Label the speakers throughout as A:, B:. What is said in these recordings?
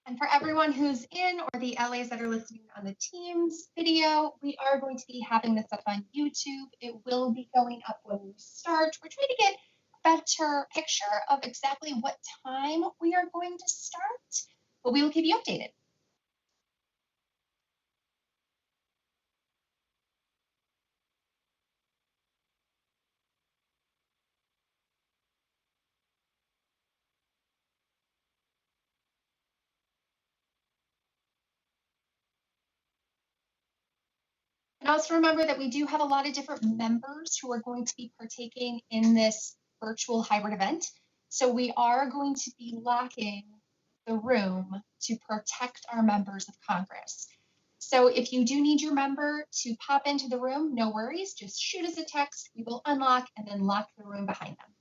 A: And for everyone who's in or the LAs that are listening on the Teams video, we are going to be having this up on YouTube. It will be going up when we start. We're trying to get a better picture of exactly what time we are going to start, but we will keep you updated. And also remember that we do have a lot of different members who are going to be partaking in this virtual hybrid event. So we are going to be locking the room to protect our members of Congress. So if you do need your member to pop into the room, no worries, just shoot us a text. We will unlock and then lock the room behind them.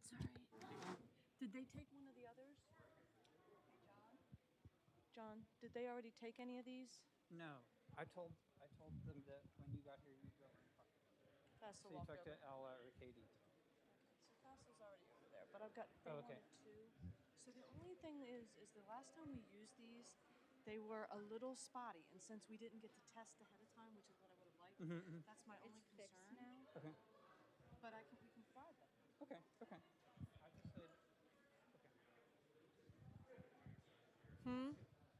B: Sorry. Did they take one of the others? John, did they already take any of these?
C: No, I told them that when you got here, you'd go and talk to them.
B: Fassel
C: So you
B: walked
C: talked
B: over.
C: to Ella or Katie.
B: Okay, so Fassel's already over there, but I've got, they
C: Oh, okay.
B: wanted two. So the only thing is the last time we used these, they were a little spotty, and since we didn't get to test ahead of time, which is what I would have liked, that's my only concern now.
C: Okay.
B: But we can provide them.
C: Okay. Okay. I just said. Okay.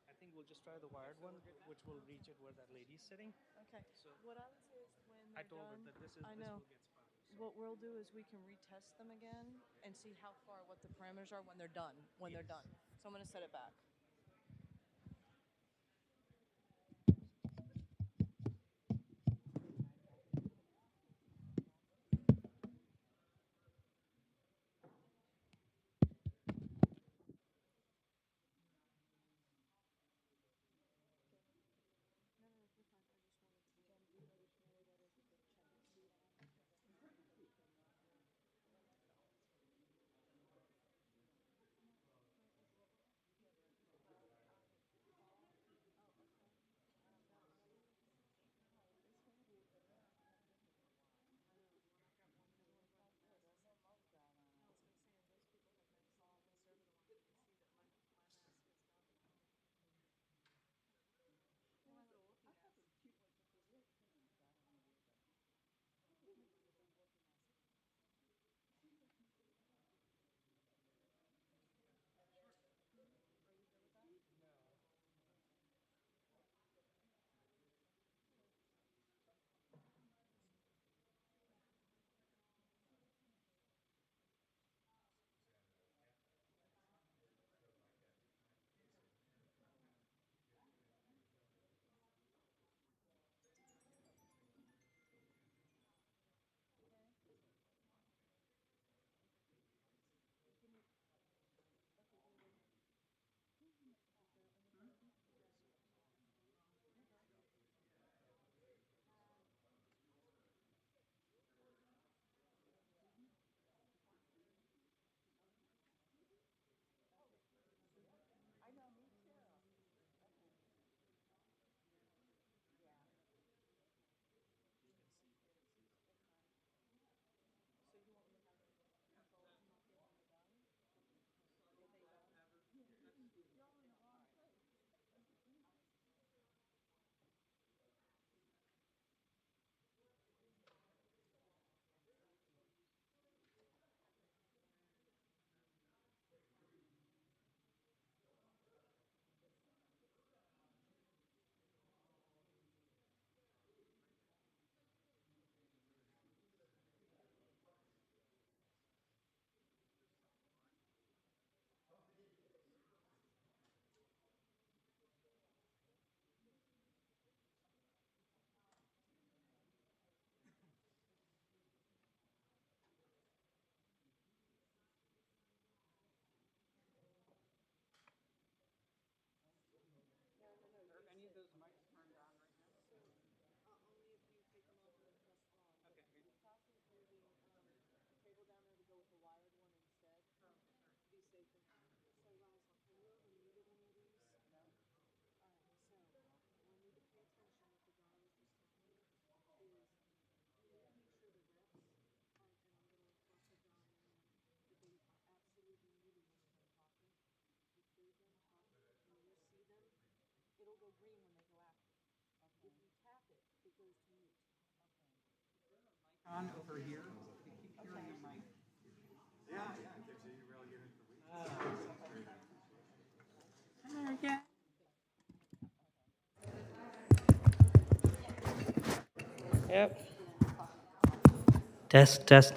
C: I think we'll just try the wired one, which will reach it where that lady's sitting.
B: Okay.
C: So
B: What I would say is when
C: I
B: they're
C: told her
B: done,
C: that this
B: I know.
C: will get spotty. So.
B: What we'll do is we can retest them again and see how far, what the parameters are when they're done. They're done. So I'm going to set it back. No, you're fine. I just wanted to. Jen, do you know which Mary that is with the checkered suit on? So you want me to have them control to mark it when they're done? Are they done? Y'all in the wrong place.
C: Are any of those mics turned on right now?
B: Only if you take them off and then press on.
C: Okay.
B: Tassa's moving a cable down there to go with the wired one instead.
C: Oh, sure.
B: To be safer. So Rosalind, have you ever muted any of these?
C: No.
B: Alright, so we need to pay attention. What the guy was just telling me is you need to make sure the reps are, and I'm gonna talk to John in a minute, that they are absolutely muted when they're done talking. You cleared them talking, and you see them, it'll go green when they go active. Okay. If you tap it, it goes to mute.
C: On over here. We keep hearing the mic.
D: Yeah, yeah. It gives you really get into the weeds.
C: Hi again. Yep. Test, test.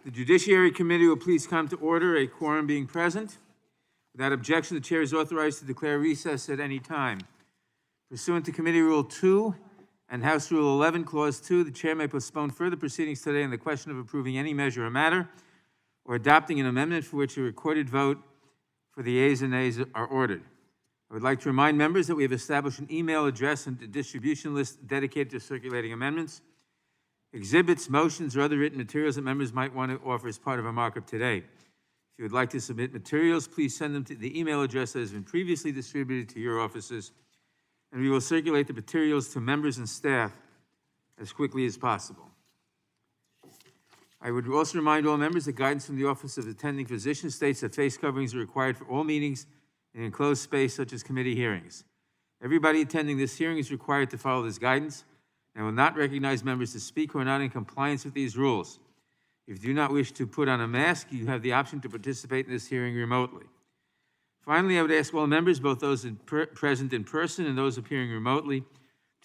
E: The Judiciary Committee will please come to order, a quorum being present. Without objection, the chair is authorized to declare recess at any time. Pursuant to Committee Rule 2 and House Rule 11, Clause 2, the chair may postpone further proceedings today on the question of approving any measure or matter or adopting an amendment for which a recorded vote for the ayes and nays are ordered. I would like to remind members that we have established an email address and a distribution list dedicated to circulating amendments, exhibits, motions, or other written materials that members might want to offer as part of our markup today. If you would like to submit materials, please send them to the email address that has been previously distributed to your offices, and we will circulate the materials to members and staff as quickly as possible. I would also remind all members that guidance from the Office of Attending Physician states that face coverings are required for all meetings in enclosed space such as committee hearings. Everybody attending this hearing is required to follow this guidance and will not recognize members to speak who are not in compliance with these rules. If you do not wish to put on a mask, you have the option to participate in this hearing remotely. Finally, I would ask all members, both those present in person and those appearing remotely,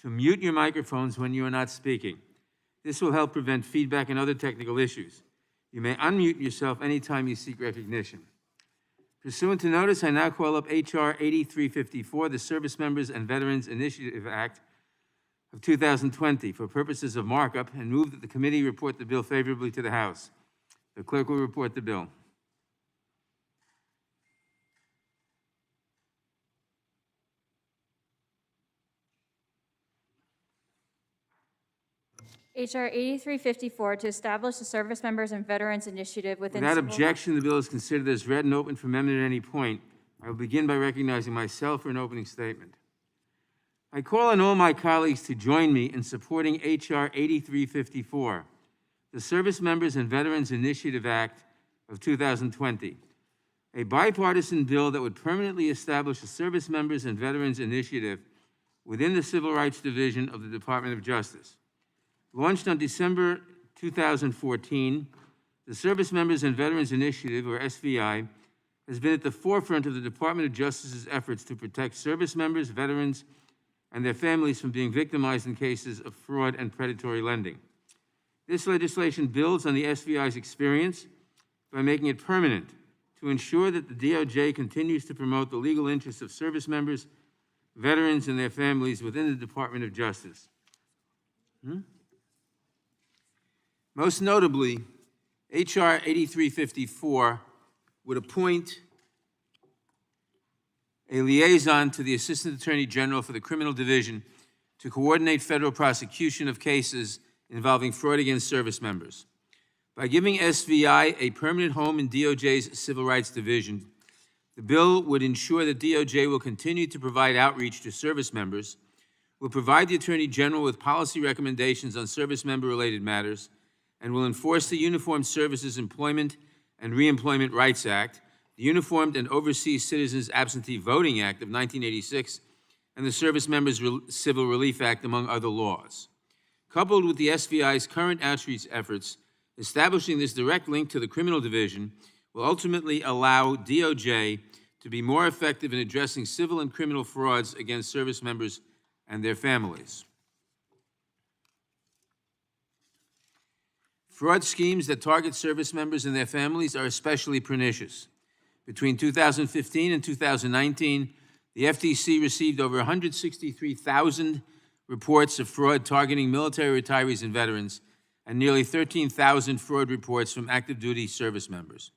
E: to mute your microphones when you are not speaking. This will help prevent feedback and other technical issues. You may unmute yourself anytime you seek recognition. Pursuant to notice, I now call up H.R. 8354, the Service Members and Veterans Initiative Act of 2020, for purposes of markup, and move that the committee report the bill favorably to the House. The clerk will report the bill.
F: H.R. 8354 to establish the Service Members and Veterans Initiative within
E: Without
F: civil-
E: objection, the bill is considered as read and open for amendment at any point. I will begin by recognizing myself for an opening statement. I call on all my colleagues to join me in supporting H.R. 8354, the Service Members and Veterans Initiative Act of 2020, a bipartisan bill that would permanently establish a Service Members and Veterans Initiative within the Civil Rights Division of the Department of Justice. Launched on December 2014, the Service Members and Veterans Initiative, or SVI, has been at the forefront of the Department of Justice's efforts to protect service members, veterans, and their families from being victimized in cases of fraud and predatory lending. This legislation builds on the SVI's experience by making it permanent to ensure that the DOJ continues to promote the legal interests of service members, veterans, and their families within the Department of Justice. Most notably, H.R. 8354 would appoint a liaison to the Assistant Attorney General for the Criminal Division to coordinate federal prosecution of cases involving fraud against service members. By giving SVI a permanent home in DOJ's Civil Rights Division, the bill would ensure that DOJ will continue to provide outreach to service members, will provide the Attorney General with policy recommendations on service member-related matters, and will enforce the Uniformed Services Employment and Reemployment Rights Act, the Uniformed and Overseas Citizens Absentee Voting Act of 1986, and the Service Members Civil Relief Act, among other laws. Coupled with the SVI's current outreach efforts, establishing this direct link to the criminal division will ultimately allow DOJ to be more effective in addressing civil and criminal frauds against service members and their families. Fraud schemes that target service members and their families are especially pernicious. Between 2015 and 2019, the FTC received over 163,000 reports of fraud targeting military retirees and veterans, and nearly 13,000 fraud reports from active duty service members.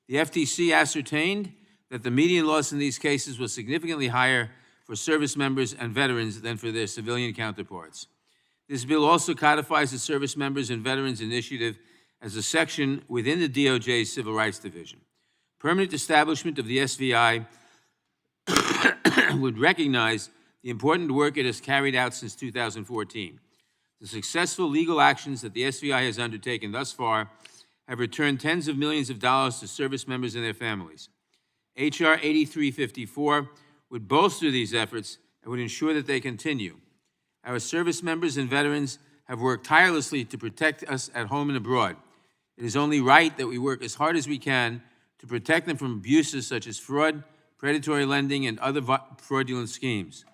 E: The FTC ascertained that the median loss in these cases was significantly higher for service members and veterans than for their civilian counterparts. This bill also codifies the Service Members and Veterans Initiative as a section within the DOJ's Civil Rights Division. Permanent establishment of the SVI would recognize the important work it has carried out since 2014. The successful legal actions that the SVI has undertaken thus far have returned tens of millions of dollars to service members and their families. H.R. 8354 would bolster these efforts and would ensure that they continue. Our service members and veterans have worked tirelessly to protect us at home and abroad. It is only right that we work as hard as we can to protect them from abuses such as fraud, predatory lending, and other fraudulent schemes.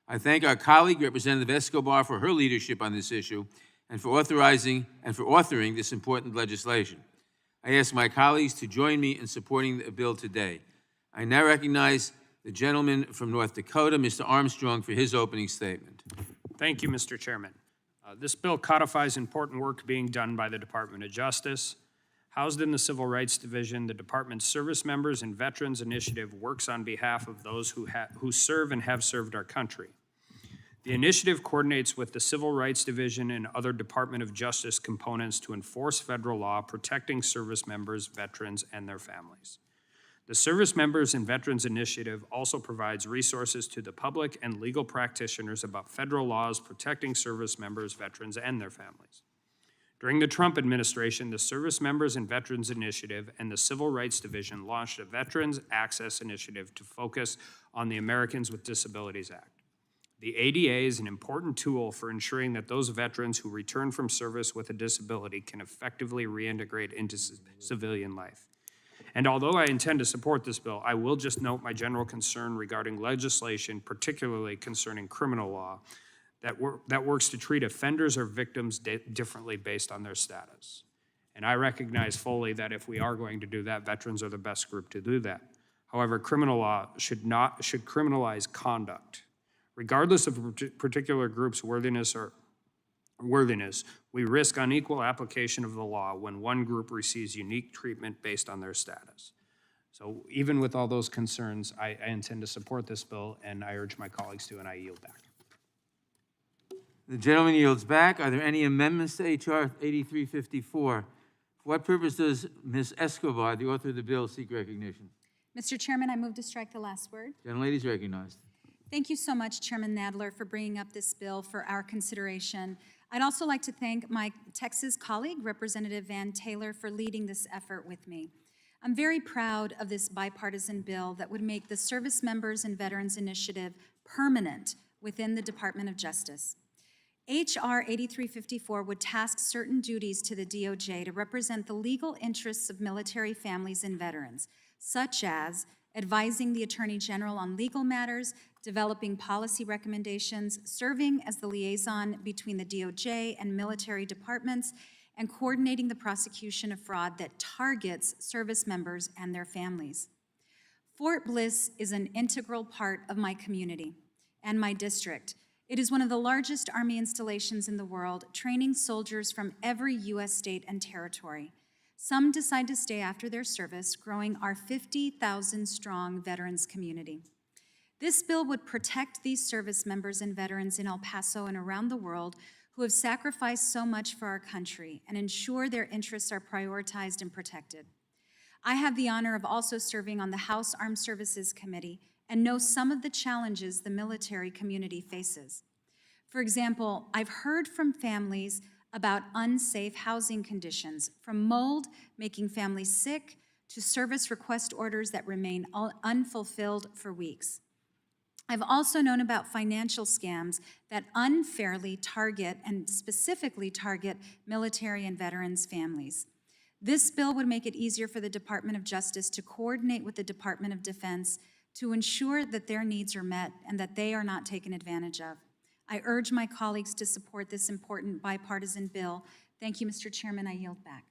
E: I thank our colleague, Representative Escobar, for her leadership on this issue and for authoring this important legislation. I ask my colleagues to join me in supporting the bill today. I now recognize the gentleman from North Dakota, Mr. Armstrong, for his opening statement.
G: Thank you, Mr. Chairman. This bill codifies important work being done by the Department of Justice. Housed in the Civil Rights Division, the Department's Service Members and Veterans Initiative works on behalf of those who serve and have served our country. The initiative coordinates with the Civil Rights Division and other Department of Justice components to enforce federal law protecting service members, veterans, and their families. The Service Members and Veterans Initiative also provides resources to the public and legal practitioners about federal laws protecting service members, veterans, and their families. During the Trump administration, the Service Members and Veterans Initiative and the Civil Rights Division launched a Veterans Access Initiative to focus on the Americans with Disabilities Act. The ADA is an important tool for ensuring that those veterans who return from service with a disability can effectively reintegrate into civilian life. And although I intend to support this bill, I will just note my general concern regarding legislation, particularly concerning criminal law, that works to treat offenders or victims differently based on their status. And I recognize fully that if we are going to do that, veterans are the best group to do that. However, criminal law should criminalize conduct. Regardless of a particular group's worthiness, we risk unequal application of the law when one group receives unique treatment based on their status. So even with all those concerns, I intend to support this bill, and I urge my colleagues to, and I yield back.
E: The gentleman yields back. Are there any amendments to H.R. 8354? For what purpose does Ms. Escobar, the author of the bill, seek recognition?
H: Mr. Chairman, I move to strike the last word.
E: Gentlelady is recognized.
H: Thank you so much, Chairman Nadler, for bringing up this bill for our consideration. I'd also like to thank my Texas colleague, Representative Van Taylor, for leading this effort with me. I'm very proud of this bipartisan bill that would make the Service Members and Veterans Initiative permanent within the Department of Justice. H.R. 8354 would task certain duties to the DOJ to represent the legal interests of military families and veterans, such as advising the Attorney General on legal matters, developing policy recommendations, serving as the liaison between the DOJ and military departments, and coordinating the prosecution of fraud that targets service members and their families. Fort Bliss is an integral part of my community and my district. It is one of the largest Army installations in the world, training soldiers from every U.S. state and territory. Some decide to stay after their service, growing our 50,000-strong veterans community. This bill would protect these service members and veterans in El Paso and around the world who have sacrificed so much for our country and ensure their interests are prioritized and protected. I have the honor of also serving on the House Armed Services Committee and know some of the challenges the military community faces. For example, I've heard from families about unsafe housing conditions, from mold making families sick to service request orders that remain unfulfilled for weeks. I've also known about financial scams that unfairly target and specifically target military and veterans families. This bill would make it easier for the Department of Justice to coordinate with the Department of Defense to ensure that their needs are met and that they are not taken advantage of. I urge my colleagues to support this important bipartisan bill. Thank you, Mr. Chairman. I yield back.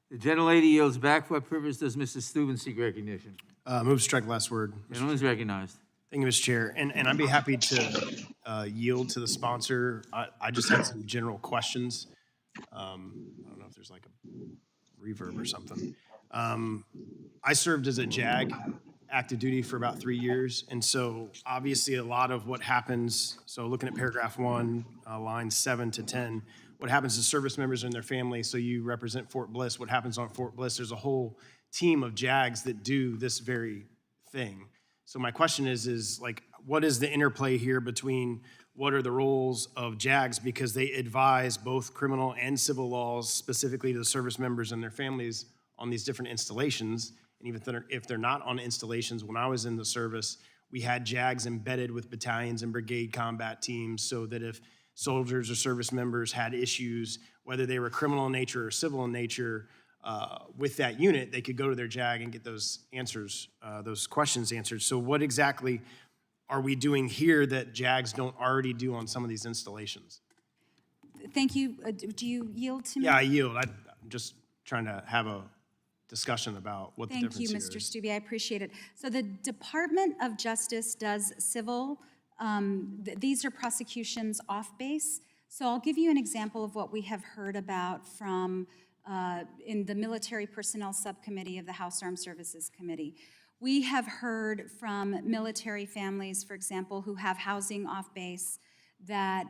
E: The gentlelady yields back. For what purpose does Mrs. Steuben seek recognition?
I: Move to strike last word.
E: Gentleman is recognized.
I: Thank you, Mr. Chair. And I'd be happy to yield to the sponsor. I just had some general questions. I don't know if there's like a reverb or something. I served as a JAG, active duty, for about 3 years. And so obviously a lot of what happens, so looking at paragraph 1, lines 7 to 10, what happens to service members and their families. So you represent Fort Bliss. What happens on Fort Bliss, there's a whole team of JAGs that do this very thing. So my question is like, what is the interplay here between what are the roles of JAGs, because they advise both criminal and civil laws specifically to the service members and their families on these different installations. And even if they're not on installations, when I was in the service, we had JAGs embedded with battalions and brigade combat teams so that if soldiers or service members had issues, whether they were criminal in nature or civil in nature, with that unit, they could go to their JAG and get those answers, those questions answered. So what exactly are we doing here that JAGs don't already do on some of these installations?
H: Thank you. Do you yield to me?
I: Yeah, I yield. I'm just trying to have a discussion about what the
H: Thank
I: difference
H: you,
I: here
H: Mr.
I: is.
H: Stubbe, I appreciate it. So the Department of Justice does civil, these are prosecutions off base. So I'll give you an example of what we have heard about from, in the Military Personnel Subcommittee of the House Armed Services Committee. We have heard from military families, for example, who have housing off base that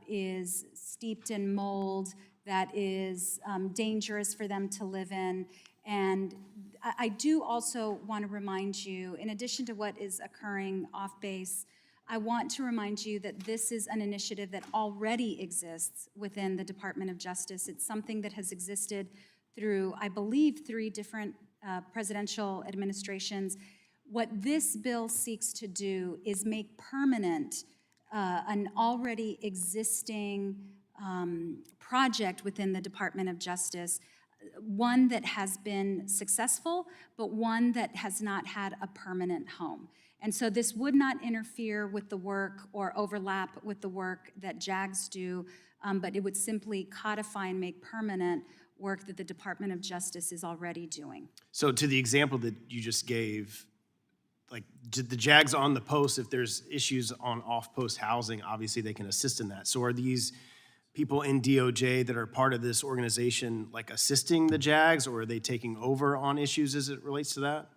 H: is steeped in mold, that is dangerous for them to live in. And I do also want to remind you, in addition to what is occurring off base, I want to remind you that this is an initiative that already exists within the Department of Justice. It's something that has existed through, I believe, 3 different presidential administrations. What this bill seeks to do is make permanent an already existing project within the Department of Justice, one that has been successful, but one that has not had a permanent home. And so this would not interfere with the work or overlap with the work that JAGs do, but it would simply codify and make permanent work that the Department of Justice is already doing.
I: So to the example that you just gave, like the JAGs on the post, if there's issues on off-post housing, obviously they can assist in that. So are these people in DOJ that are part of this organization like assisting the JAGs, or are they taking over on issues as it relates to that?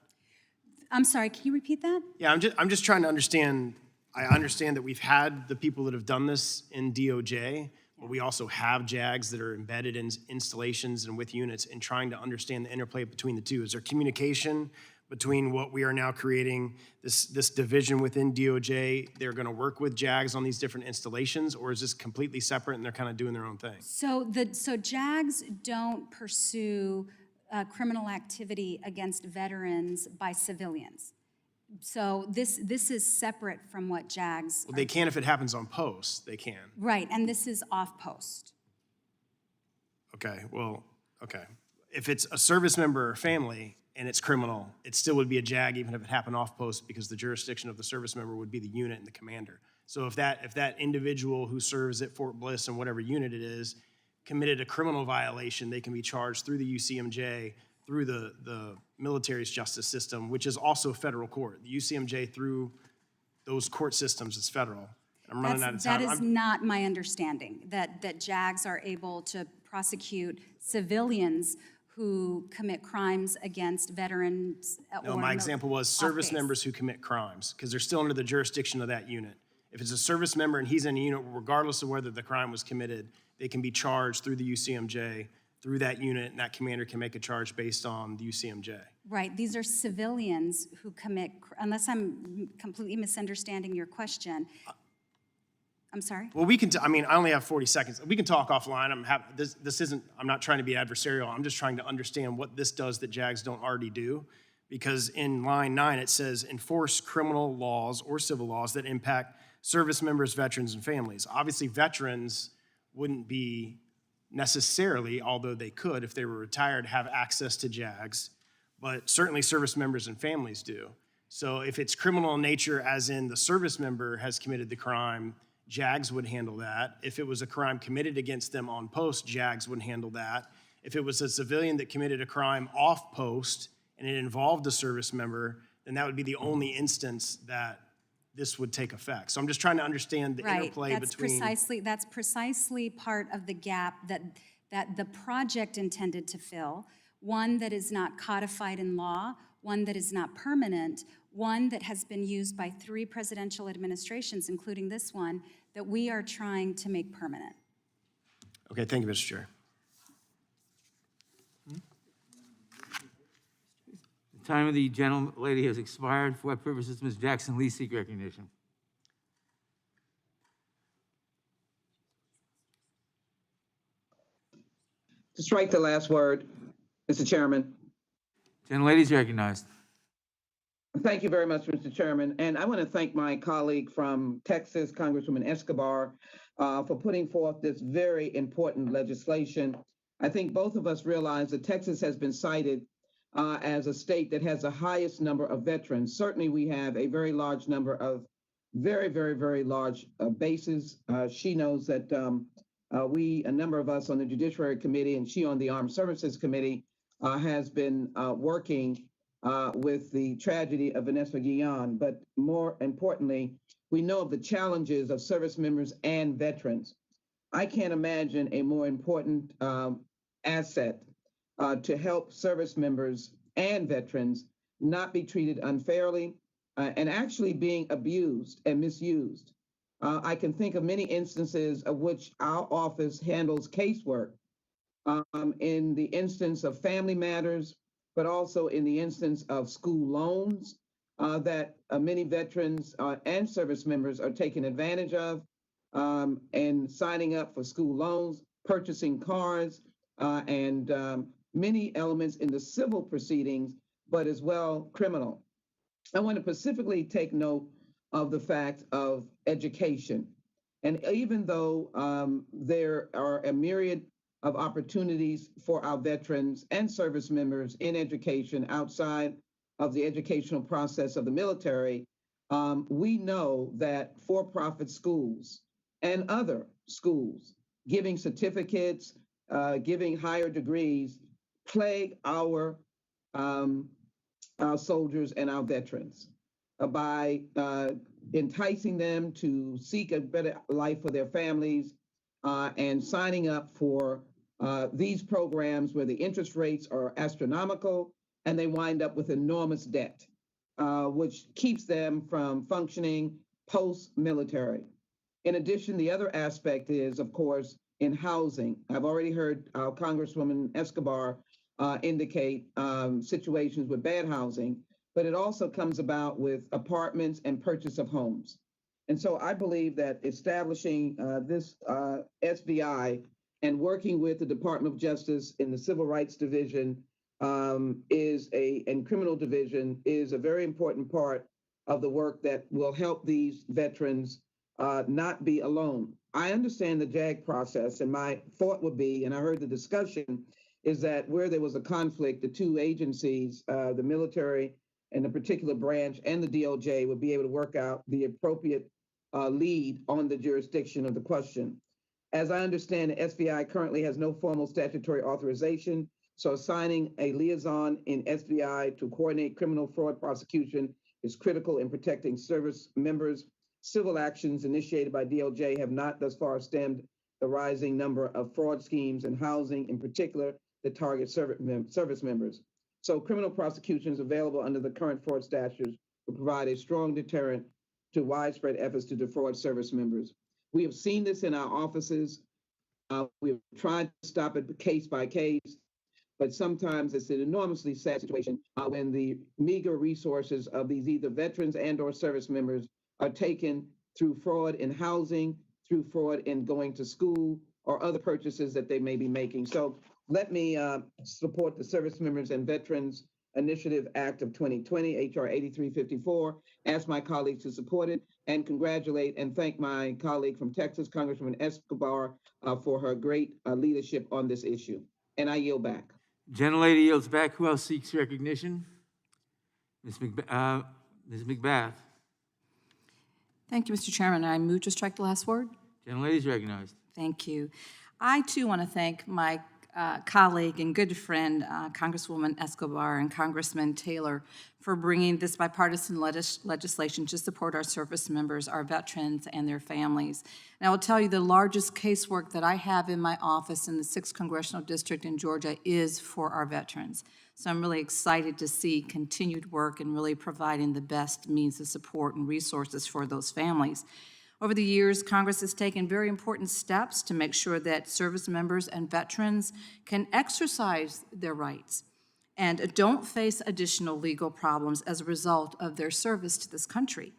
H: I'm sorry, can you repeat that?
I: Yeah, I'm just trying to understand. I understand that we've had the people that have done this in DOJ, but we also have JAGs that are embedded in installations and with units, and trying to understand the interplay between the two. Is there communication between what we are now creating, this division within DOJ? They're going to work with JAGs on these different installations, or is this completely separate and they're kind of doing their own thing?
H: So JAGs don't pursue criminal activity against veterans by civilians. So this is separate from what JAGs
I: Well, they can if it happens on post. They can.
H: Right, and this is off post.
I: Okay, well, okay. If it's a service member or family and it's criminal, it still would be a JAG even if it happened off post, because the jurisdiction of the service member would be the unit and the commander. So if that individual who serves at Fort Bliss and whatever unit it is committed a criminal violation, they can be charged through the UCMJ, through the military's justice system, which is also federal court. The UCMJ, through those court systems, is federal. I'm running out of time.
H: That is not my understanding, that JAGs are able to prosecute civilians who commit crimes against veterans.
I: No, my example was service members who commit crimes, because they're still under the jurisdiction of that unit. If it's a service member and he's in a unit, regardless of whether the crime was committed, they can be charged through the UCMJ, through that unit, and that commander can make a charge based on the UCMJ.
H: Right, these are civilians who commit, unless I'm completely misunderstanding your question. I'm sorry?
I: Well, we can, I mean, I only have 40 seconds. We can talk offline. I'm not trying to be adversarial. I'm just trying to understand what this does that JAGs don't already do. Because in line 9, it says, enforce criminal laws or civil laws that impact service members, veterans, and families. Obviously, veterans wouldn't be necessarily, although they could, if they were retired, have access to JAGs, but certainly service members and families do. So if it's criminal in nature, as in the service member has committed the crime, JAGs would handle that. If it was a crime committed against them on post, JAGs would handle that. If it was a civilian that committed a crime off post and it involved a service member, then that would be the only instance that this would take effect. So I'm just trying to understand the interplay between.
H: That's precisely part of the gap that the project intended to fill, one that is not codified in law, one that is not permanent, one that has been used by 3 presidential administrations, including this one, that we are trying to make permanent.
I: Okay, thank you, Mr. Chair.
E: The time of the gentlelady has expired. For what purposes, Ms. Jackson Lee seek recognition?
J: To strike the last word, Mr. Chairman.
E: Gentlelady is recognized.
J: Thank you very much, Mr. Chairman. And I want to thank my colleague from Texas, Congresswoman Escobar, for putting forth this very important legislation. I think both of us realize that Texas has been cited as a state that has the highest number of veterans. Certainly, we have a very large number of very, very, very large bases. She knows that a number of us on the Judiciary Committee and she on the Armed Services Committee, has been working with the tragedy of Vanessa Guillen. But more importantly, we know of the challenges of service members and veterans. I can't imagine a more important asset to help service members and veterans not be treated unfairly and actually being abused and misused. I can think of many instances of which our office handles casework in the instance of family matters, but also in the instance of school loans that many veterans and service members are taking advantage of and signing up for school loans, purchasing cars, and many elements in the civil proceedings, but as well criminal. I want to specifically take note of the fact of education. And even though there are a myriad of opportunities for our veterans and service members in education outside of the educational process of the military, we know that for-profit schools and other schools giving certificates, giving higher degrees, plague our soldiers and our veterans by enticing them to seek a better life for their families and signing up for these programs where the interest rates are astronomical and they wind up with enormous debt, which keeps them from functioning post-military. In addition, the other aspect is, of course, in housing. I've already heard Congresswoman Escobar indicate situations with bad housing, but it also comes about with apartments and purchase of homes. And so I believe that establishing this SBI and working with the Department of Justice in the Civil Rights Division and Criminal Division is a very important part of the work that will help these veterans not be alone. I understand the JAG process, and my thought would be, and I heard the discussion, is that where there was a conflict, the two agencies, the military and the particular branch and the DOJ would be able to work out the appropriate lead on the jurisdiction of the question. As I understand, the SBI currently has no formal statutory authorization, so assigning a liaison in SBI to coordinate criminal fraud prosecution is critical in protecting service members. Civil actions initiated by DOJ have not thus far stemmed the rising number of fraud schemes in housing, in particular, that target service members. So criminal prosecutions available under the current fraud statutes will provide a strong deterrent to widespread efforts to defraud service members. We have seen this in our offices. We've tried to stop it case by case, but sometimes it's an enormously sad situation when the meager resources of these either veterans and or service members are taken through fraud in housing, through fraud in going to school, or other purchases that they may be making. So let me support the Service Members and Veterans Initiative Act of 2020, H.R. 8354, ask my colleagues to support it, and congratulate and thank my colleague from Texas, Congresswoman Escobar, for her great leadership on this issue. And I yield back.
E: Gentlelady yields back. Who else seeks recognition? Ms. McBath.
K: Thank you, Mr. Chairman. I move to strike the last word.
E: Gentlelady is recognized.
K: Thank you. I, too, want to thank my colleague and good friend, Congresswoman Escobar and Congressman Taylor, for bringing this bipartisan legislation to support our service members, our veterans, and their families. And I will tell you, the largest casework that I have in my office in the 6th Congressional District in Georgia is for our veterans. So I'm really excited to see continued work and really providing the best means of support and resources for those families. Over the years, Congress has taken very important steps to make sure that service members and veterans can exercise their rights and don't face additional legal problems as a result of their service to this country.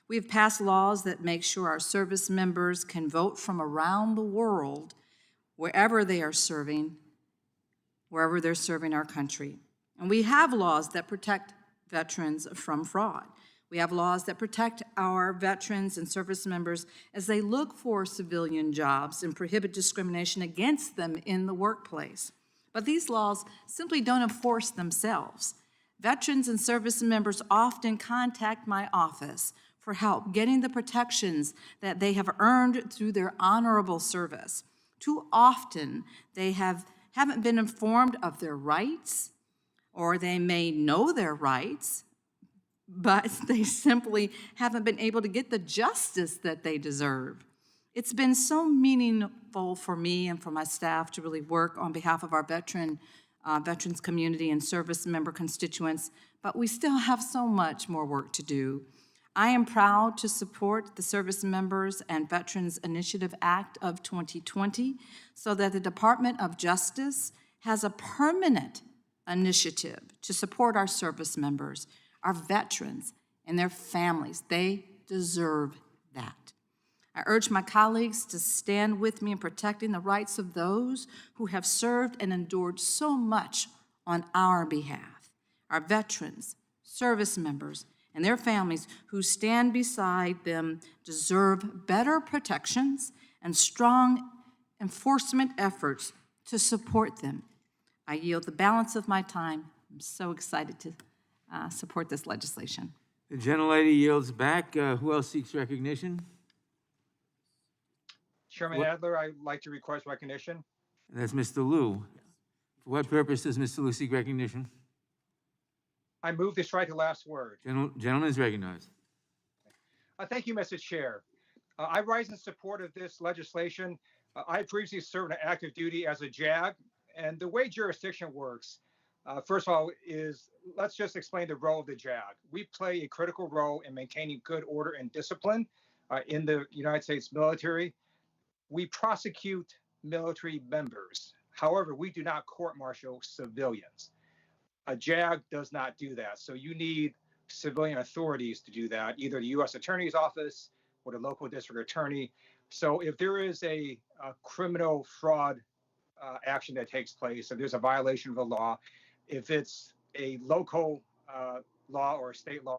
K: We have passed laws that make sure our service members can vote from around the world, wherever they're serving our country. And we have laws that protect veterans from fraud. We have laws that protect our veterans and service members as they look for civilian jobs and prohibit discrimination against them in the workplace. But these laws simply don't enforce themselves. Veterans and service members often contact my office for help getting the protections that they have earned through their honorable service. Too often, they haven't been informed of their rights, or they may know their rights, but they simply haven't been able to get the justice that they deserve. It's been so meaningful for me and for my staff to really work on behalf of our veterans community and service member constituents, but we still have so much more work to do. I am proud to support the Service Members and Veterans Initiative Act of 2020 so that the Department of Justice has a permanent initiative to support our service members, our veterans, and their families. They deserve that. I urge my colleagues to stand with me in protecting the rights of those who have served and endured so much on our behalf. Our veterans, service members, and their families who stand beside them deserve better protections and strong enforcement efforts to support them. I yield the balance of my time. I'm so excited to support this legislation.
E: The gentlelady yields back. Who else seeks recognition?
L: Chairman Adler, I'd like to request recognition.
E: And that's Mr. Liu. For what purpose does Mr. Liu seek recognition?
L: I move to strike the last word.
E: Gentleman is recognized.
L: Thank you, Mr. Chair. I rise in support of this legislation. I previously served an active duty as a JAG, and the way jurisdiction works, first of all, is let's just explain the role of the JAG. We play a critical role in maintaining good order and discipline in the United States military. We prosecute military members. However, we do not court-martial civilians. A JAG does not do that. So you need civilian authorities to do that, either the U.S. Attorney's Office or the local district attorney. So if there is a criminal fraud action that takes place, if there's a violation of the law, if it's a local law or a state law,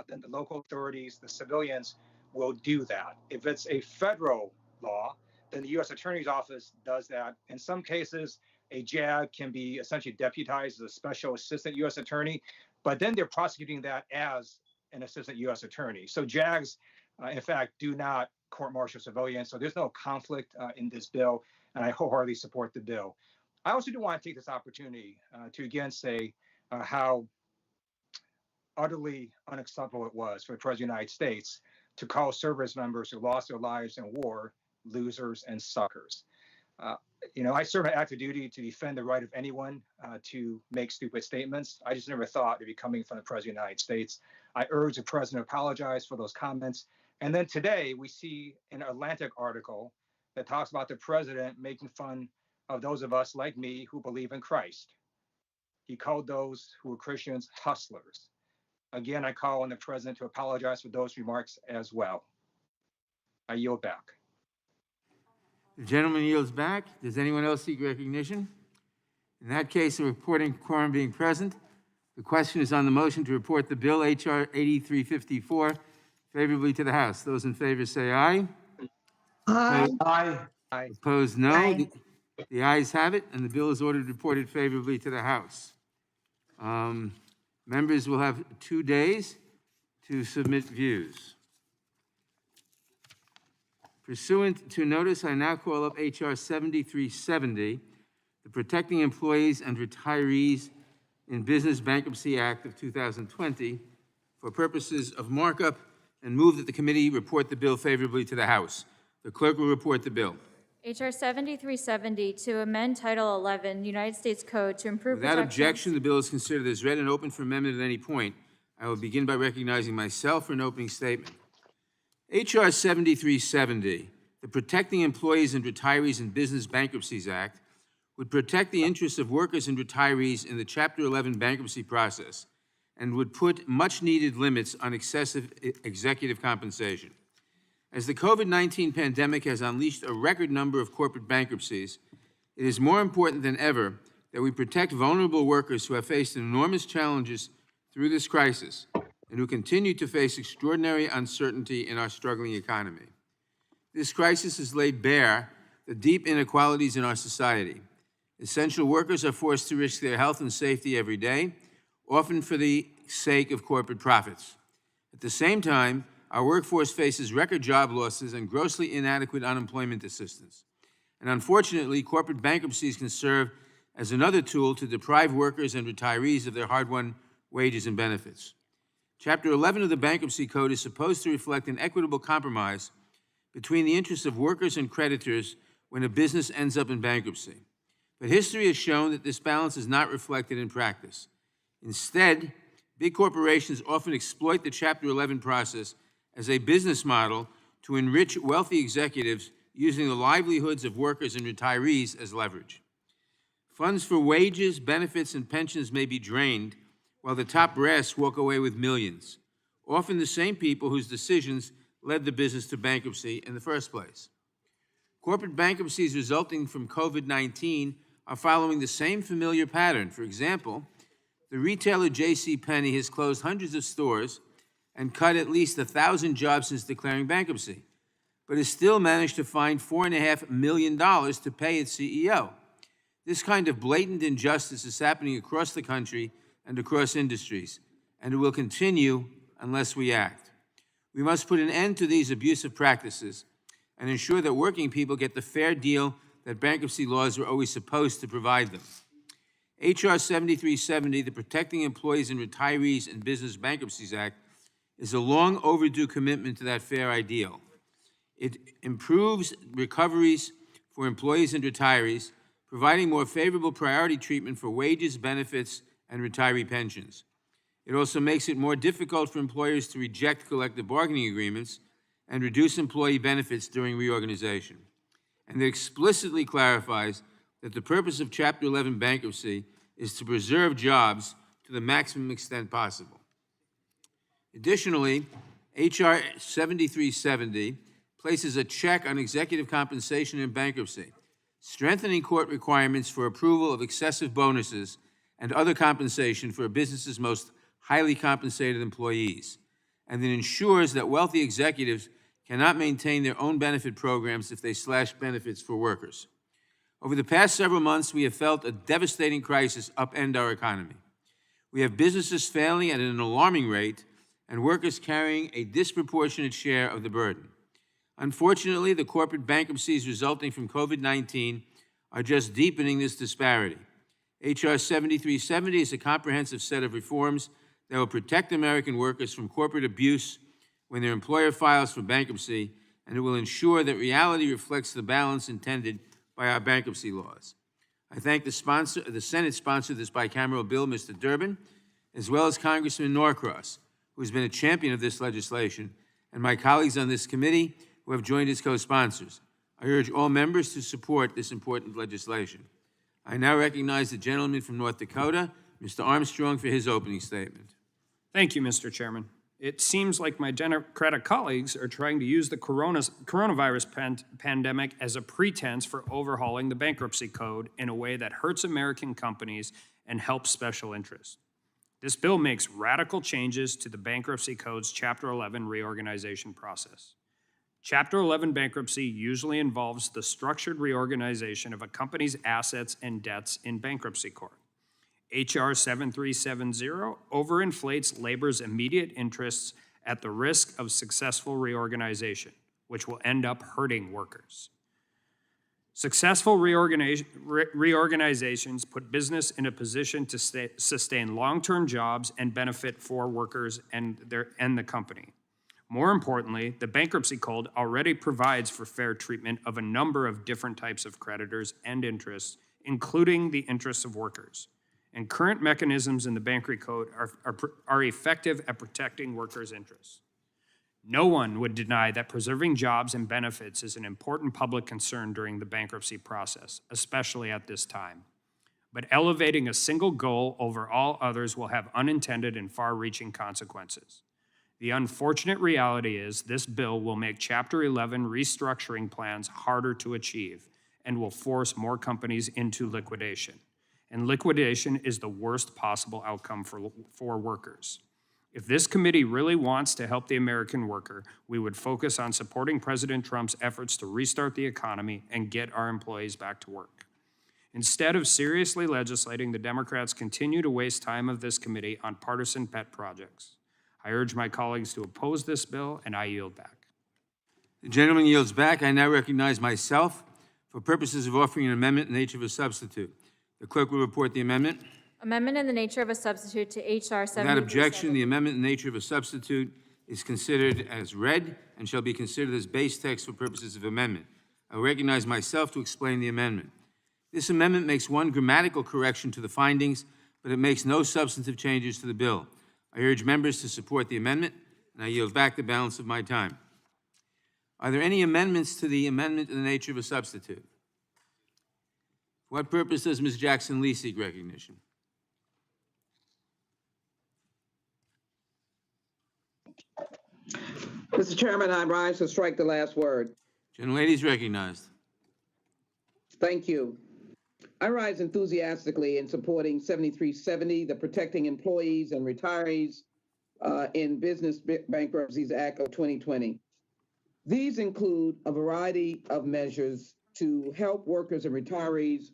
L: then the local authorities, the civilians, will do that. If it's a federal law, then the U.S. Attorney's Office does that. In some cases, a JAG can be essentially deputized as a special assistant U.S. attorney, but then they're prosecuting that as an assistant U.S. attorney. So JAGs, in fact, do not court-martial civilians. So there's no conflict in this bill, and I wholeheartedly support the bill. I also do want to take this opportunity to again say how utterly unacceptable it was for the President of the United States to call service members who lost their lives in war losers and suckers. I serve an active duty to defend the right of anyone to make stupid statements. I just never thought it'd be coming from the President of the United States. I urge the President to apologize for those comments. And then today we see an Atlantic article that talks about the President making fun of those of us like me who believe in Christ. He called those who were Christians hustlers. Again, I call on the President to apologize for those remarks as well. I yield back.
E: The gentleman yields back. Does anyone else seek recognition? In that case, the reporting quorum being present, the question is on the motion to report the bill H.R. 8354 favorably to the House. Those in favor say aye.
J: Aye.
L: Aye.
E: Opposed, no.
F: Aye.
E: The ayes have it, and the bill is ordered reported favorably to the House. Members will have 2 days to submit views. Pursuant to notice, I now call up H.R. 7370, the Protecting Employees and Retirees in Business Bankruptcy Act of 2020, for purposes of markup, and move that the committee report the bill favorably to the House. The clerk will report the bill.
F: H.R. 7370 to amend Title 11, United States Code to improve
E: Without
F: protections.
E: objection, the bill is considered as read and open for amendment at any point. I will begin by recognizing myself for an opening statement. H.R. 7370, the Protecting Employees and Retirees in Business Bankruptcies Act, would protect the interests of workers and retirees in the Chapter 11 bankruptcy process and would put much-needed limits on excessive executive compensation. As the COVID-19 pandemic has unleashed a record number of corporate bankruptcies, it is more important than ever that we protect vulnerable workers who have faced enormous challenges through this crisis and who continue to face extraordinary uncertainty in our struggling economy. This crisis has laid bare the deep inequalities in our society. Essential workers are forced to risk their health and safety every day, often for the sake of corporate profits. At the same time, our workforce faces record job losses and grossly inadequate unemployment assistance. And unfortunately, corporate bankruptcies can serve as another tool to deprive workers and retirees of their hard-won wages and benefits. Chapter 11 of the Bankruptcy Code is supposed to reflect an equitable compromise between the interests of workers and creditors when a business ends up in bankruptcy. But history has shown that this balance is not reflected in practice. Instead, big corporations often exploit the Chapter 11 process as a business model to enrich wealthy executives using the livelihoods of workers and retirees as leverage. Funds for wages, benefits, and pensions may be drained, while the top brass walk away with millions, often the same people whose decisions led the business to bankruptcy in the first place. Corporate bankruptcies resulting from COVID-19 are following the same familiar pattern. For example, the retailer JCPenney has closed hundreds of stores and cut at least 1,000 jobs since declaring bankruptcy, but has still managed to find $4.5 million to pay its CEO. This kind of blatant injustice is happening across the country and across industries, and it will continue unless we act. We must put an end to these abusive practices and ensure that working people get the fair deal that bankruptcy laws were always supposed to provide them. H.R. 7370, the Protecting Employees and Retirees in Business Bankruptcies Act, is a long overdue commitment to that fair ideal. It improves recoveries for employees and retirees, providing more favorable priority treatment for wages, benefits, and retiree pensions. It also makes it more difficult for employers to reject collective bargaining agreements and reduce employee benefits during reorganization. And it explicitly clarifies that the purpose of Chapter 11 bankruptcy is to preserve jobs to the maximum extent possible. Additionally, H.R. 7370 places a check on executive compensation in bankruptcy, strengthening court requirements for approval of excessive bonuses and other compensation for a business's most highly compensated employees, and it ensures that wealthy executives cannot maintain their own benefit programs if they slash benefits for workers. Over the past several months, we have felt a devastating crisis upend our economy. We have businesses failing at an alarming rate and workers carrying a disproportionate share of the burden. Unfortunately, the corporate bankruptcies resulting from COVID-19 are just deepening this disparity. H.R. 7370 is a comprehensive set of reforms that will protect American workers from corporate abuse when their employer files for bankruptcy, and it will ensure that reality reflects the balance intended by our bankruptcy laws. I thank the Senate sponsor of this bicameral bill, Mr. Durbin, as well as Congressman Norcross, who has been a champion of this legislation, and my colleagues on this committee who have joined as co-sponsors. I urge all members to support this important legislation. I now recognize the gentleman from North Dakota, Mr. Armstrong, for his opening statement.
G: Thank you, Mr. Chairman. It seems like my Democratic colleagues are trying to use the coronavirus pandemic as a pretense for overhauling the bankruptcy code in a way that hurts American companies and helps special interests. This bill makes radical changes to the bankruptcy code's Chapter 11 reorganization process. Chapter 11 bankruptcy usually involves the structured reorganization of a company's assets and debts in bankruptcy court. H.R. 7370 overinflates labor's immediate interests at the risk of successful reorganization, which will end up hurting workers. Successful reorganizations put business in a position to sustain long-term jobs and benefit for workers and the company. More importantly, the bankruptcy code already provides for fair treatment of a number of different types of creditors and interests, including the interests of workers. And current mechanisms in the bankruptcy code are effective at protecting workers' interests. No one would deny that preserving jobs and benefits is an important public concern during the bankruptcy process, especially at this time. But elevating a single goal over all others will have unintended and far-reaching consequences. The unfortunate reality is this bill will make Chapter 11 restructuring plans harder to achieve and will force more companies into liquidation. And liquidation is the worst possible outcome for workers. If this committee really wants to help the American worker, we would focus on supporting President Trump's efforts to restart the economy and get our employees back to work. Instead of seriously legislating, the Democrats continue to waste time of this committee on partisan pet projects. I urge my colleagues to oppose this bill, and I yield back.
E: The gentleman yields back. I now recognize myself for purposes of offering an amendment in the nature of a substitute. The clerk will report the amendment.
F: Amendment in the nature of a substitute to H.R.
E: Without objection,
F: 7370.
E: the amendment in the nature of a substitute is considered as read and shall be considered as base text for purposes of amendment. I will recognize myself to explain the amendment. This amendment makes one grammatical correction to the findings, but it makes no substantive changes to the bill. I urge members to support the amendment, and I yield back the balance of my time. Are there any amendments to the amendment in the nature of a substitute? For what purpose does Ms. Jackson-Lee seek recognition?
J: Mr. Chairman, I rise to strike the last word.
E: Gentlelady is recognized.
J: Thank you. I rise enthusiastically in supporting 7370, the Protecting Employees and Retirees in Business Bankruptcies Act of 2020. These include a variety of measures to help workers and retirees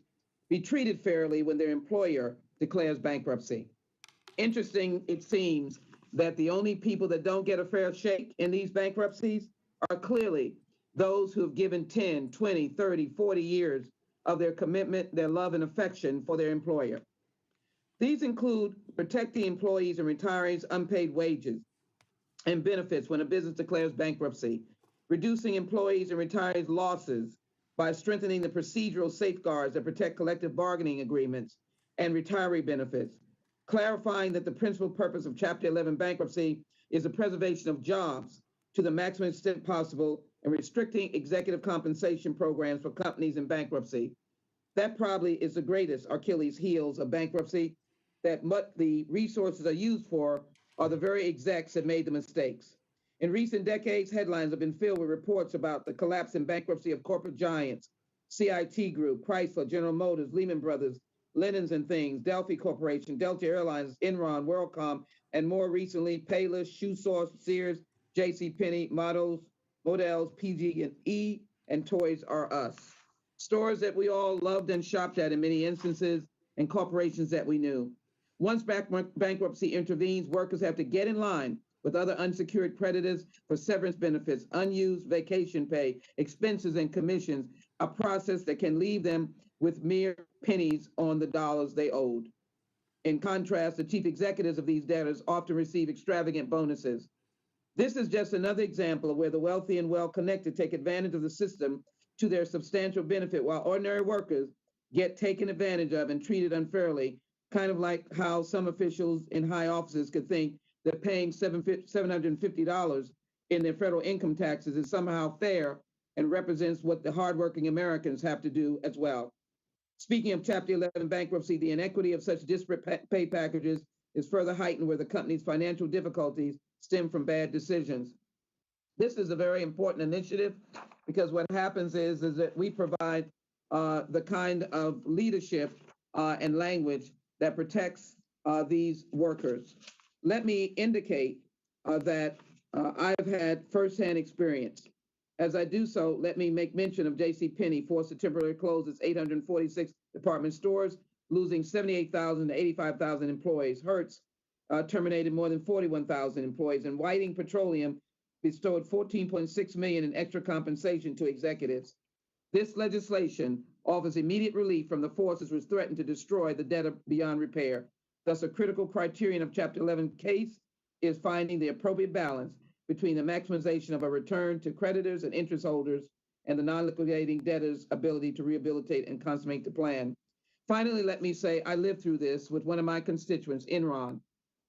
J: be treated fairly when their employer declares bankruptcy. Interesting, it seems that the only people that don't get a fair shake in these bankruptcies are clearly those who have given 10, 20, 30, 40 years of their commitment, their love and affection for their employer. These include protecting employees and retirees' unpaid wages and benefits when a business declares bankruptcy, reducing employees and retirees' losses by strengthening the procedural safeguards that protect collective bargaining agreements and retiree benefits, clarifying that the principal purpose of Chapter 11 bankruptcy is the preservation of jobs to the maximum extent possible, and restricting executive compensation programs for companies in bankruptcy. That probably is the greatest Achilles heels of bankruptcy, that what the resources are used for are the very execs that made the mistakes. In recent decades, headlines have been filled with reports about the collapse and bankruptcy of corporate giants, CIT Group, Chrysler, General Motors, Lehman Brothers, Linens and Things, Delphi Corporation, Delta Airlines, Enron, WorldCom, and more recently, Payless, Shoe Source, Sears, JCPenney, Models, PG&E, and Toys R Us. Stores that we all loved and shopped at in many instances, and corporations that we knew. Once bankruptcy intervenes, workers have to get in line with other unsecured creditors for severance benefits, unused vacation pay, expenses, and commissions, a process that can leave them with mere pennies on the dollars they owed. In contrast, the chief executives of these debtors often receive extravagant bonuses. This is just another example of where the wealthy and well-connected take advantage of the system to their substantial benefit, while ordinary workers get taken advantage of and treated unfairly, kind of like how some officials in high offices could think that paying $750 in their federal income taxes is somehow fair and represents what the hardworking Americans have to do as well. Speaking of Chapter 11 bankruptcy, the inequity of such disparate pay packages is further heightened where the company's financial difficulties stem from bad decisions. This is a very important initiative because what happens is that we provide the kind of leadership and language that protects these workers. Let me indicate that I've had firsthand experience. As I do so, let me make mention of JCPenney forced to temporarily close its 846 department stores, losing 78,000 to 85,000 employees. Hertz terminated more than 41,000 employees, and Whiting Petroleum bestowed $14.6 million in extra compensation to executives. This legislation offers immediate relief from the forces which threaten to destroy the debtor beyond repair. Thus, a critical criterion of Chapter 11 case is finding the appropriate balance between the maximization of a return to creditors and interest holders and the non-liquidating debtor's ability to rehabilitate and consummate the plan. Finally, let me say I lived through this with one of my constituents, Enron,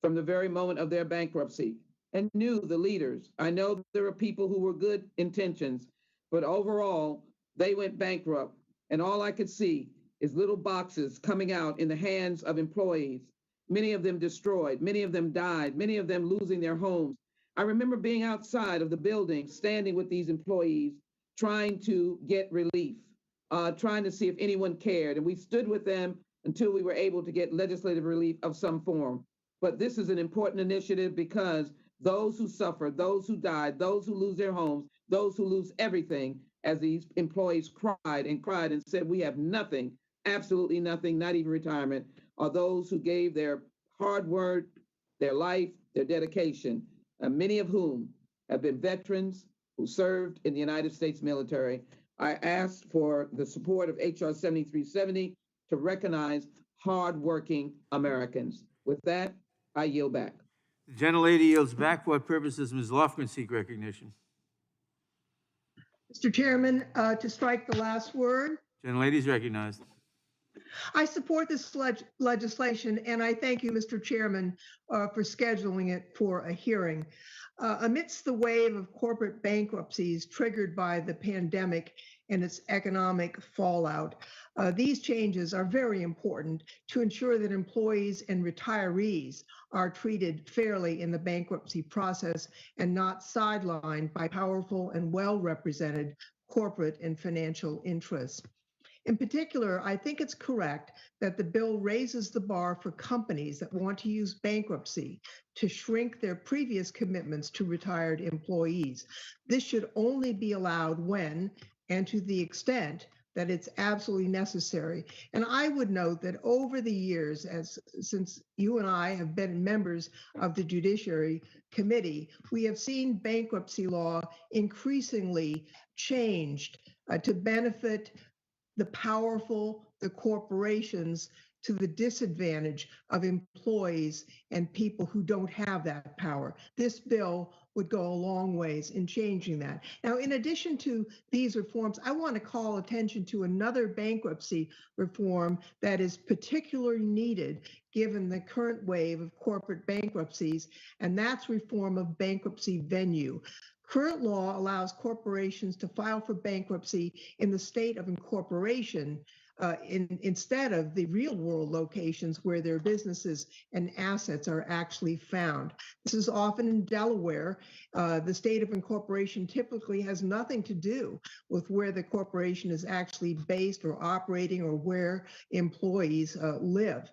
J: from the very moment of their bankruptcy, and knew the leaders. I know there are people who were good intentions, but overall, they went bankrupt. And all I could see is little boxes coming out in the hands of employees, many of them destroyed, many of them died, many of them losing their homes. I remember being outside of the building, standing with these employees, trying to get relief, trying to see if anyone cared. And we stood with them until we were able to get legislative relief of some form. But this is an important initiative because those who suffer, those who died, those who lose their homes, those who lose everything, as these employees cried and said, we have nothing, absolutely nothing, not even retirement, are those who gave their hard work, their life, their dedication, many of whom have been veterans who served in the United States military. I ask for the support of H.R. 7370 to recognize hardworking Americans. With that, I yield back.
E: The gentlelady yields back. For what purpose does Ms. Lofgren seek recognition?
M: Mr. Chairman, to strike the last word.
E: Gentlelady is recognized.
M: I support this legislation, and I thank you, Mr. Chairman, for scheduling it for a hearing. Amidst the wave of corporate bankruptcies triggered by the pandemic and its economic fallout, these changes are very important to ensure that employees and retirees are treated fairly in the bankruptcy process and not sidelined by powerful and well-represented corporate and financial interests. In particular, I think it's correct that the bill raises the bar for companies that want to use bankruptcy to shrink their previous commitments to retired employees. This should only be allowed when and to the extent that it's absolutely necessary. And I would note that over the years, since you and I have been members of the Judiciary Committee, we have seen bankruptcy law increasingly changed to benefit the powerful, the corporations, to the disadvantage of employees and people who don't have that power. This bill would go a long ways in changing that. Now, in addition to these reforms, I want to call attention to another bankruptcy reform that is particularly needed given the current wave of corporate bankruptcies, and that's reform of bankruptcy venue. Current law allows corporations to file for bankruptcy in the state of incorporation instead of the real world locations where their businesses and assets are actually found. This is often in Delaware. The state of incorporation typically has nothing to do with where the corporation is actually based or operating or where employees live.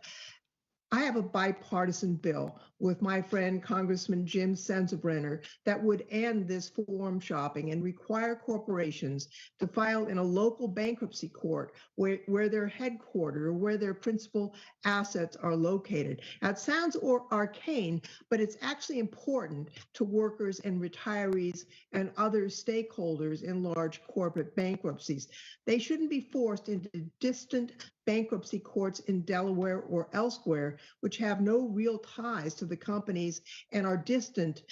M: I have a bipartisan bill with my friend Congressman Jim Sensenbrenner that would end this form shopping and require corporations to file in a local bankruptcy court where their headquarters or where their principal assets are located. Now, it sounds arcane, but it's actually important to workers and retirees and other stakeholders in large corporate bankruptcies. They shouldn't be forced into distant bankruptcy courts in Delaware or elsewhere, which have no real ties to the companies and are distant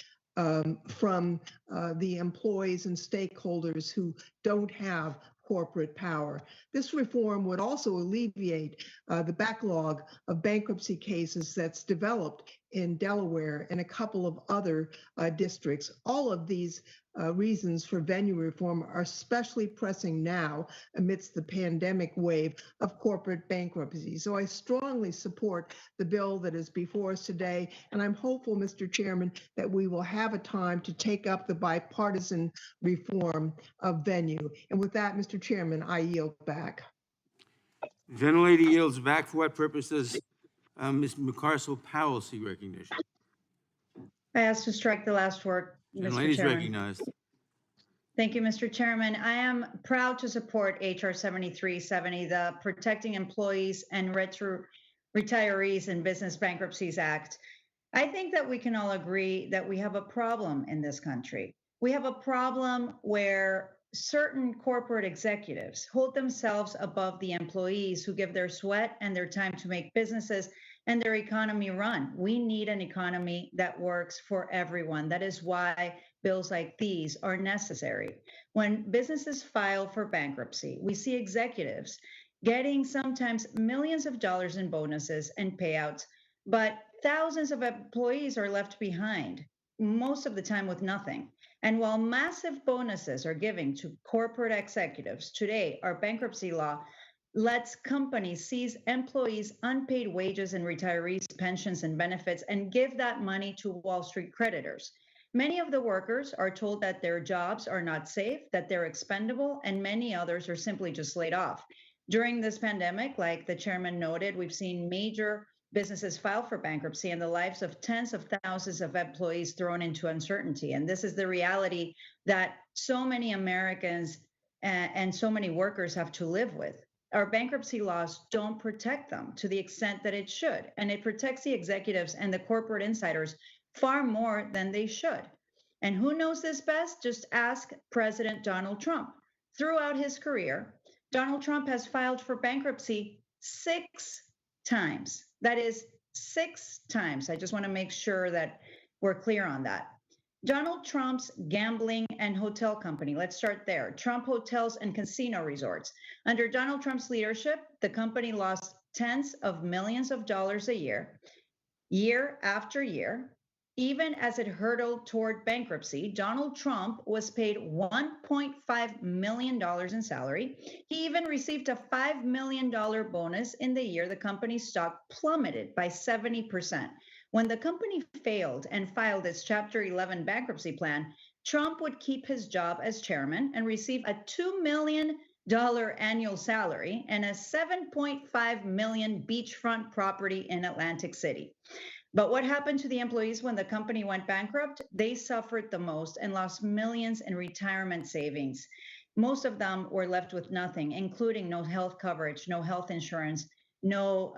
M: from the employees and stakeholders who don't have corporate power. This reform would also alleviate the backlog of bankruptcy cases that's developed in Delaware and a couple of other districts. All of these reasons for venue reform are especially pressing now amidst the pandemic wave of corporate bankruptcy. So I strongly support the bill that is before us today, and I'm hopeful, Mr. Chairman, that we will have a time to take up the bipartisan reform of venue. And with that, Mr. Chairman, I yield back.
E: The gentlelady yields back. For what purpose does Ms. McCarcel-Powell seek recognition?
N: I ask to strike the last word, Mr.
E: Gentlelady is
N: Chairman.
E: recognized.
N: Thank you, Mr. Chairman. I am proud to support H.R. 7370, the Protecting Employees and Retirees in Business Bankruptcies Act. I think that we can all agree that we have a problem in this country. We have a problem where certain corporate executives hold themselves above the employees who give their sweat and their time to make businesses and their economy run. We need an economy that works for everyone. That is why bills like these are necessary. When businesses file for bankruptcy, we see executives getting sometimes millions of dollars in bonuses and payouts, but thousands of employees are left behind, most of the time with nothing. And while massive bonuses are given to corporate executives, today our bankruptcy law lets companies seize employees' unpaid wages and retirees' pensions and benefits and give that money to Wall Street creditors. Many of the workers are told that their jobs are not safe, that they're expendable, and many others are simply just laid off. During this pandemic, like the chairman noted, we've seen major businesses file for bankruptcy and the lives of tens of thousands of employees thrown into uncertainty. And this is the reality that so many Americans and so many workers have to live with. Our bankruptcy laws don't protect them to the extent that it should, and it protects the executives and the corporate insiders far more than they should. And who knows this best? Just ask President Donald Trump. Throughout his career, Donald Trump has filed for bankruptcy 6 times. That is 6 times. I just want to make sure that we're clear on that. Donald Trump's gambling and hotel company, let's start there. Trump Hotels and Casino Resorts. Under Donald Trump's leadership, the company lost tens of millions of dollars a year after year. Even as it hurtled toward bankruptcy, Donald Trump was paid $1.5 million in salary. He even received a $5 million bonus in the year the company's stock plummeted by 70%. When the company failed and filed its Chapter 11 bankruptcy plan, Trump would keep his job as chairman and receive a $2 million annual salary and a $7.5 million beachfront property in Atlantic City. But what happened to the employees when the company went bankrupt? They suffered the most and lost millions in retirement savings. Most of them were left with nothing, including no health coverage, no health insurance, no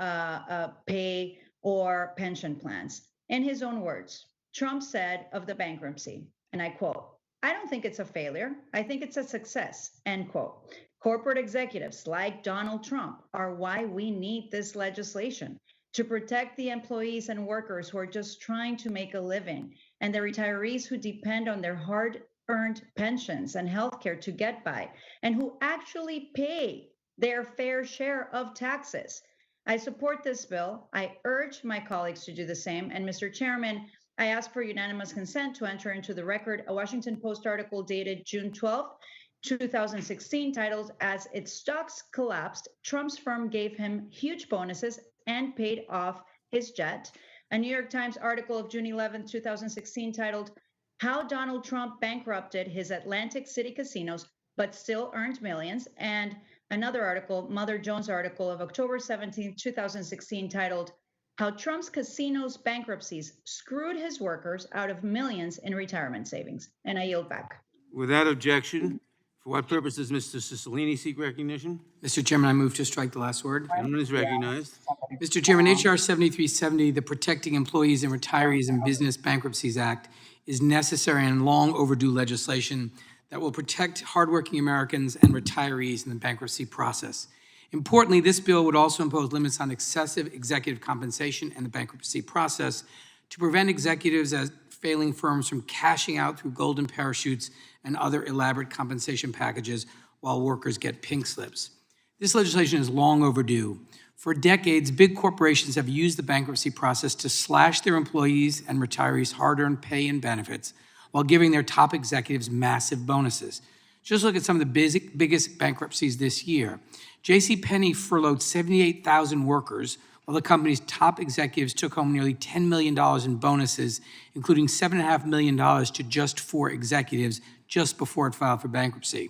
N: pay or pension plans. In his own words, Trump said of the bankruptcy, and I quote, "I don't think it's a failure. I think it's a success," end quote. Corporate executives like Donald Trump are why we need this legislation, to protect the employees and workers who are just trying to make a living, and the retirees who depend on their hard-earned pensions and healthcare to get by, and who actually pay their fair share of taxes. I support this bill. I urge my colleagues to do the same. And Mr. Chairman, I ask for unanimous consent to enter into the record a Washington Post article dated June 12th, 2016, titled, "As its stocks collapsed, Trump's firm gave him huge bonuses and paid off his jet." A New York Times article of June 11th, 2016, titled, "How Donald Trump Bankrupted His Atlantic City Casinos But Still Earned Millions." And another article, Mother Jones article of October 17th, 2016, titled, "How Trump's Casinos Bankruptcies Screwed His Workers Out of Millions in Retirement Savings." And I yield back.
E: Without objection, for what purpose does Mr. Cicilline seek recognition?
O: Mr. Chairman, I move to strike the last word.
E: Gentleman is recognized.
O: Mr. Chairman, H.R. 7370, the Protecting Employees and Retirees in Business Bankruptcies Act, is necessary and long overdue legislation that will protect hardworking Americans and retirees in the bankruptcy process. Importantly, this bill would also impose limits on excessive executive compensation in the bankruptcy process to prevent executives at failing firms from cashing out through golden parachutes and other elaborate compensation packages while workers get pink slips. This legislation is long overdue. For decades, big corporations have used the bankruptcy process to slash their employees and retirees' hard-earned pay and benefits while giving their top executives massive bonuses. Just look at some of the biggest bankruptcies this year. JCPenney furloughed 78,000 workers, while the company's top executives took home nearly $10 million in bonuses, including $7.5 million to just 4 executives just before it filed for bankruptcy.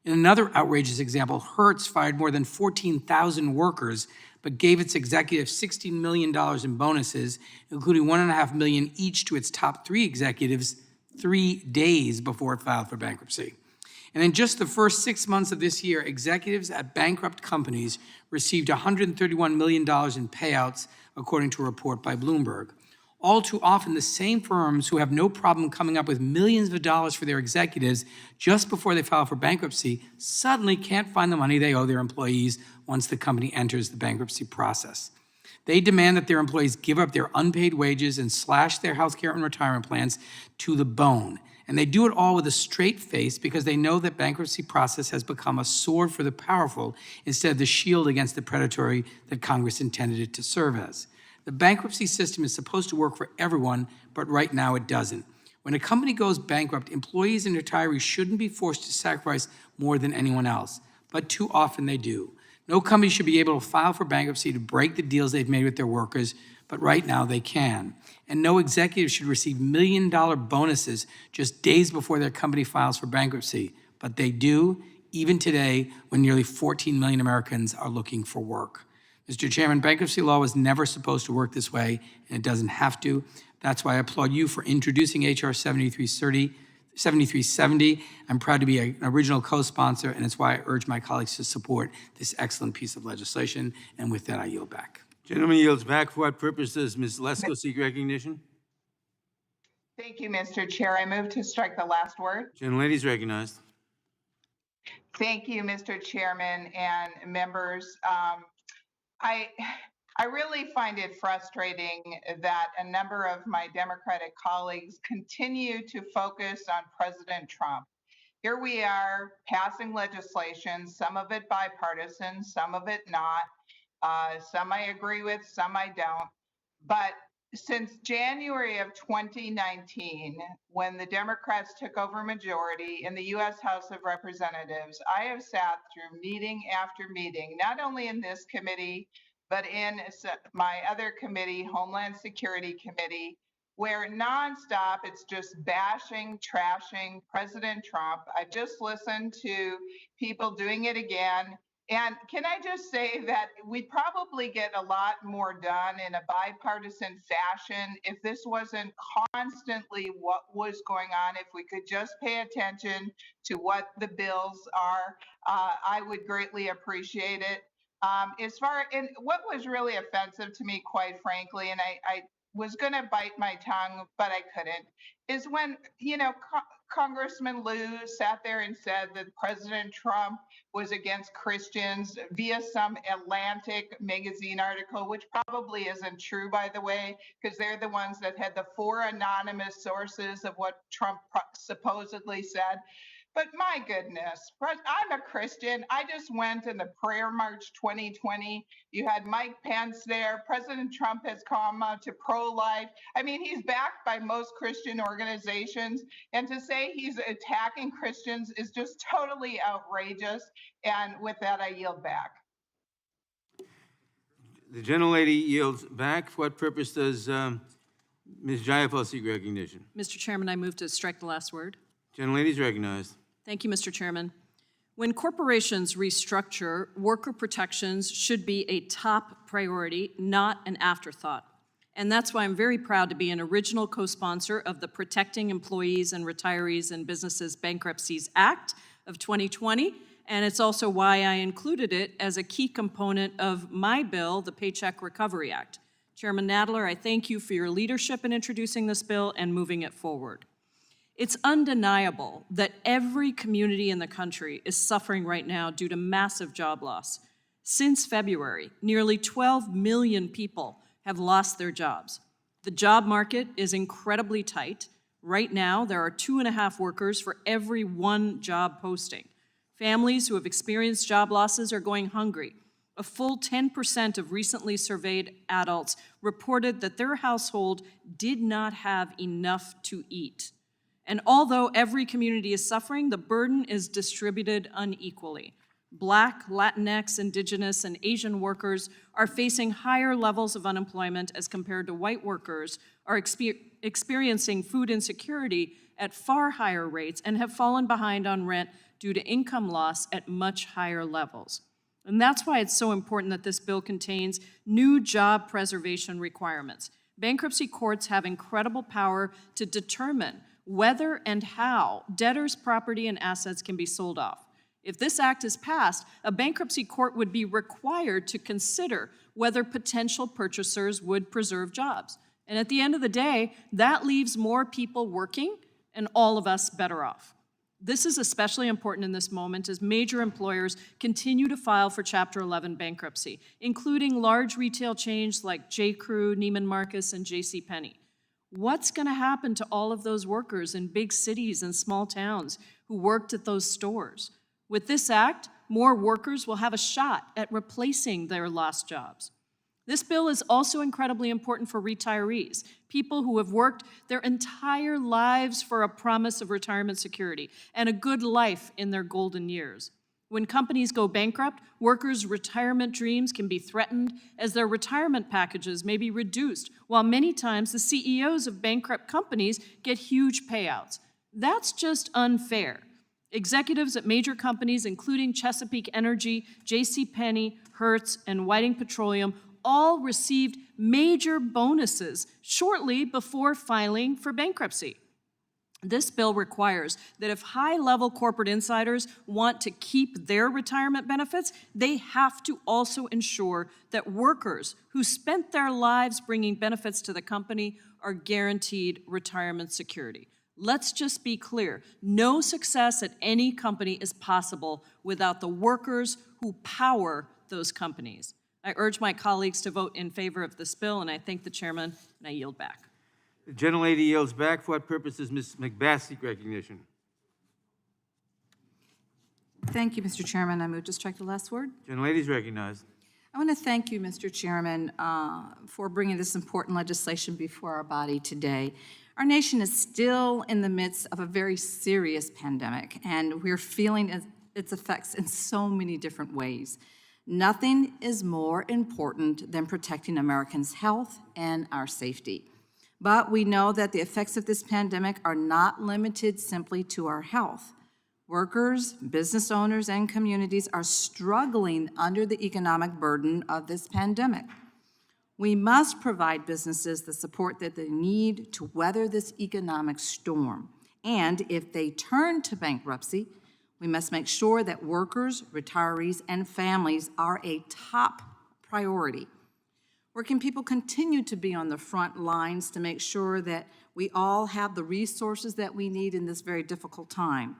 O: In another outrageous example, Hertz fired more than 14,000 workers, but gave its executives $16 million in bonuses, including $1.5 million each to its top 3 executives 3 days before it filed for bankruptcy. And in just the first 6 months of this year, executives at bankrupt companies received $131 million in payouts, according to a report by Bloomberg. All too often, the same firms who have no problem coming up with millions of dollars for their executives just before they file for bankruptcy suddenly can't find the money they owe their employees once the company enters the bankruptcy process. They demand that their employees give up their unpaid wages and slash their health care and retirement plans to the bone. And they do it all with a straight face because they know that bankruptcy process has become a sword for the powerful instead of the shield against the predatory that Congress intended it to serve as. The bankruptcy system is supposed to work for everyone, but right now it doesn't. When a company goes bankrupt, employees and retirees shouldn't be forced to sacrifice more than anyone else, but too often they do. No company should be able to file for bankruptcy to break the deals they've made with their workers, but right now they can. And no executive should receive million-dollar bonuses just days before their company files for bankruptcy, but they do, even today, when nearly 14 million Americans are looking for work. Mr. Chairman, bankruptcy law was never supposed to work this way, and it doesn't have to. That's why I applaud you for introducing H.R. 7370. I'm proud to be an original co-sponsor, and it's why I urge my colleagues to support this excellent piece of legislation. And with that, I yield back.
E: Gentleman yields back. For what purpose does Ms. Lesko seek recognition?
P: Thank you, Mr. Chair. I move to strike the last word.
E: Gentlelady is recognized.
P: Thank you, Mr. Chairman and members. I I really find it frustrating that a number of my Democratic colleagues continue to focus on President Trump. Here we are passing legislation, some of it bipartisan, some of it not. Some I agree with, some I don't. But since January of 2019, when the Democrats took over majority in the US House of Representatives, I have sat through meeting after meeting, not only in this committee, but in my other committee, Homeland Security Committee, where nonstop it's just bashing, trashing President Trump. I just listened to people doing it again. And can I just say that we'd probably get a lot more done in a bipartisan fashion if this wasn't constantly what was going on. If we could just pay attention to what the bills are, I would greatly appreciate it. And what was really offensive to me, quite frankly, and I was going to bite my tongue, but I couldn't, is when, Congressman Liu sat there and said that President Trump was against Christians via some Atlantic magazine article, which probably isn't true, by the way, because they're the ones that had the 4 anonymous sources of what Trump supposedly said. But my goodness, I'm a Christian. I just went in the Prayer March 2020. You had Mike Pence there. President Trump has come to pro-life. I mean, he's backed by most Christian organizations. And to say he's attacking Christians is just totally outrageous. And with that, I yield back.
E: The gentlelady yields back. For what purpose does Ms. Jayapal seek recognition?
Q: Mr. Chairman, I move to strike the last word.
E: Gentlelady is recognized.
Q: Thank you, Mr. Chairman. When corporations restructure, worker protections should be a top priority, not an afterthought. And that's why I'm very proud to be an original co-sponsor of the Protecting Employees and Retirees and Businesses Bankruptcies Act of 2020. And it's also why I included it as a key component of my bill, the Paycheck Recovery Act. Chairman Nadler, I thank you for your leadership in introducing this bill and moving it forward. It's undeniable that every community in the country is suffering right now due to massive job loss. Since February, nearly 12 million people have lost their jobs. The job market is incredibly tight. Right now, there are 2.5 workers for every 1 job posting. Families who have experienced job losses are going hungry. A full 10% of recently surveyed adults reported that their household did not have enough to eat. And although every community is suffering, the burden is distributed unequally. Black, Latinx, Indigenous, and Asian workers are facing higher levels of unemployment as compared to white workers, are experiencing food insecurity at far higher rates, and have fallen behind on rent due to income loss at much higher levels. And that's why it's so important that this bill contains new job preservation requirements. Bankruptcy courts have incredible power to determine whether and how debtors' property and assets can be sold off. If this act is passed, a bankruptcy court would be required to consider whether potential purchasers would preserve jobs. And at the end of the day, that leaves more people working and all of us better off. This is especially important in this moment as major employers continue to file for Chapter 11 bankruptcy, including large retail chains like J.Crew, Neiman Marcus, and JCPenney. What's going to happen to all of those workers in big cities and small towns who worked at those stores? With this act, more workers will have a shot at replacing their lost jobs. This bill is also incredibly important for retirees, people who have worked their entire lives for a promise of retirement security and a good life in their golden years. When companies go bankrupt, workers' retirement dreams can be threatened as their retirement packages may be reduced, while many times the CEOs of bankrupt companies get huge payouts. That's just unfair. Executives at major companies, including Chesapeake Energy, JCPenney, Hertz, and Whiting Petroleum, all received major bonuses shortly before filing for bankruptcy. This bill requires that if high-level corporate insiders want to keep their retirement benefits, they have to also ensure that workers who spent their lives bringing benefits to the company are guaranteed retirement security. Let's just be clear. No success at any company is possible without the workers who power those companies. I urge my colleagues to vote in favor of this bill, and I thank the chairman, and I yield back.
E: The gentlelady yields back. For what purpose does Ms. McBath seek recognition?
K: Thank you, Mr. Chairman. I move to strike the last word.
E: Gentlelady is recognized.
K: I want to thank you, Mr. Chairman, for bringing this important legislation before our body today. Our nation is still in the midst of a very serious pandemic, and we're feeling its effects in so many different ways. Nothing is more important than protecting Americans' health and our safety. But we know that the effects of this pandemic are not limited simply to our health. Workers, business owners, and communities are struggling under the economic burden of this pandemic. We must provide businesses the support that they need to weather this economic storm. And if they turn to bankruptcy, we must make sure that workers, retirees, and families are a top priority. Working people continue to be on the front lines to make sure that we all have the resources that we need in this very difficult time.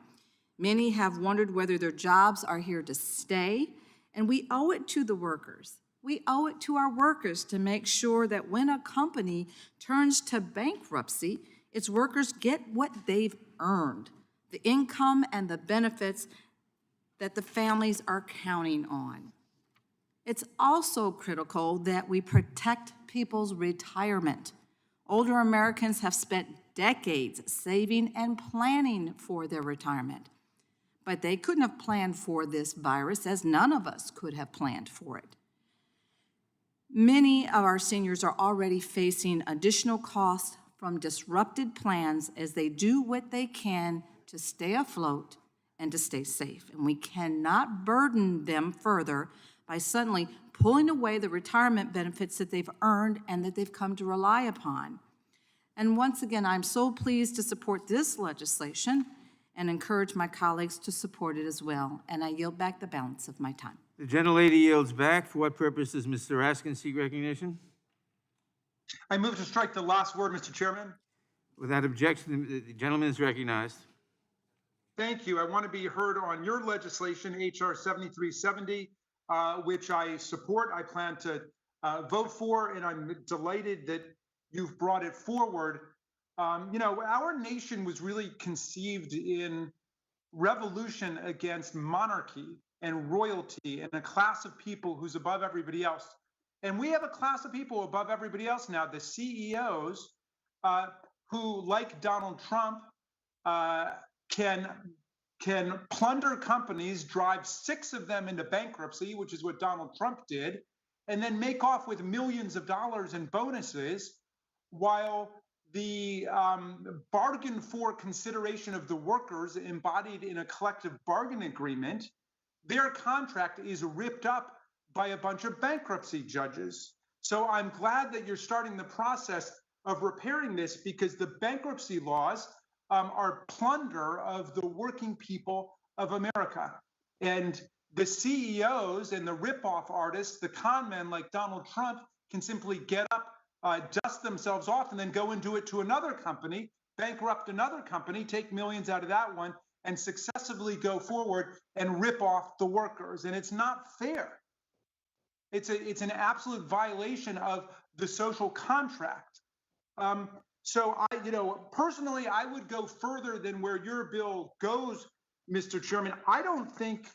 K: Many have wondered whether their jobs are here to stay, and we owe it to the workers. We owe it to our workers to make sure that when a company turns to bankruptcy, its workers get what they've earned, the income and the benefits that the families are counting on. It's also critical that we protect people's retirement. Older Americans have spent decades saving and planning for their retirement, but they couldn't have planned for this virus, as none of us could have planned for it. Many of our seniors are already facing additional costs from disrupted plans as they do what they can to stay afloat and to stay safe. And we cannot burden them further by suddenly pulling away the retirement benefits that they've earned and that they've come to rely upon. And once again, I'm so pleased to support this legislation and encourage my colleagues to support it as well. And I yield back the balance of my time.
E: The gentlelady yields back. For what purpose does Mr. Raskin seek recognition?
D: I move to strike the last word, Mr. Chairman.
E: Without objection, the gentleman is recognized.
D: Thank you. I want to be heard on your legislation, H.R. 7370, which I support. I plan to vote for, and I'm delighted that you've brought it forward. Our nation was really conceived in revolution against monarchy and royalty and a class of people who's above everybody else. And we have a class of people above everybody else now, the CEOs, who, like Donald Trump, can plunder companies, drive 6 of them into bankruptcy, which is what Donald Trump did, and then make off with millions of dollars in bonuses, while the bargain for consideration of the workers embodied in a collective bargaining agreement, their contract is ripped up by a bunch of bankruptcy judges. So I'm glad that you're starting the process of repairing this, because the bankruptcy laws are plunder of the working people of America. And the CEOs and the ripoff artists, the con men like Donald Trump, can simply get up, dust themselves off, and then go and do it to another company, bankrupt another company, take millions out of that one, and successively go forward and rip off the workers. And it's not fair. It's an absolute violation of the social contract. So personally, I would go further than where your bill goes, Mr. Chairman. I don't think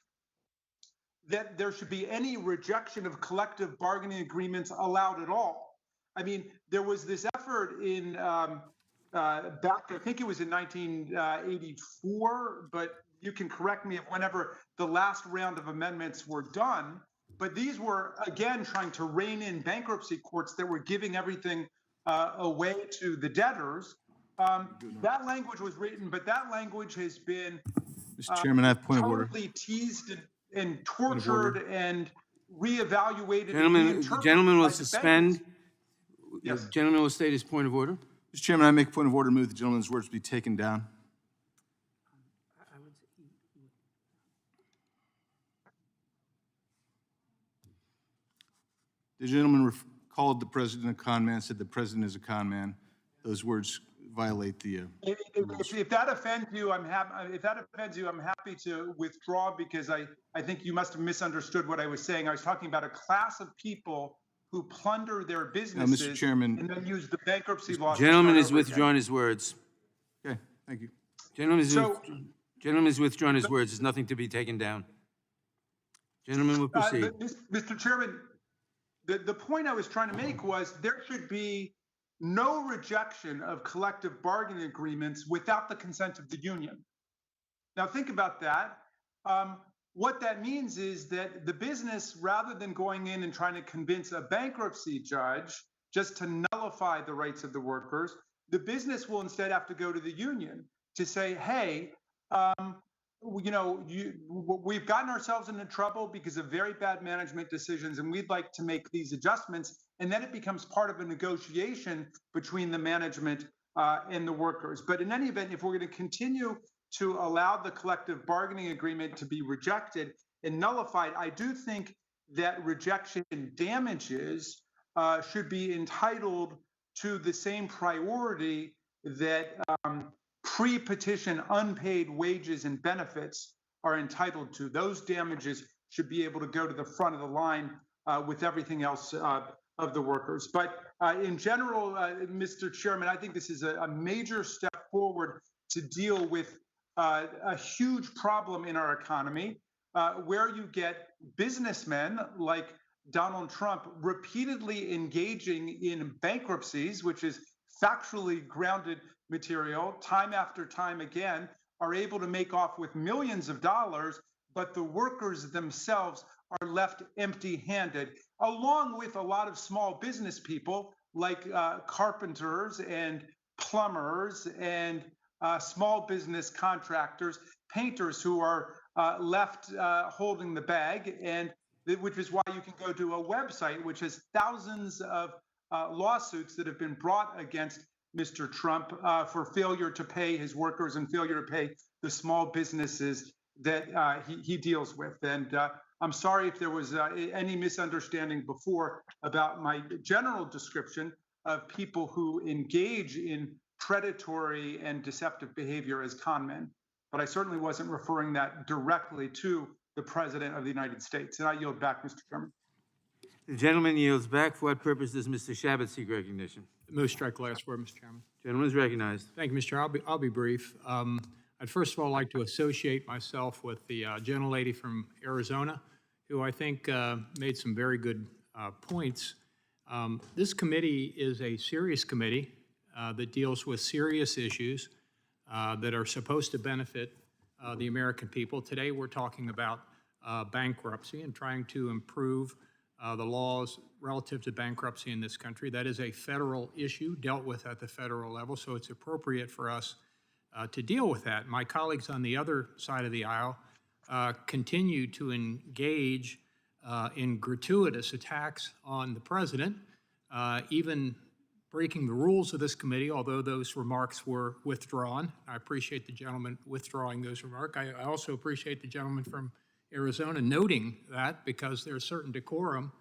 D: that there should be any rejection of collective bargaining agreements allowed at all. I mean, there was this effort in back, I think it was in 1984, but you can correct me if whenever the last round of amendments were done. But these were, again, trying to rein in bankruptcy courts that were giving everything away to the debtors. That language was written, but that language has been
R: Mr. Chairman, I have point of order.
D: totally teased and tortured and reevaluated.
E: Gentleman will suspend.
D: Yes.
E: The gentleman will state his point of order.
R: Mr. Chairman, I make a point of order to move the gentleman's words be taken down. The gentleman called the president a con man, said the president is a con man. Those words violate the rules.
D: If that offends you, I'm happy. If that offends you, I'm happy to withdraw because I think you must have misunderstood what I was saying. I was talking about a class of people who plunder their businesses
R: Mr. Chairman,
D: and then use the bankruptcy laws.
E: Gentleman
D: to
E: has
D: start over again.
E: withdrawn his words.
R: okay, thank you.
E: Gentleman
D: So-
E: has withdrawn his words. There's nothing to be taken down. Gentleman will proceed.
D: Mr. Chairman, the point I was trying to make was there should be no rejection of collective bargaining agreements without the consent of the union. Now think about that. What that means is that the business, rather than going in and trying to convince a bankruptcy judge just to nullify the rights of the workers, the business will instead have to go to the union to say, hey, we've gotten ourselves into trouble because of very bad management decisions, and we'd like to make these adjustments. And then it becomes part of a negotiation between the management and the workers. But in any event, if we're going to continue to allow the collective bargaining agreement to be rejected and nullified, I do think that rejection damages should be entitled to the same priority that pre-petition unpaid wages and benefits are entitled to. Those damages should be able to go to the front of the line with everything else of the workers. But in general, Mr. Chairman, I think this is a major step forward to deal with a huge problem in our economy, where you get businessmen like Donald Trump repeatedly engaging in bankruptcies, which is factually grounded material, time after time again, are able to make off with millions of dollars, but the workers themselves are left empty-handed, along with a lot of small business people like carpenters and plumbers and small business contractors, painters who are left holding the bag, and which is why you can go to a website which has thousands of lawsuits that have been brought against Mr. Trump for failure to pay his workers and failure to pay the small businesses that he deals with. And I'm sorry if there was any misunderstanding before about my general description of people who engage in predatory and deceptive behavior as con men. But I certainly wasn't referring that directly to the President of the United States. And I yield back, Mr. Chairman.
E: The gentleman yields back. For what purpose does Mr. Shabbat seek recognition?
G: Move strike last word, Mr. Chairman.
E: Gentleman is recognized.
G: Thank you, Mr. Chair. I'll be brief. I'd first of all like to associate myself with the gentlelady from Arizona, who I think made some very good points. This committee is a serious committee that deals with serious issues that are supposed to benefit the American people. Today, we're talking about bankruptcy and trying to improve the laws relative to bankruptcy in this country. That is a federal issue dealt with at the federal level, so it's appropriate for us to deal with that. My colleagues on the other side of the aisle continue to engage in gratuitous attacks on the president, even breaking the rules of this committee, although those remarks were withdrawn. I appreciate the gentleman withdrawing those remarks. I also appreciate the gentleman from Arizona noting that, because there's certain decorum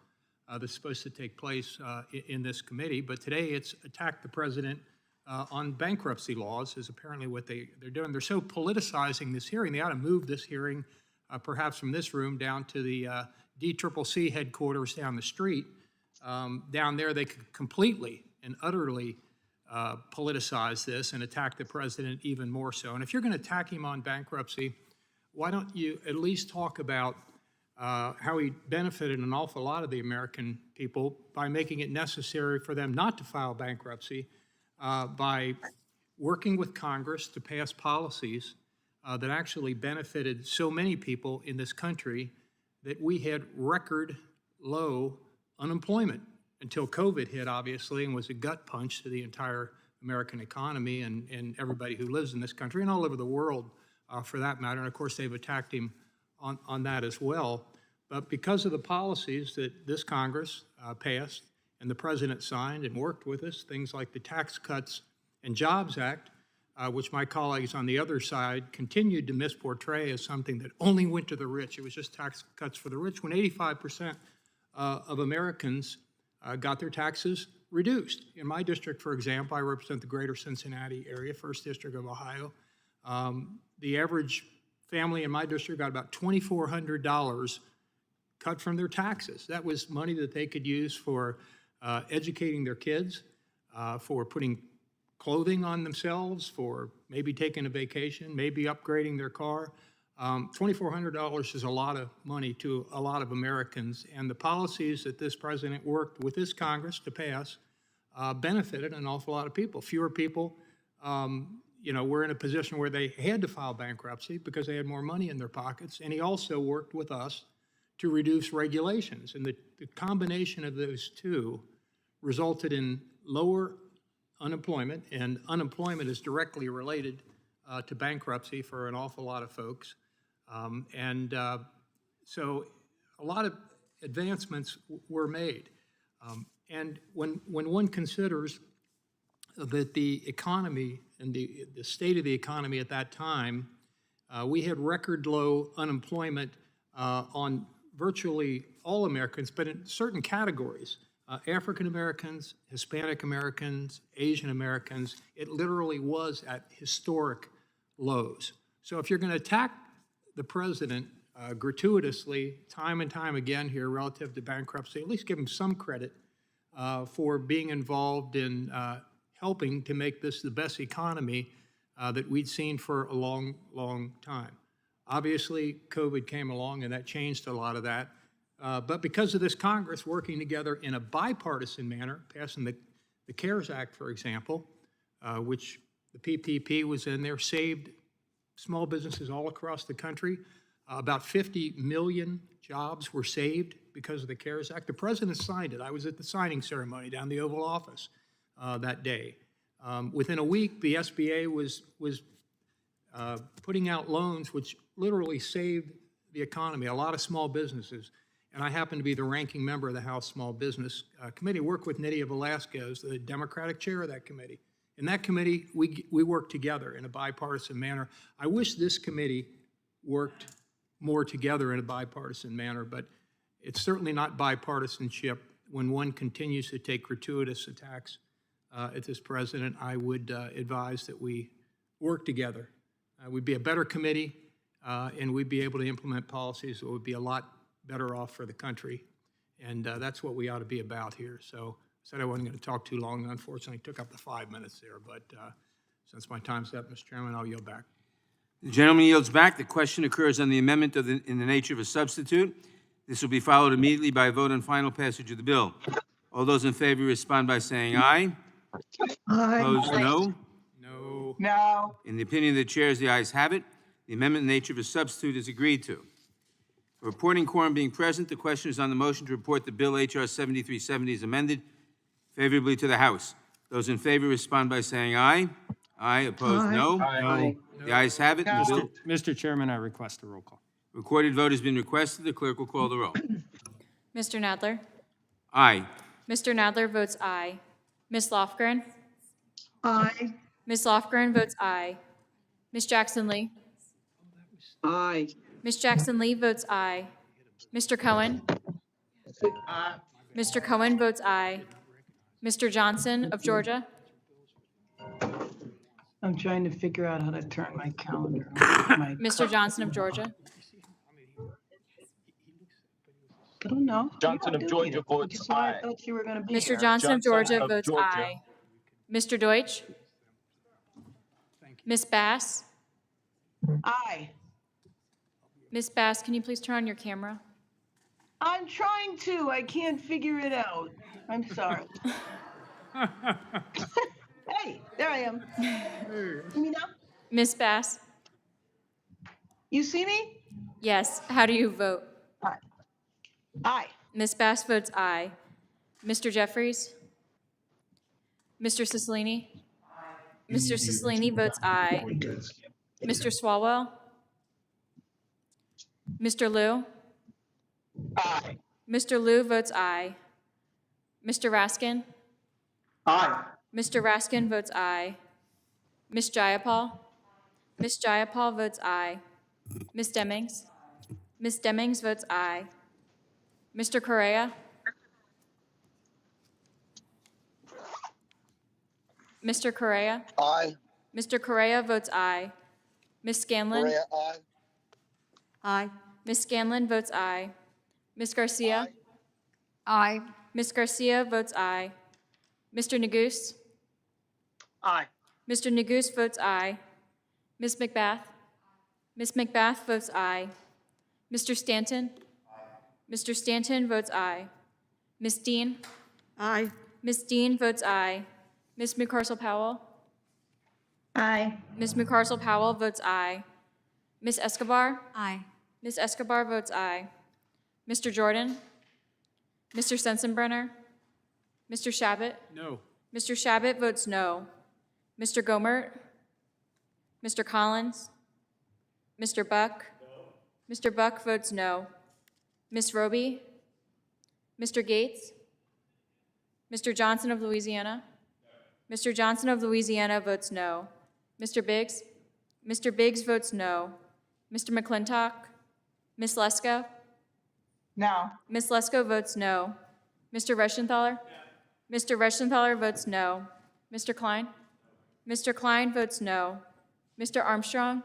G: that's supposed to take place in this committee. But today it's attack the president on bankruptcy laws is apparently what they're doing. They're so politicizing this hearing. They ought to move this hearing perhaps from this room down to the DCCC headquarters down the street. Down there, they could completely and utterly politicize this and attack the president even more so. And if you're going to attack him on bankruptcy, why don't you at least talk about how he benefited an awful lot of the American people by making it necessary for them not to file bankruptcy, by working with Congress to pass policies that actually benefited so many people in this country that we had record low unemployment until COVID hit, obviously, and was a gut punch to the entire American economy and everybody who lives in this country and all over the world, for that matter. And of course, they've attacked him on that as well. But because of the policies that this Congress passed and the president signed and worked with us, things like the Tax Cuts and Jobs Act, which my colleagues on the other side continued to misportray as something that only went to the rich. It was just tax cuts for the rich, when 85% of Americans got their taxes
S: reduced. In my district, for example, I represent the greater Cincinnati area, 1st District of Ohio. The average family in my district got about $2,400 cut from their taxes. That was money that they could use for educating their kids, for putting clothing on themselves, for maybe taking a vacation, maybe upgrading their car. $2,400 is a lot of money to a lot of Americans, and the policies that this president worked with this Congress to pass benefited an awful lot of people. Fewer people, were in a position where they had to file bankruptcy because they had more money in their pockets, and he also worked with us to reduce regulations. And the combination of those two resulted in lower unemployment, and unemployment is directly related to bankruptcy for an awful lot of folks. So a lot of advancements were made. And when one considers that the economy and the state of the economy at that time, we had record low unemployment on virtually all Americans, but in certain categories, African Americans, Hispanic Americans, Asian Americans, it literally was at historic lows. So if you're going to attack the president gratuitously time and time again here relative to bankruptcy, at least give him some credit for being involved in helping to make this the best economy that we'd seen for a long, long time. Obviously, COVID came along and that changed a lot of that. But because of this Congress working together in a bipartisan manner, passing the CARES Act, for example, which the PPP was in there, saved small businesses all across the country. About 50 million jobs were saved because of the CARES Act. The president signed it. I was at the signing ceremony down the Oval Office that day. Within a week, the SBA was putting out loans which literally saved the economy, a lot of small businesses. And I happen to be the ranking member of the House Small Business Committee, work with Nydia Velasquez, the Democratic chair of that committee. In that committee, we worked together in a bipartisan manner. I wish this committee worked more together in a bipartisan manner, but it's certainly not bipartisanship when one continues to take gratuitous attacks at this president. I would advise that we work together. We'd be a better committee, and we'd be able to implement policies that would be a lot better off for the country. And that's what we ought to be about here. So I said I wasn't going to talk too long. Unfortunately, took up the 5 minutes there. But since my time's up, Mr. Chairman, I'll yield back.
E: The gentleman yields back. The question occurs on the amendment in the nature of a substitute. This will be followed immediately by a vote on final passage of the bill. All those in favor respond by saying aye.
M: Aye.
E: Opposed, no.
S: No.
P: No.
E: In the opinion of the chairs, the ayes have it. The amendment in the nature of a substitute is agreed to. A reporting quorum being present, the question is on the motion to report the bill H.R. 7370 is amended favorably to the House. Those in favor respond by saying aye. Aye. Opposed,
M: Aye.
E: no.
G: No.
E: The ayes have it. The bill,
G: Mr. Chairman, I request a roll call.
E: recorded vote has been requested. The clerk will call the roll.
F: Mr. Nadler?
E: Aye.
F: Mr. Nadler votes aye. Ms. Lofgren?
M: Aye.
F: Ms. Lofgren votes aye. Ms. Jackson Lee?
J: Aye.
F: Ms. Jackson Lee votes aye. Mr. Cohen? Mr. Cohen votes aye. Mr. Johnson of Georgia?
T: I'm trying to figure out how to turn my calendar.
F: Mr. Johnson of Georgia?
T: I don't know.
U: Johnson of Georgia votes aye.
T: I thought you were going to be
F: Mr.
T: here.
F: Johnson of Georgia
U: of
F: votes
U: Georgia.
F: aye. Mr. Deutsch? Ms. Bass?
T: Aye.
F: Ms. Bass, can you please turn on your camera?
T: I'm trying to. I can't figure it out. I'm sorry. Hey, there I am. See me now?
F: Ms. Bass?
T: You see me?
F: Yes. How do you vote?
T: Aye. Aye.
F: Ms. Bass votes aye. Mr. Jeffries? Mr. Cicilline? Mr. Cicilline votes aye. Mr. Swalwell? Mr. Liu?
T: Aye.
F: Mr. Liu votes aye. Mr. Raskin?
T: Aye.
F: Mr. Raskin votes aye. Ms. Jayapal? Ms. Jayapal votes aye. Ms. Demings? Ms. Demings votes aye. Mr. Correa? Mr. Correa?
U: Aye.
F: Mr. Correa votes aye. Ms. Scanlon?
U: Correa, aye.
Q: Aye.
F: Ms. Scanlon votes aye. Ms. Garcia?
K: Aye.
F: Ms. Garcia votes aye. Mr. Neguse?
L: Aye.
F: Mr. Neguse votes aye. Ms. McBath? Ms. McBath votes aye. Mr. Stanton? Mr. Stanton votes aye. Ms. Dean?
Q: Aye.
F: Ms. Dean votes aye. Ms. McCarcel-Powell?
N: Aye.
F: Ms. McCarcel-Powell votes aye. Ms. Escobar?
H: Aye.
F: Ms. Escobar votes aye. Mr. Jordan? Mr. Sensenbrenner? Mr. Shabbat?
S: No.
F: Mr. Shabbat votes no. Mr. Gomert? Mr. Collins? Mr. Buck? Mr. Buck votes no. Ms. Roby? Mr. Gates? Mr. Johnson of Louisiana? Mr. Johnson of Louisiana votes no. Mr. Biggs? Mr. Biggs votes no. Mr. McClintock? Ms. Lesko?
P: No.
F: Ms. Lesko votes no. Mr. Reschenthaler? Mr. Reschenthaler votes no. Mr. Klein? Mr. Klein votes no. Mr. Armstrong?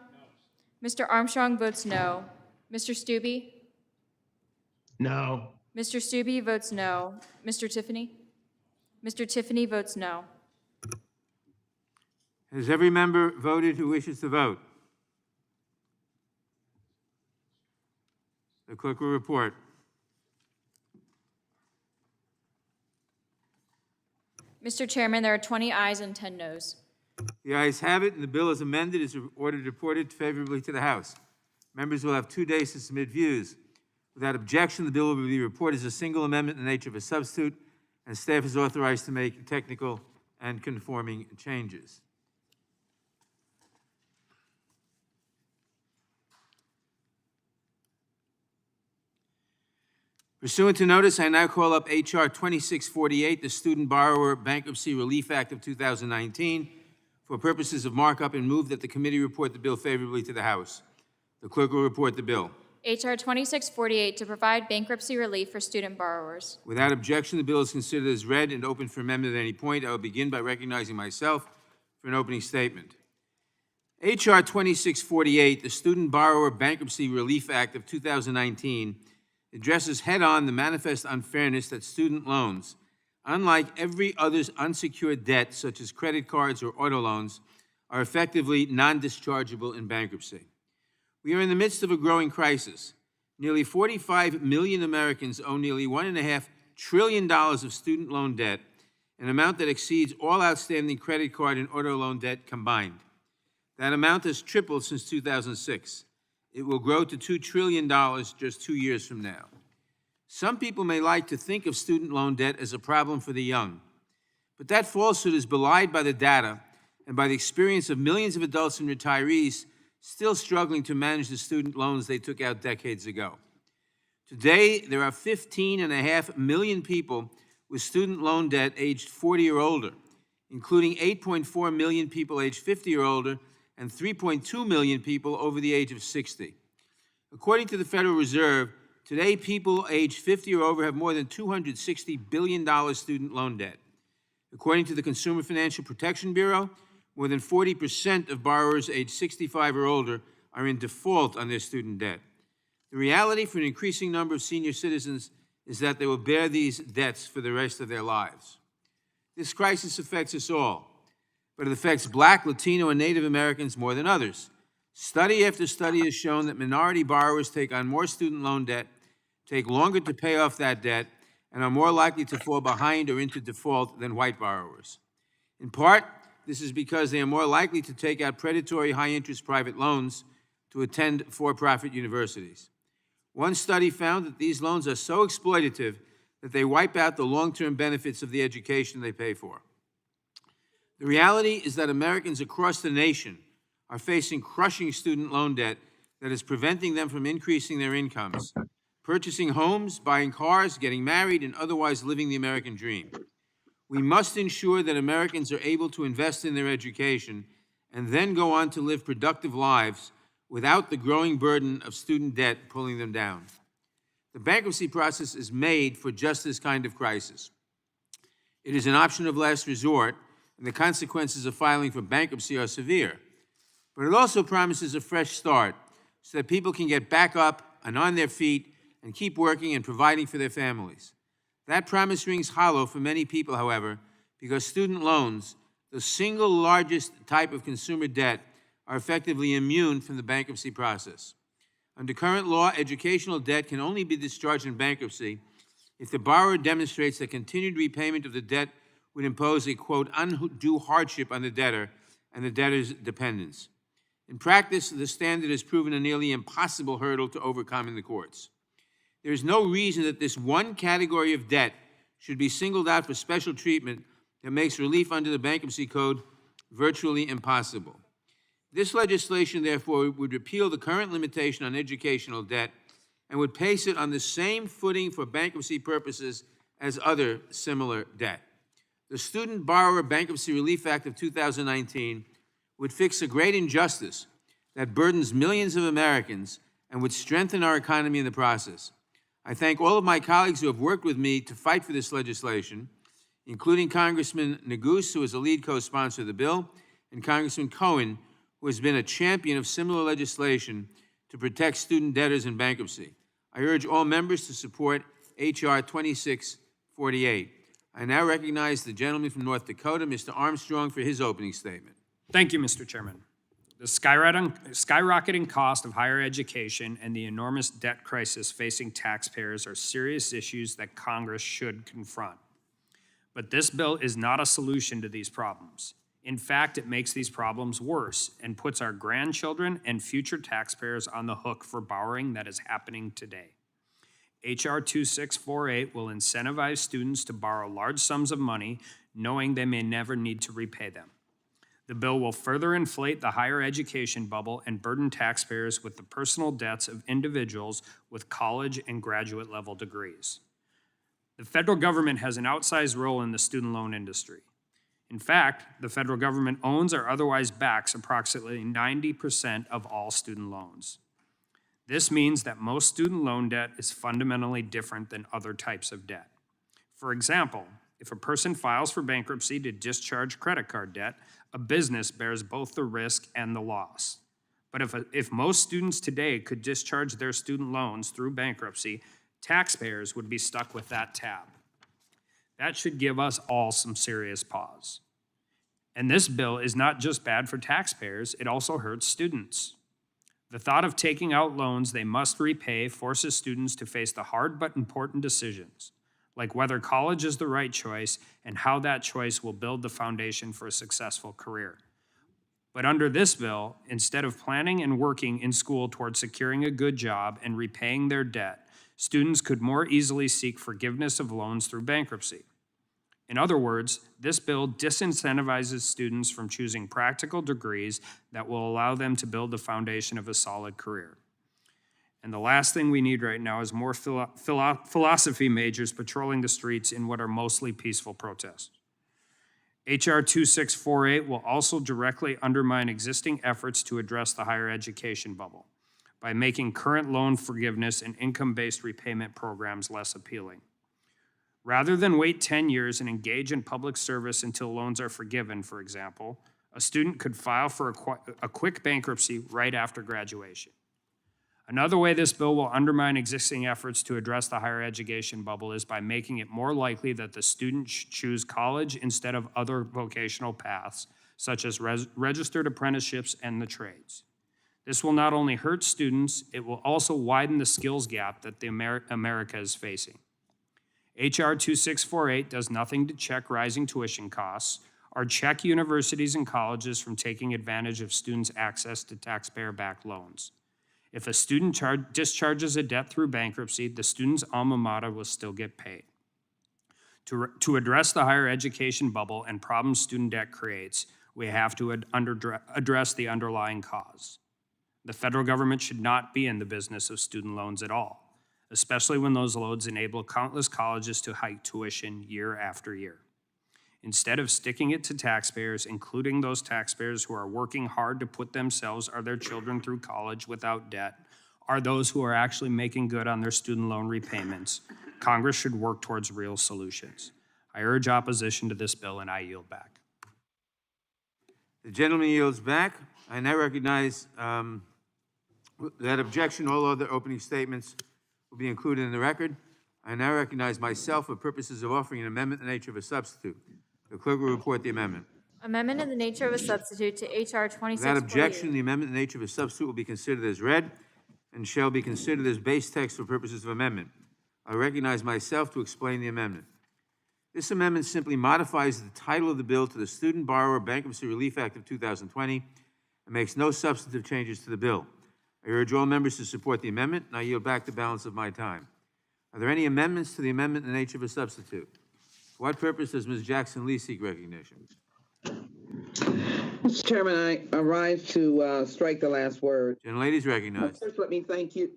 F: Mr. Armstrong votes no. Mr. Stubbe?
T: No.
F: Mr. Stubbe votes no. Mr. Tiffany? Mr. Tiffany votes no.
E: Has every member voted who wishes to vote? The clerk will report.
F: Mr. Chairman, there are 20 ayes and 10 noes.
E: The ayes have it, and the bill as amended is ordered reported favorably to the House. Members will have 2 days to submit views. Without objection, the bill will be reported as a single amendment in the nature of a substitute, and staff is authorized to make technical and conforming changes. Pursuant to notice, I now call up H.R. 2648, the Student Borrower Bankruptcy Relief Act of 2019, for purposes of markup, and move that the committee report the bill favorably to the House. The clerk will report the bill.
F: H.R. 2648 to provide bankruptcy relief for student borrowers.
E: Without objection, the bill is considered as read and open for amendment at any point. I will begin by recognizing myself for an opening statement. H.R. 2648, the Student Borrower Bankruptcy Relief Act of 2019, addresses head-on the manifest unfairness that student loans, unlike every other's unsecured debt, such as credit cards or auto loans, are effectively non-dischargeable in bankruptcy. We are in the midst of a growing crisis. Nearly 45 million Americans owe nearly $1.5 trillion of student loan debt, an amount that exceeds all outstanding credit card and auto loan debt combined. That amount has tripled since 2006. It will grow to $2 trillion just 2 years from now. Some people may like to think of student loan debt as a problem for the young, but that falsehood is belied by the data and by the experience of millions of adults and retirees still struggling to manage the student loans they took out decades ago. Today, there are 15.5 million people with student loan debt aged 40 or older, including 8.4 million people aged 50 or older and 3.2 million people over the age of 60. According to the Federal Reserve, today people aged 50 or over have more than $260 billion student loan debt. According to the Consumer Financial Protection Bureau, more than 40% of borrowers aged 65 or older are in default on their student debt. The reality for an increasing number of senior citizens is that they will bear these debts for the rest of their lives. This crisis affects us all, but it affects Black, Latino, and Native Americans more than others. Study after study has shown that minority borrowers take on more student loan debt, take longer to pay off that debt, and are more likely to fall behind or into default than white borrowers. In part, this is because they are more likely to take out predatory high-interest private loans to attend for-profit universities. One study found that these loans are so exploitative that they wipe out the long-term benefits of the education they pay for. The reality is that Americans across the nation are facing crushing student loan debt that is preventing them from increasing their incomes, purchasing homes, buying cars, getting married, and otherwise living the American dream. We must ensure that Americans are able to invest in their education and then go on to live productive lives without the growing burden of student debt pulling them down. The bankruptcy process is made for just this kind of crisis. It is an option of last resort, and the consequences of filing for bankruptcy are severe. But it also promises a fresh start so that people can get back up and on their feet and keep working and providing for their families. That promise rings hollow for many people, however, because student loans, the single largest type of consumer debt, are effectively immune from the bankruptcy process. Under current law, educational debt can only be discharged in bankruptcy if the borrower demonstrates that continued repayment of the debt would impose a, quote, undue hardship on the debtor and the debtor's dependents. In practice, the standard has proven a nearly impossible hurdle to overcome in the courts. There is no reason that this one category of debt should be singled out for special treatment that makes relief under the Bankruptcy Code virtually impossible. This legislation, therefore, would repeal the current limitation on educational debt and would place it on the same footing for bankruptcy purposes as other similar debt. The Student Borrower Bankruptcy Relief Act of 2019 would fix a great injustice that burdens millions of Americans and would strengthen our economy in the process. I thank all of my colleagues who have worked with me to fight for this legislation, including Congressman Neguse, who is a lead co-sponsor of the bill, and Congressman Cohen, who has been a champion of similar legislation to protect student debtors in bankruptcy. I urge all members to support H.R. 2648. I now recognize the gentleman from North Dakota, Mr. Armstrong, for his opening statement.
G: Thank you, Mr. Chairman. The skyrocketing cost of higher education and the enormous debt crisis facing taxpayers are serious issues that Congress should confront. But this bill is not a solution to these problems. In fact, it makes these problems worse and puts our grandchildren and future taxpayers on the hook for borrowing that is happening today. H.R. 2648 will incentivize students to borrow large sums of money, knowing they may never need to repay them. The bill will further inflate the higher education bubble and burden taxpayers with the personal debts of individuals with college and graduate level degrees. The federal government has an outsized role in the student loan industry. In fact, the federal government owns or otherwise backs approximately 90% of all student loans. This means that most student loan debt is fundamentally different than other types of debt. For example, if a person files for bankruptcy to discharge credit card debt, a business bears both the risk and the loss. But if most students today could discharge their student loans through bankruptcy, taxpayers would be stuck with that tab. That should give us all some serious pause. And this bill is not just bad for taxpayers, it also hurts students. The thought of taking out loans they must repay forces students to face the hard but important decisions, like whether college is the right choice and how that choice will build the foundation for a successful career. But under this bill, instead of planning and working in school toward securing a good job and repaying their debt, students could more easily seek forgiveness of loans through bankruptcy. In other words, this bill disincentivizes students from choosing practical degrees that will allow them to build the foundation of a solid career. And the last thing we need right now is more philosophy majors patrolling the streets in what are mostly peaceful protests. H.R. 2648 will also directly undermine existing efforts to address the higher education bubble by making current loan forgiveness and income-based repayment programs less appealing. Rather than wait 10 years and engage in public service until loans are forgiven, for example, a student could file for a quick bankruptcy right after graduation. Another way this bill will undermine existing efforts to address the higher education bubble is by making it more likely that the student choose college instead of other vocational paths, such as registered apprenticeships and the trades. This will not only hurt students, it will also widen the skills gap that America is facing. H.R. 2648 does nothing to check rising tuition costs or check universities and colleges from taking advantage of students' access to taxpayer-backed loans. If a student discharges a debt through bankruptcy, the student's alma mater will still get paid. To address the higher education bubble and problems student debt creates, we have to address the underlying cause. The federal government should not be in the business of student loans at all, especially when those loans enable countless colleges to hike tuition year after year. Instead of sticking it to taxpayers, including those taxpayers who are working hard to put themselves or their children through college without debt, are those who are actually making good on their student loan repayments, Congress should work towards real solutions. I urge opposition to this bill and I yield back.
E: The gentleman yields back. I now recognize that objection. All other opening statements will be included in the record. I now recognize myself for purposes of offering an amendment in the nature of a substitute. The clerk will report the amendment.
F: Amendment in the nature of a substitute to H.R.
E: Without
F: 2648.
E: objection, the amendment in the nature of a substitute will be considered as read and shall be considered as base text for purposes of amendment. I recognize myself to explain the amendment. This amendment simply modifies the title of the bill to the Student Borrower Bankruptcy Relief Act of 2020 and makes no substantive changes to the bill. I urge all members to support the amendment, and I yield back the balance of my time. Are there any amendments to the amendment in the nature of a substitute? For what purpose does Ms. Jackson-Lee seek recognition?
J: Mr. Chairman, I rise to strike the last word.
E: Gentlelady's recognized.
J: First, let me thank you.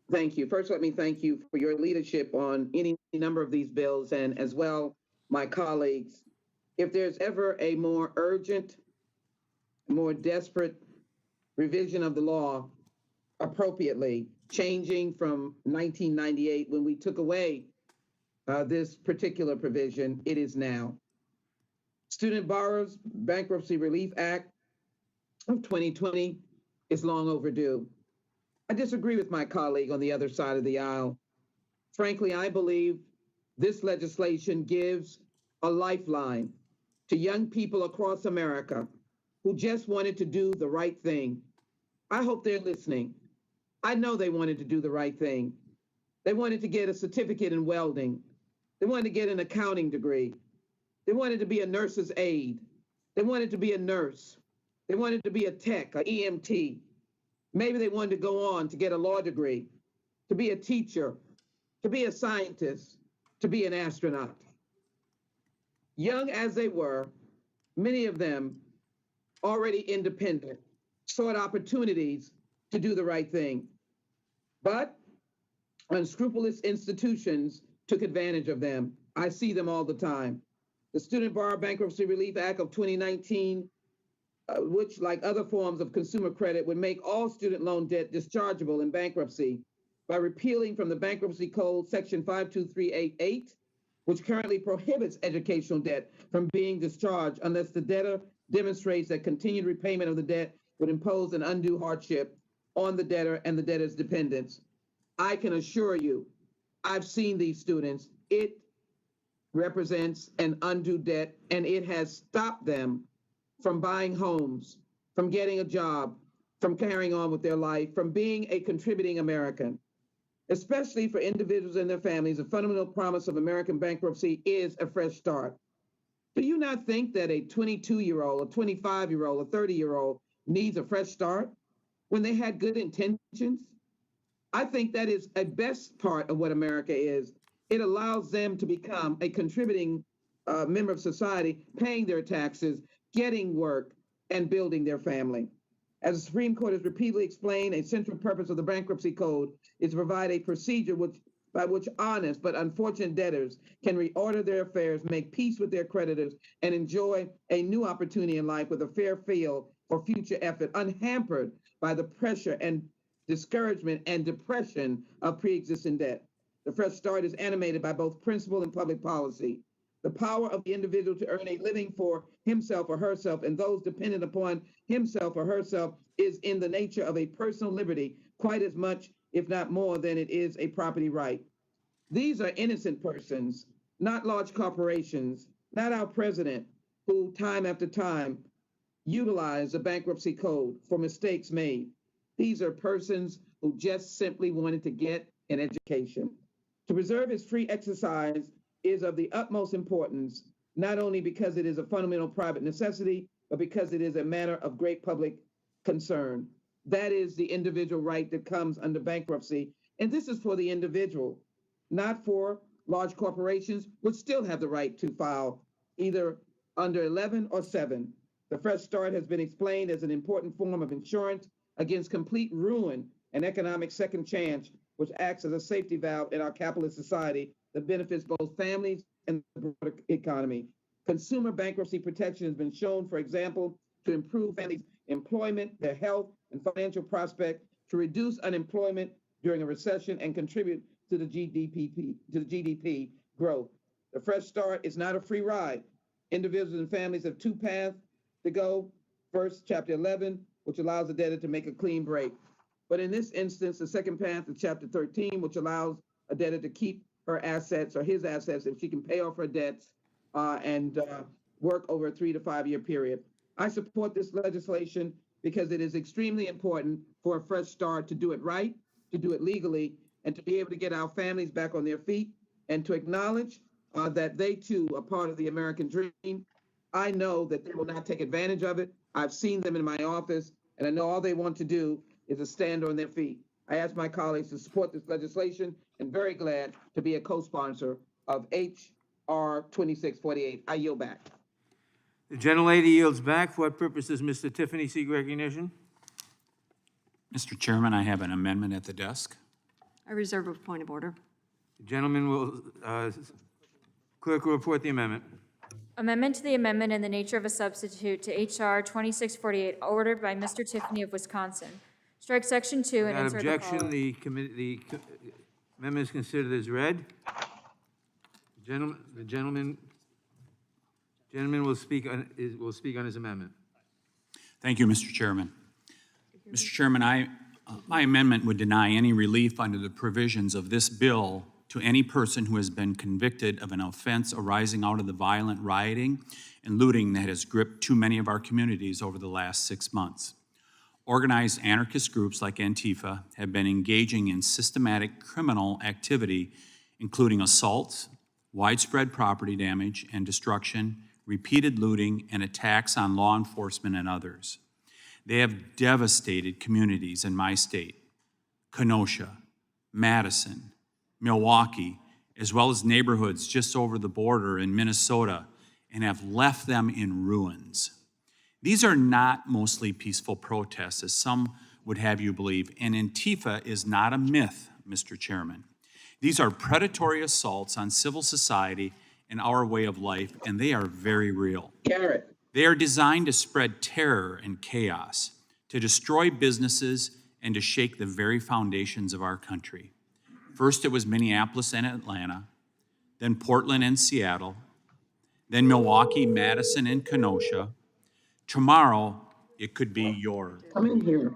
J: Thank you. First, let me thank you for your leadership on any number of these bills, and as well, my colleagues. If there's ever a more urgent, more desperate revision of the law, appropriately changing from 1998 when we took away this particular provision, it is now. Student Borrowers Bankruptcy Relief Act of 2020 is long overdue. I disagree with my colleague on the other side of the aisle. Frankly, I believe this legislation gives a lifeline to young people across America who just wanted to do the right thing. I hope they're listening. I know they wanted to do the right thing. They wanted to get a certificate in welding. They wanted to get an accounting degree. They wanted to be a nurse's aide. They wanted to be a nurse. They wanted to be a tech, an EMT. Maybe they wanted to go on to get a law degree, to be a teacher, to be a scientist, to be an astronaut. Young as they were, many of them already independent, sought opportunities to do the right thing. But unscrupulous institutions took advantage of them. I see them all the time. The Student Borrower Bankruptcy Relief Act of 2019, which, like other forms of consumer credit, would make all student loan debt dischargeable in bankruptcy by repealing from the Bankruptcy Code Section 52388, which currently prohibits educational debt from being discharged unless the debtor demonstrates that continued repayment of the debt would impose an undue hardship on the debtor and the debtor's dependents. I can assure you, I've seen these students. It represents an undue debt, and it has stopped them from buying homes, from getting a job, from carrying on with their life, from being a contributing American. Especially for individuals and their families, the fundamental promise of American bankruptcy is a fresh start. Do you not think that a 22-year-old, a 25-year-old, a 30-year-old needs a fresh start when they had good intentions? I think that is a best part of what America is. It allows them to become a contributing member of society, paying their taxes, getting work, and building their family. As the Supreme Court has repeatedly explained, a central purpose of the Bankruptcy Code is to provide a procedure by which honest but unfortunate debtors can reorder their affairs, make peace with their creditors, and enjoy a new opportunity in life with a fair field for future effort, unhampered by the pressure and discouragement and depression of pre-existing debt. The Fresh Start is animated by both principle and public policy. The power of the individual to earn a living for himself or herself and those dependent upon himself or herself is in the nature of a personal liberty quite as much, if not more, than it is a property right. These are innocent persons, not large corporations, not our president, who time after time utilize the bankruptcy code for mistakes made. These are persons who just simply wanted to get an education. To preserve its free exercise is of the utmost importance, not only because it is a fundamental private necessity, but because it is a matter of great public concern. That is the individual right that comes under bankruptcy. And this is for the individual, not for large corporations, which still have the right to file either under 11 or 7. The Fresh Start has been explained as an important form of insurance against complete ruin and economic second chance, which acts as a safety valve in our capitalist society that benefits both families and the broader economy. Consumer bankruptcy protection has been shown, for example, to improve families' employment, their health, and financial prospect, to reduce unemployment during a recession, and contribute to the GDP growth. The Fresh Start is not a free ride. Individuals and families have two paths to go. First, Chapter 11, which allows the debtor to make a clean break. But in this instance, the second path is Chapter 13, which allows a debtor to keep her assets or his assets if she can pay off her debts and work over a 3 to 5 year period. I support this legislation because it is extremely important for a fresh start to do it right, to do it legally, and to be able to get our families back on their feet and to acknowledge that they too are part of the American dream. I know that they will not take advantage of it. I've seen them in my office, and I know all they want to do is to stand on their feet. I ask my colleagues to support this legislation and very glad to be a co-sponsor of H.R. 2648. I yield back.
E: The gentlelady yields back. For what purpose does Mr. Tiffany seek recognition?
A: Mr. Chairman, I have an amendment at the desk.
Q: I reserve a point of order.
E: The gentleman will, clerk will report the amendment.
F: Amendment to the amendment in the nature of a substitute to H.R. 2648, ordered by Mr. Tiffany of Wisconsin. Strike Section 2 and
E: Without
F: insert the
E: objection,
F: following.
E: the amendment is considered as read. The gentleman will speak on his amendment.
A: Thank you, Mr. Chairman. Mr. Chairman, my amendment would deny any relief under the provisions of this bill to any person who has been convicted of an offense arising out of the violent rioting and looting that has gripped too many of our communities over the last 6 months. Organized anarchist groups like Antifa have been engaging in systematic criminal activity, including assaults, widespread property damage and destruction, repeated looting, and attacks on law enforcement and others. They have devastated communities in my state, Kenosha, Madison, Milwaukee, as well as neighborhoods just over the border in Minnesota, and have left them in ruins. These are not mostly peaceful protests, as some would have you believe, and Antifa is not a myth, Mr. Chairman. These are predatory assaults on civil society and our way of life, and they are very real.
J: Garrett.
A: They are designed to spread terror and chaos, to destroy businesses, and to shake the very foundations of our country. First, it was Minneapolis and Atlanta, then Portland and Seattle, then Milwaukee, Madison, and Kenosha. Tomorrow, it could be yours.
J: Come in here.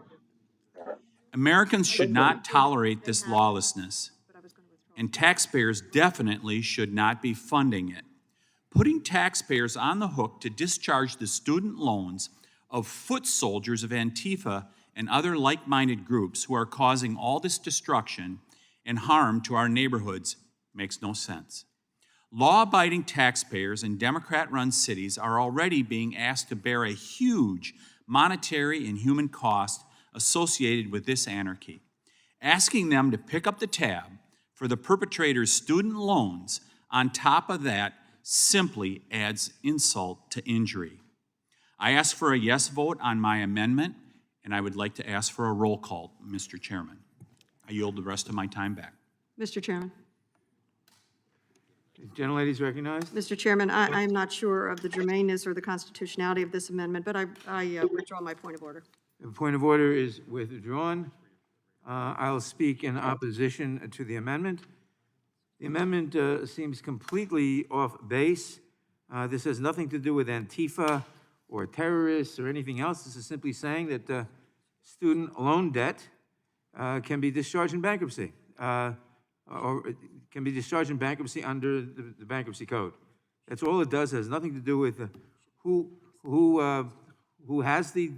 A: Americans should not tolerate this lawlessness, and taxpayers definitely should not be funding it. Putting taxpayers on the hook to discharge the student loans of foot soldiers of Antifa and other like-minded groups who are causing all this destruction and harm to our neighborhoods makes no sense. Law-abiding taxpayers in Democrat-run cities are already being asked to bear a huge monetary and human cost associated with this anarchy. Asking them to pick up the tab for the perpetrator's student loans on top of that simply adds insult to injury. I ask for a yes vote on my amendment, and I would like to ask for a roll call, Mr. Chairman. I yield the rest of my time back.
Q: Mr. Chairman.
E: Gentlelady is recognized.
Q: Mr. Chairman, I am not sure of the germaneness or the constitutionality of this amendment, but I withdraw my point of order.
E: The point of order is withdrawn. I'll speak in opposition to the amendment. The amendment seems completely off base. This has nothing to do with Antifa or terrorists or anything else. This is simply saying that student loan debt can be discharged in bankruptcy, or it can be discharged in bankruptcy under the bankruptcy code. That's all it does. It has nothing to do with who has the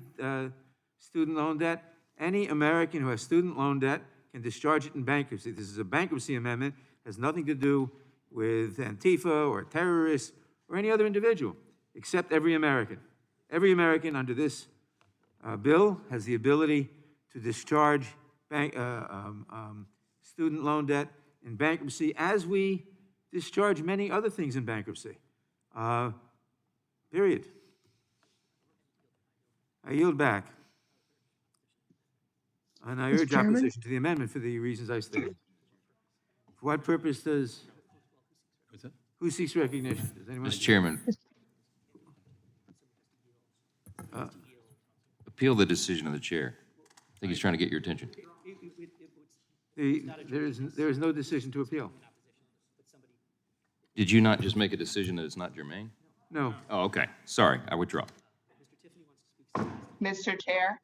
E: student loan debt. Any American who has student loan debt can discharge it in bankruptcy. This is a bankruptcy amendment. It has nothing to do with Antifa or terrorists or any other individual, except every American. Every American under this bill has the ability to discharge student loan debt in bankruptcy, as we discharge many other things in bankruptcy. Period. I yield back. And I urge opposition to the amendment for the reasons I stated. For what purpose does... Who seeks recognition? Does anyone?
V: Mr. Chairman. Appeal the decision of the chair. I think he's trying to get your attention.
E: There is no decision to appeal.
V: Did you not just make a decision that it's not germane?
E: No.
V: Oh, okay. Sorry, I withdraw.
P: Mr. Chair,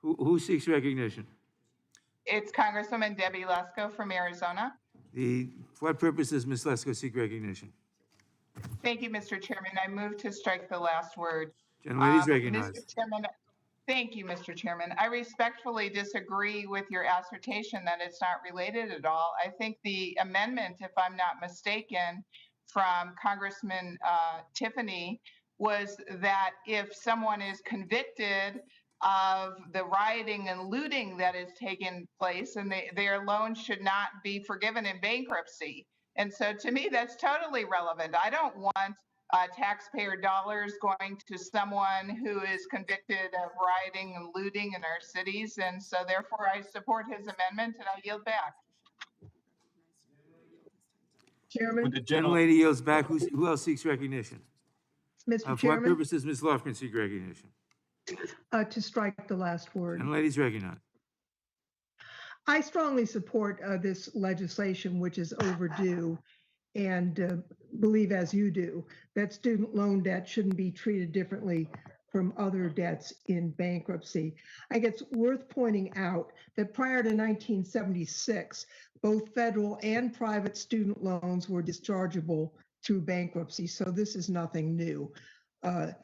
E: Who seeks recognition?
P: it's Congresswoman Debbie Lesko from Arizona.
E: For what purpose does Ms. Lesko seek recognition?
P: Thank you, Mr. Chairman. I move to strike the last word.
E: Gentlelady is
P: Mr.
E: recognized.
P: Chairman, thank you, Mr. Chairman. I respectfully disagree with your assertion that it's not related at all. I think the amendment, if I'm not mistaken, from Congressman Tiffany was that if someone is convicted of the rioting and looting that has taken place, and their loan should not be forgiven in bankruptcy. And so to me, that's totally relevant. I don't want taxpayer dollars going to someone who is convicted of rioting and looting in our cities. And so therefore I support his amendment and I yield back.
M: Chairman,
E: Gentlelady yields back. Who else seeks recognition?
M: Mr.
E: For what
M: Chairman,
E: purpose does Ms. Lofgren seek recognition?
M: to strike the last word.
E: Gentlelady is recognized.
M: I strongly support this legislation, which is overdue, and believe, as you do, that student loan debt shouldn't be treated differently from other debts in bankruptcy. I think it's worth pointing out that prior to 1976, both federal and private student loans were dischargeable through bankruptcy, so this is nothing new.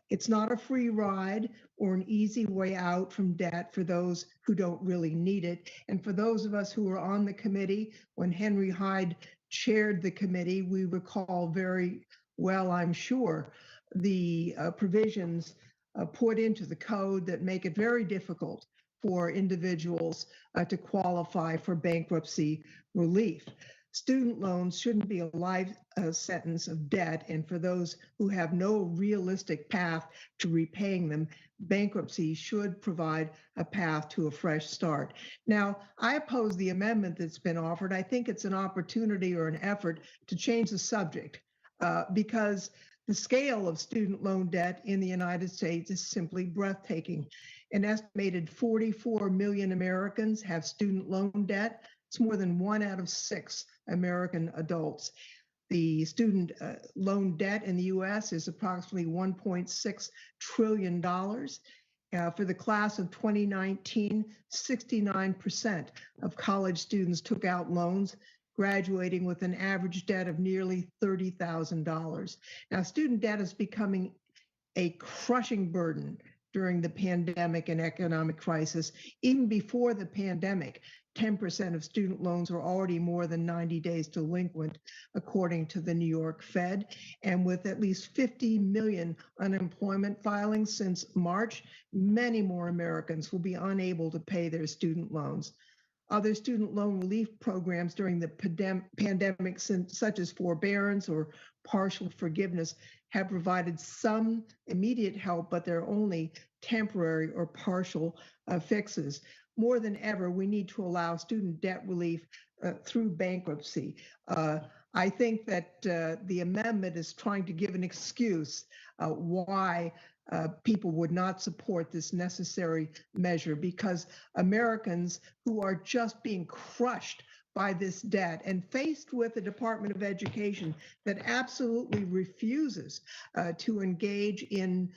M: It's not a free ride or an easy way out from debt for those who don't really need it. And for those of us who were on the committee when Henry Hyde chaired the committee, we recall very well, I'm sure, the provisions put into the code that make it very difficult for individuals to qualify for bankruptcy relief. Student loans shouldn't be a life sentence of debt, and for those who have no realistic path to repaying them, bankruptcy should provide a path to a fresh start. Now, I oppose the amendment that's been offered. I think it's an opportunity or an effort to change the subject because the scale of student loan debt in the United States is simply breathtaking. An estimated 44 million Americans have student loan debt. It's more than 1 out of 6 American adults. The student loan debt in the US is approximately $1.6 trillion. For the class of 2019, 69% of college students took out loans, graduating with an average debt of nearly $30,000. Now, student debt is becoming a crushing burden during the pandemic and economic crisis. Even before the pandemic, 10% of student loans were already more than 90 days delinquent, according to the New York Fed. And with at least 50 million unemployment filings since March, many more Americans will be unable to pay their student loans. Other student loan relief programs during the pandemic, such as forbearance or partial forgiveness, have provided some immediate help, but they're only temporary or partial fixes. More than ever, we need to allow student debt relief through bankruptcy. I think that the amendment is trying to give an excuse why people would not support this necessary measure, because Americans who are just being crushed by this debt and faced with a Department of Education that absolutely refuses to engage in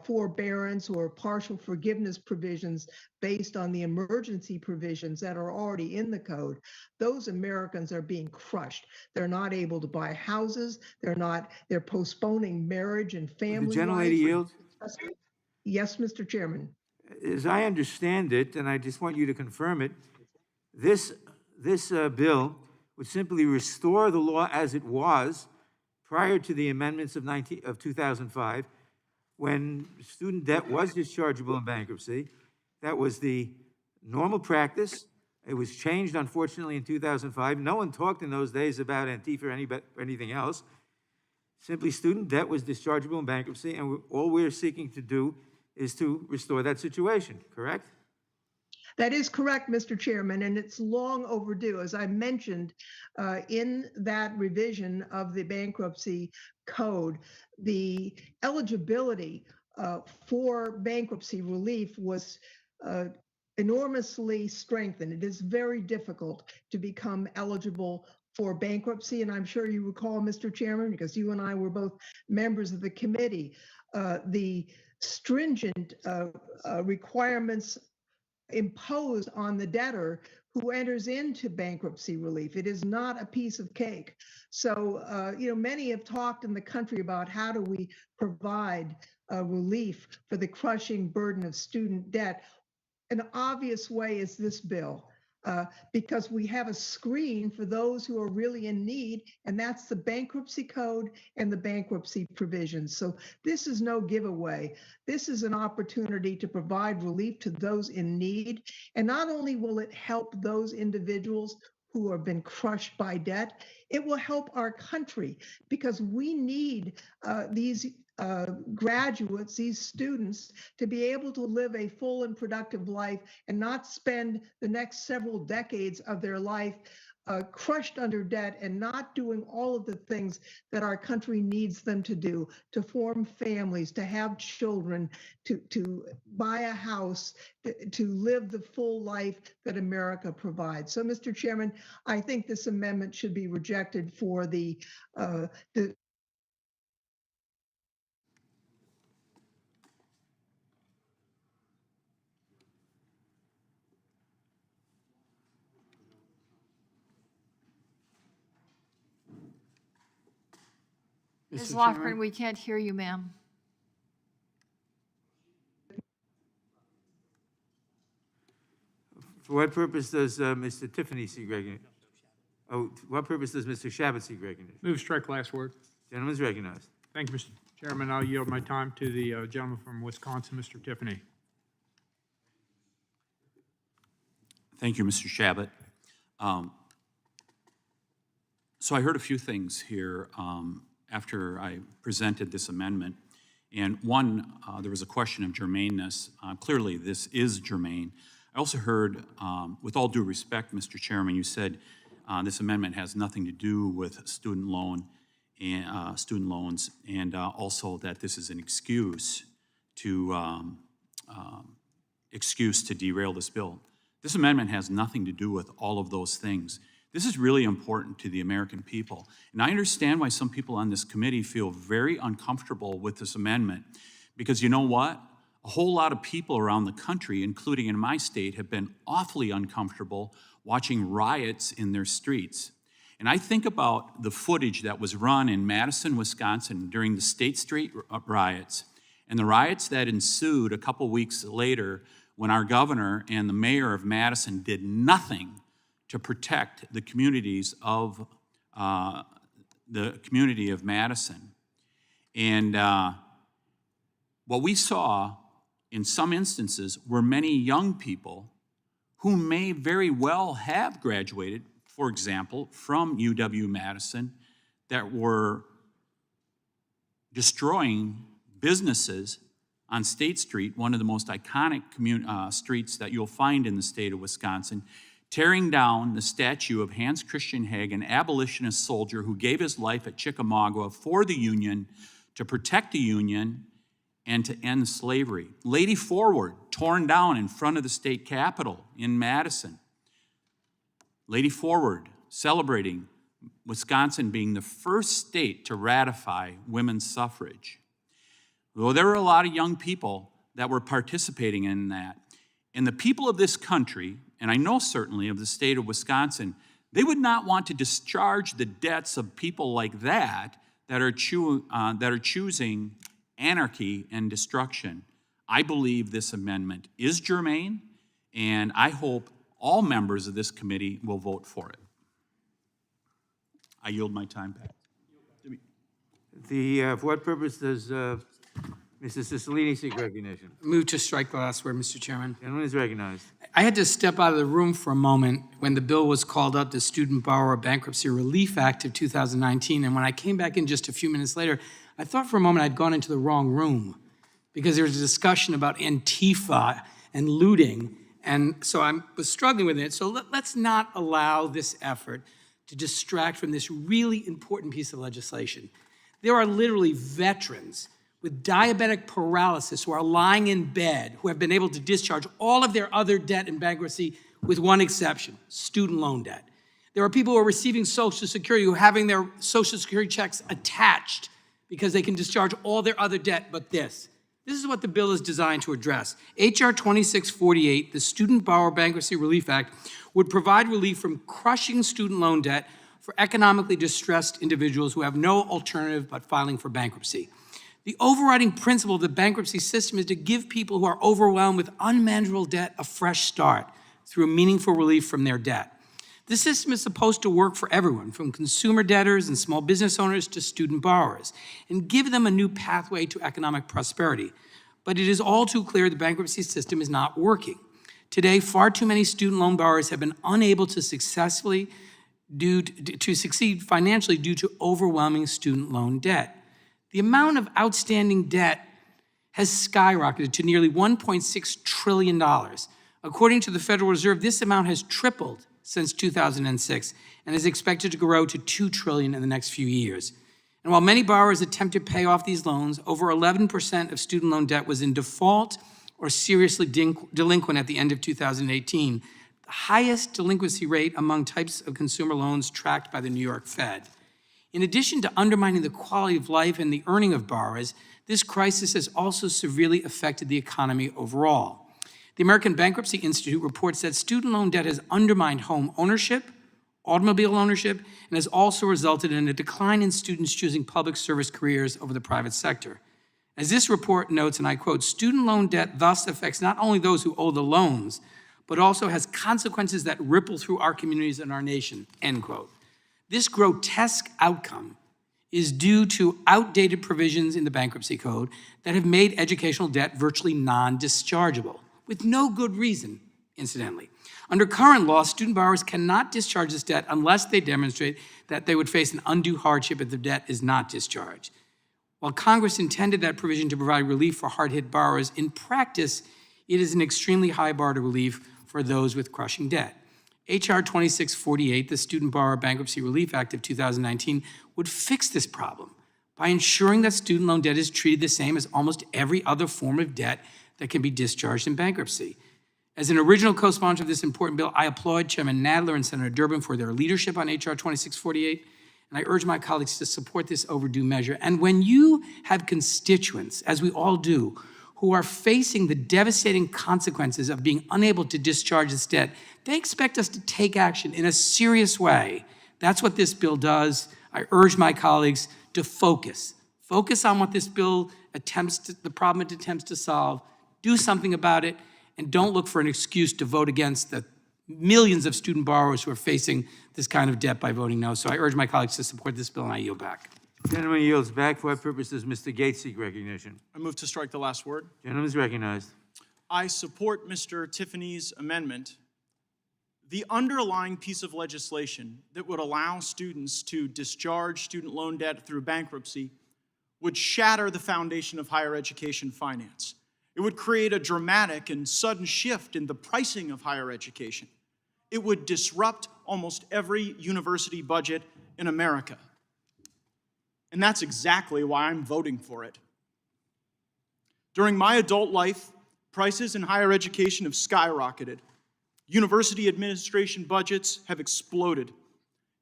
M: forbearance or partial forgiveness provisions based on the emergency provisions that are already in the code, those Americans are being crushed. They're not able to buy houses. They're postponing marriage and family
E: The gentlelady
M: life.
E: yield.
M: Yes, Mr. Chairman.
E: As I understand it, and I just want you to confirm it, this bill would simply restore the law as it was prior to the amendments of 2005, when student debt was dischargeable in bankruptcy. That was the normal practice. It was changed, unfortunately, in 2005. No one talked in those days about Antifa or anything else. Simply, student debt was dischargeable in bankruptcy, and all we're seeking to do is to restore that situation, correct?
M: That is correct, Mr. Chairman, and it's long overdue. As I mentioned, in that revision of the bankruptcy code, the eligibility for bankruptcy relief was enormously strengthened. It is very difficult to become eligible for bankruptcy. And I'm sure you recall, Mr. Chairman, because you and I were both members of the committee, the stringent requirements imposed on the debtor who enters into bankruptcy relief. It is not a piece of cake. So, many have talked in the country about how do we provide relief for the crushing burden of student debt. An obvious way is this bill, because we have a screen for those who are really in need, and that's the bankruptcy code and the bankruptcy provisions. So this is no giveaway. This is an opportunity to provide relief to those in need. And not only will it help those individuals who have been crushed by debt, it will help our country, because we need these graduates, these students, to be able to live a full and productive life and not spend the next several decades of their life crushed under debt and not doing all of the things that our country needs them to do, to form families, to have children, to buy a house, to live the full life that America provides. So, Mr. Chairman, I think this amendment should be rejected for the
B: Ms.
O: Mr.
B: Lofgren,
O: Chairman?
B: we can't hear you, ma'am.
E: For what purpose does Mr. Tiffany seek recognition? Oh, what purpose does Mr. Shabbat seek recognition?
S: Move strike last word.
E: Gentleman's recognized.
S: Thank you, Mr. Chairman. I'll yield my time to the gentleman from Wisconsin, Mr. Tiffany.
A: Thank you, Mr. Shabbat. So I heard a few things here after I presented this amendment. And one, there was a question of germaneness. Clearly, this is germane. I also heard, with all due respect, Mr. Chairman, you said this amendment has nothing to do with student loans, and also that this is an excuse to derail this bill. This amendment has nothing to do with all of those things. This is really important to the American people. And I understand why some people on this committee feel very uncomfortable with this amendment, because you know what? A whole lot of people around the country, including in my state, have been awfully uncomfortable watching riots in their streets. And I think about the footage that was run in Madison, Wisconsin during the State Street riots, and the riots that ensued a couple weeks later when our governor and the mayor of Madison did nothing to protect the communities of the community of Madison. And what we saw in some instances were many young people who may very well have graduated, for example, from UW-Madison, that were destroying businesses on State Street, one of the most iconic streets that you'll find in the state of Wisconsin, tearing down the statue of Hans Christian Heg, an abolitionist soldier who gave his life at Chickamauga for the Union, to protect the Union, and to end slavery. Lady Forward, torn down in front of the state capitol in Madison. Lady Forward, celebrating Wisconsin being the first state to ratify women's suffrage. Well, there were a lot of young people that were participating in that. And the people of this country, and I know certainly of the state of Wisconsin, they would not want to discharge the debts of people like that that are choosing anarchy and destruction. I believe this amendment is germane, and I hope all members of this committee will vote for it. I yield my time back.
E: For what purpose does Mrs. Cicilline seek recognition?
O: Move to strike the last word, Mr. Chairman.
E: Gentleman is recognized.
O: I had to step out of the room for a moment when the bill was called up, the Student Borrower Bankruptcy Relief Act of 2019, and when I came back in just a few minutes later, I thought for a moment I'd gone into the wrong room, because there was a discussion about Antifa and looting, and so I was struggling with it. So let's not allow this effort to distract from this really important piece of legislation. There are literally veterans with diabetic paralysis who are lying in bed, who have been able to discharge all of their other debt in bankruptcy with one exception, student loan debt. There are people who are receiving Social Security who are having their Social Security checks attached because they can discharge all their other debt but this. This is what the bill is designed to address. H.R. 2648, the Student Borrower Bankruptcy Relief Act, would provide relief from crushing student loan debt for economically distressed individuals who have no alternative but filing for bankruptcy. The overriding principle of the bankruptcy system is to give people who are overwhelmed with unmanageable debt a fresh start through meaningful relief from their debt. This system is supposed to work for everyone, from consumer debtors and small business owners to student borrowers, and give them a new pathway to economic prosperity. But it is all too clear the bankruptcy system is not working. Today, far too many student loan borrowers have been unable to succeed financially due to overwhelming student loan debt. The amount of outstanding debt has skyrocketed to nearly $1.6 trillion. According to the Federal Reserve, this amount has tripled since 2006 and is expected to grow to $2 trillion in the next few years. And while many borrowers attempt to pay off these loans, over 11% of student loan debt was in default or seriously delinquent at the end of 2018, the highest delinquency rate among types of consumer loans tracked by the New York Fed. In addition to undermining the quality of life and the earning of borrowers, this crisis has also severely affected the economy overall. The American Bankruptcy Institute reports that student loan debt has undermined home ownership, automobile ownership, and has also resulted in a decline in students choosing public service careers over the private sector. As this report notes, and I quote, student loan debt thus affects not only those who owe the loans, but also has consequences that ripple through our communities and our nation, end quote. This grotesque outcome is due to outdated provisions in the bankruptcy code that have made educational debt virtually non-dischargeable, with no good reason, incidentally. Under current law, student borrowers cannot discharge this debt unless they demonstrate that they would face an undue hardship if the debt is not discharged. While Congress intended that provision to provide relief for hard-hit borrowers, in practice, it is an extremely high bar to relief for those with crushing debt. H.R. 2648, the Student Borrower Bankruptcy Relief Act of 2019, would fix this problem by ensuring that student loan debt is treated the same as almost every other form of debt that can be discharged in bankruptcy. As an original co-sponsor of this important bill, I applaud Chairman Nadler and Senator Durbin for their leadership on H.R. 2648, and I urge my colleagues to support this overdue measure. And when you have constituents, as we all do, who are facing the devastating consequences of being unable to discharge this debt, they expect us to take action in a serious way. That's what this bill does. I urge my colleagues to focus. Focus on what this bill the problem it attempts to solve. Do something about it, and don't look for an excuse to vote against the millions of student borrowers who are facing this kind of debt by voting no. So I urge my colleagues to support this bill, and I yield back.
E: Gentleman yields back. For what purpose does Mr. Gates seek recognition?
B: I move to strike the last word.
E: Gentleman is recognized.
B: I support Mr. Tiffany's amendment. The underlying piece of legislation that would allow students to discharge student loan debt through bankruptcy would shatter the foundation of higher education finance. It would create a dramatic and sudden shift in the pricing of higher education. It would disrupt almost every university budget in America. And that's exactly why I'm voting for it. During my adult life, prices in higher education have skyrocketed. University administration budgets have exploded.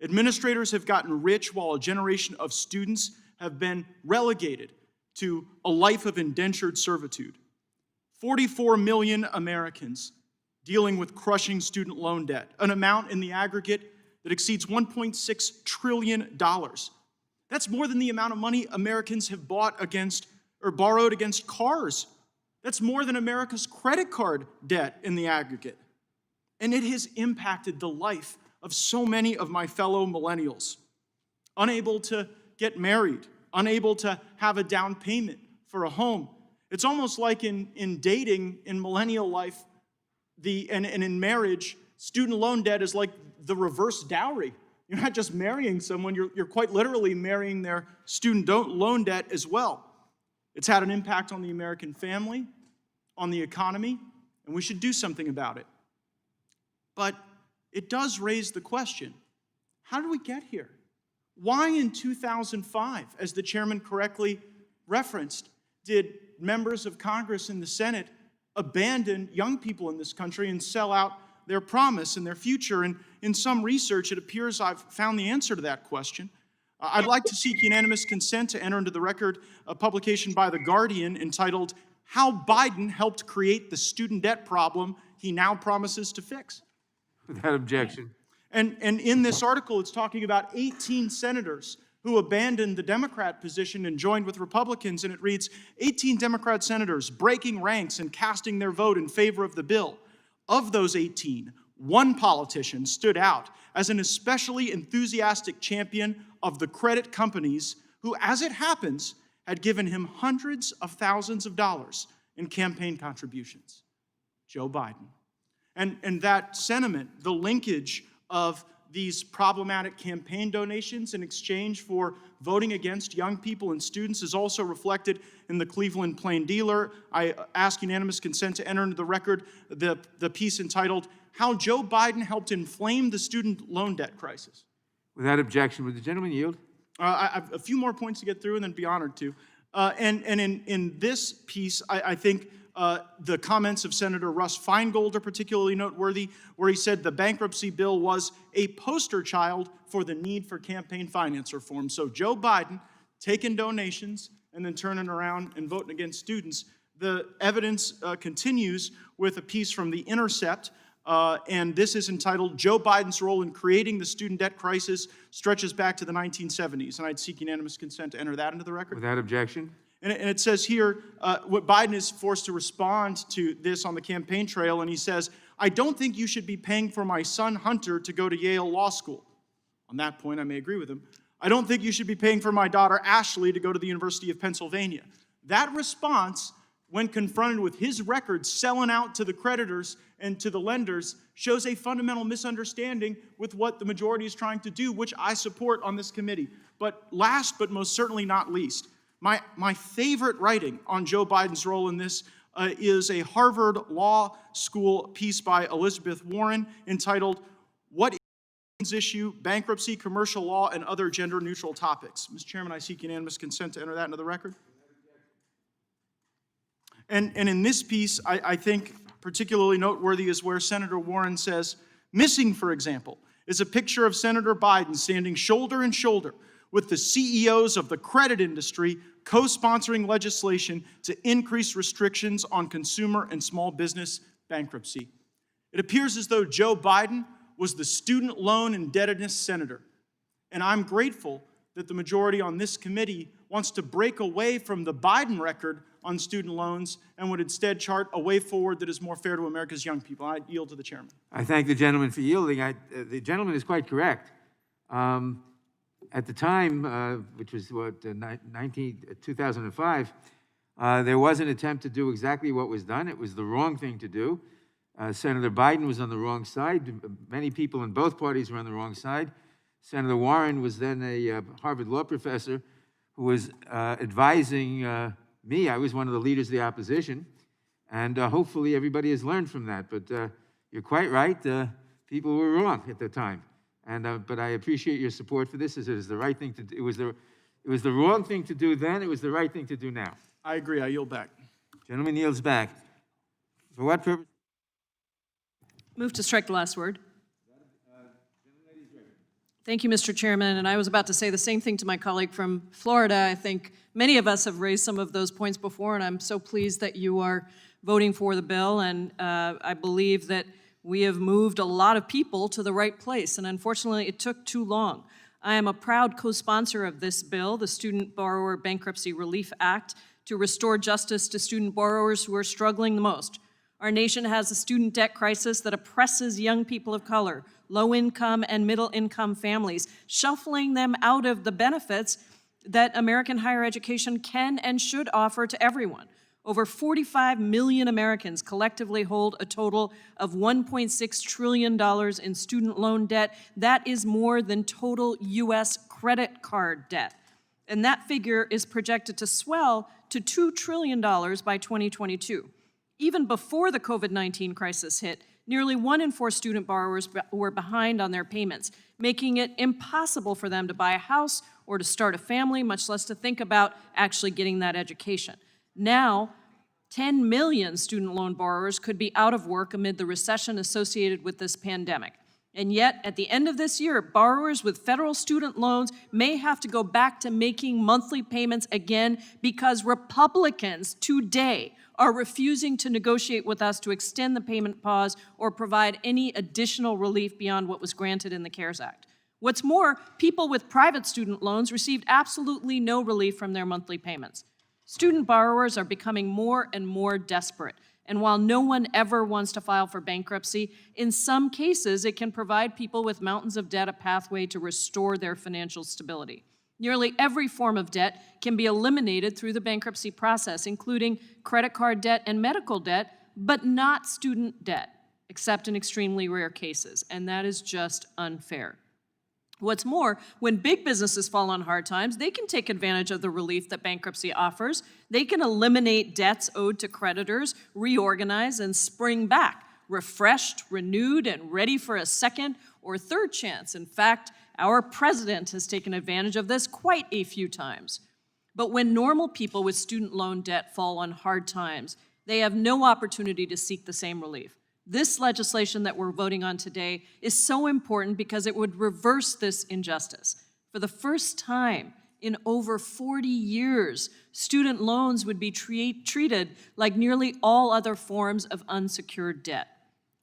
B: Administrators have gotten rich while a generation of students have been relegated to a life of indentured servitude. 44 million Americans dealing with crushing student loan debt, an amount in the aggregate that exceeds $1.6 trillion. That's more than the amount of money Americans have bought against or borrowed against cars. That's more than America's credit card debt in the aggregate. And it has impacted the life of so many of my fellow millennials. Unable to get married, unable to have a down payment for a home. It's almost like in dating, in millennial life, and in marriage, student loan debt is like the reverse dowry. You're not just marrying someone, you're quite literally marrying their student loan debt as well. It's had an impact on the American family, on the economy, and we should do something about it. But it does raise the question, how did we get here? Why in 2005, as the chairman correctly referenced, did members of Congress and the Senate abandon young people in this country and sell out their promise and their future? And in some research, it appears I've found the answer to that question. I'd like to seek unanimous consent to enter into the record a publication by The Guardian entitled, "How Biden Helped Create the Student Debt Problem He Now Promises to Fix."
E: Without objection.
B: And in this article, it's talking about 18 senators who abandoned the Democrat position and joined with Republicans, and it reads, 18 Democrat senators breaking ranks and casting their vote in favor of the bill. Of those 18, one politician stood out as an especially enthusiastic champion of the credit companies who, as it happens, had given him hundreds of thousands of dollars in campaign contributions. Joe Biden. And that sentiment, the linkage of these problematic campaign donations in exchange for voting against young people and students, is also reflected in the Cleveland Plain Dealer. I ask unanimous consent to enter into the record the piece entitled, "How Joe Biden Helped Inflame the Student Loan Debt Crisis."
E: Without objection, would the gentleman yield?
B: I have a few more points to get through and then be honored to. And in this piece, I think the comments of Senator Russ Feingold are particularly noteworthy, where he said the bankruptcy bill was a poster child for the need for campaign finance reform. So Joe Biden taking donations and then turning around and voting against students. The evidence continues with a piece from The Intercept, and this is entitled, "Joe Biden's Role in Creating the Student Debt Crisis Stretches Back to the 1970s." And I'd seek unanimous consent to enter that into the record.
E: Without objection.
B: And it says here, what Biden is forced to respond to this on the campaign trail, and he says, "I don't think you should be paying for my son Hunter to go to Yale Law School." On that point, I may agree with him. "I don't think you should be paying for my daughter Ashley to go to the University of Pennsylvania." That response, when confronted with his record selling out to the creditors and to the lenders, shows a fundamental misunderstanding with what the majority is trying to do, which I support on this committee. But last but most certainly not least, my favorite writing on Joe Biden's role in this is a Harvard Law School piece by Elizabeth Warren entitled, "What is Issue, Bankruptcy, Commercial Law, and Other Gender-Neutral Topics." Mr. Chairman, I seek unanimous consent to enter that into the record. And in this piece, I think particularly noteworthy is where Senator Warren says, "Missing, for example, is a picture of Senator Biden standing shoulder to shoulder with the CEOs of the credit industry co-sponsoring legislation to increase restrictions on consumer and small business bankruptcy." It appears as though Joe Biden was the student loan indebtedness senator. And I'm grateful that the majority on this committee wants to break away from the Biden record on student loans and would instead chart a way forward that is more fair to America's young people. I yield to the chairman.
E: I thank the gentleman for yielding. The gentleman is quite correct. At the time, which was 2005, there was an attempt to do exactly what was done. It was the wrong thing to do. Senator Biden was on the wrong side. Many people in both parties were on the wrong side. Senator Warren was then a Harvard law professor who was advising me. I was one of the leaders of the opposition, and hopefully everybody has learned from that. But you're quite right. People were wrong at the time. But I appreciate your support for this. It is the right thing to do. It was the wrong thing to do then. It was the right thing to do now.
B: I agree. I yield back.
E: Gentleman yields back. For what purpose?
Q: Move to strike the last word. Thank you, Mr. Chairman. And I was about to say the same thing to my colleague from Florida. I think many of us have raised some of those points before, and I'm so pleased that you are voting for the bill. And I believe that we have moved a lot of people to the right place, and unfortunately, it took too long. I am a proud co-sponsor of this bill, the Student Borrower Bankruptcy Relief Act, to restore justice to student borrowers who are struggling the most. Our nation has a student debt crisis that oppresses young people of color, low-income and middle-income families, shuffling them out of the benefits that American higher education can and should offer to everyone. Over 45 million Americans collectively hold a total of $1.6 trillion in student loan debt. That is more than total U.S. credit card debt. And that figure is projected to swell to $2 trillion by 2022. Even before the COVID-19 crisis hit, nearly 1 in 4 student borrowers were behind on their payments, making it impossible for them to buy a house or to start a family, much less to think about actually getting that education. Now, 10 million student loan borrowers could be out of work amid the recession associated with this pandemic. And yet, at the end of this year, borrowers with federal student loans may have to go back to making monthly payments again because Republicans today are refusing to negotiate with us to extend the payment pause or provide any additional relief beyond what was granted in the CARES Act. What's more, people with private student loans received absolutely no relief from their monthly payments. Student borrowers are becoming more and more desperate, and while no one ever wants to file for bankruptcy, in some cases it can provide people with mountains of debt a pathway to restore their financial stability. Nearly every form of debt can be eliminated through the bankruptcy process, including credit card debt and medical debt, but not student debt, except in extremely rare cases, and that is just unfair. What's more, when big businesses fall on hard times, they can take advantage of the relief that bankruptcy offers. They can eliminate debts owed to creditors, reorganize, and spring back, refreshed, renewed, and ready for a second or third chance. In fact, our president has taken advantage of this quite a few times. But when normal people with student loan debt fall on hard times, they have no opportunity to seek the same relief. This legislation that we're voting on today is so important because it would reverse this injustice. For the first time in over 40 years, student loans would be treated like nearly all other forms of unsecured debt.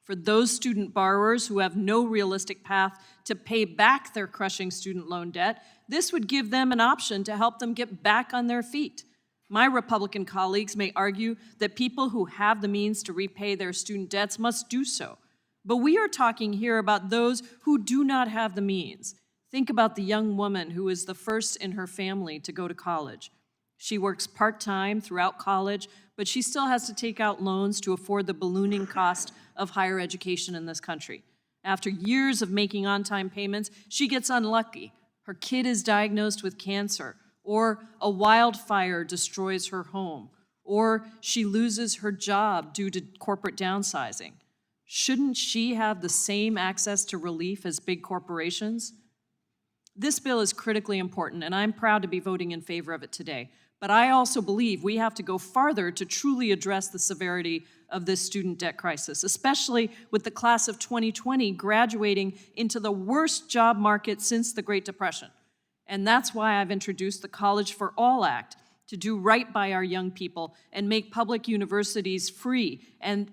Q: For those student borrowers who have no realistic path to pay back their crushing student loan debt, this would give them an option to help them get back on their feet. My Republican colleagues may argue that people who have the means to repay their student debts must do so. But we are talking here about those who do not have the means. Think about the young woman who is the first in her family to go to college. She works part-time throughout college, but she still has to take out loans to afford the ballooning cost of higher education in this country. After years of making on-time payments, she gets unlucky. Her kid is diagnosed with cancer, or a wildfire destroys her home, or she loses her job due to corporate downsizing. Shouldn't she have the same access to relief as big corporations? This bill is critically important, and I'm proud to be voting in favor of it today. But I also believe we have to go farther to truly address the severity of this student debt crisis, especially with the class of 2020 graduating into the worst job market since the Great Depression. And that's why I've introduced the College for All Act to do right by our young people and make public universities free and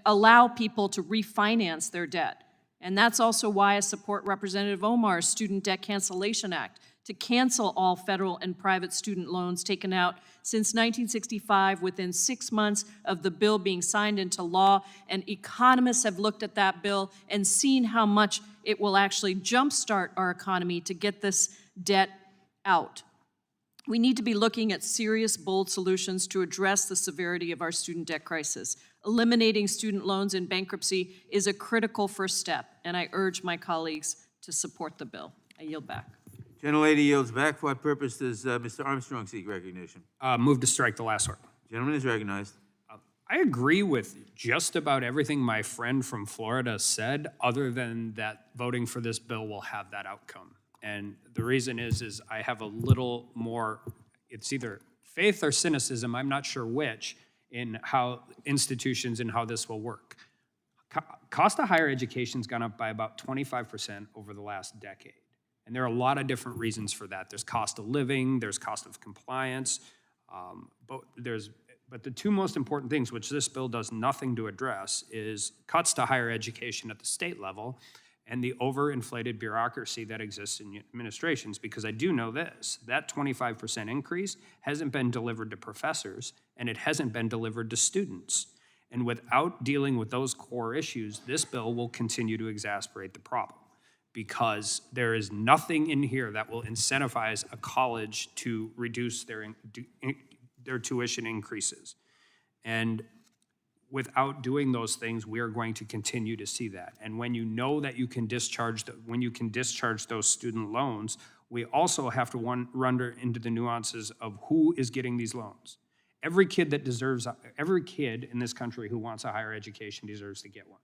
Q: allow people to refinance their debt. And that's also why I support Representative Omar's Student Debt Cancellation Act to cancel all federal and private student loans taken out since 1965 within 6 months of the bill being signed into law. And economists have looked at that bill and seen how much it will actually jumpstart our economy to get this debt out. We need to be looking at serious, bold solutions to address the severity of our student debt crisis. Eliminating student loans in bankruptcy is a critical first step, and I urge my colleagues to support the bill. I yield back.
E: Gentlelady yields back. For what purpose does Mr. Armstrong seek recognition?
G: Move to strike the last word.
E: Gentleman is recognized.
G: I agree with just about everything my friend from Florida said, other than that voting for this bill will have that outcome. And the reason is I have a little more, it's either faith or cynicism, I'm not sure which, in how institutions and how this will work. Cost of higher education's gone up by about 25% over the last decade. And there are a lot of different reasons for that. There's cost of living, there's cost of compliance, but the two most important things, which this bill does nothing to address, is cuts to higher education at the state level and the overinflated bureaucracy that exists in administrations. Because I do know this, that 25% increase hasn't been delivered to professors and it hasn't been delivered to students. And without dealing with those core issues, this bill will continue to exacerbate the problem, because there is nothing in here that will incentivize a college to reduce their tuition increases. And without doing those things, we are going to continue to see that. And when you know that you can discharge, when you can discharge those student loans, we also have to run into the nuances of who is getting these loans. Every kid in this country who wants a higher education deserves to get one.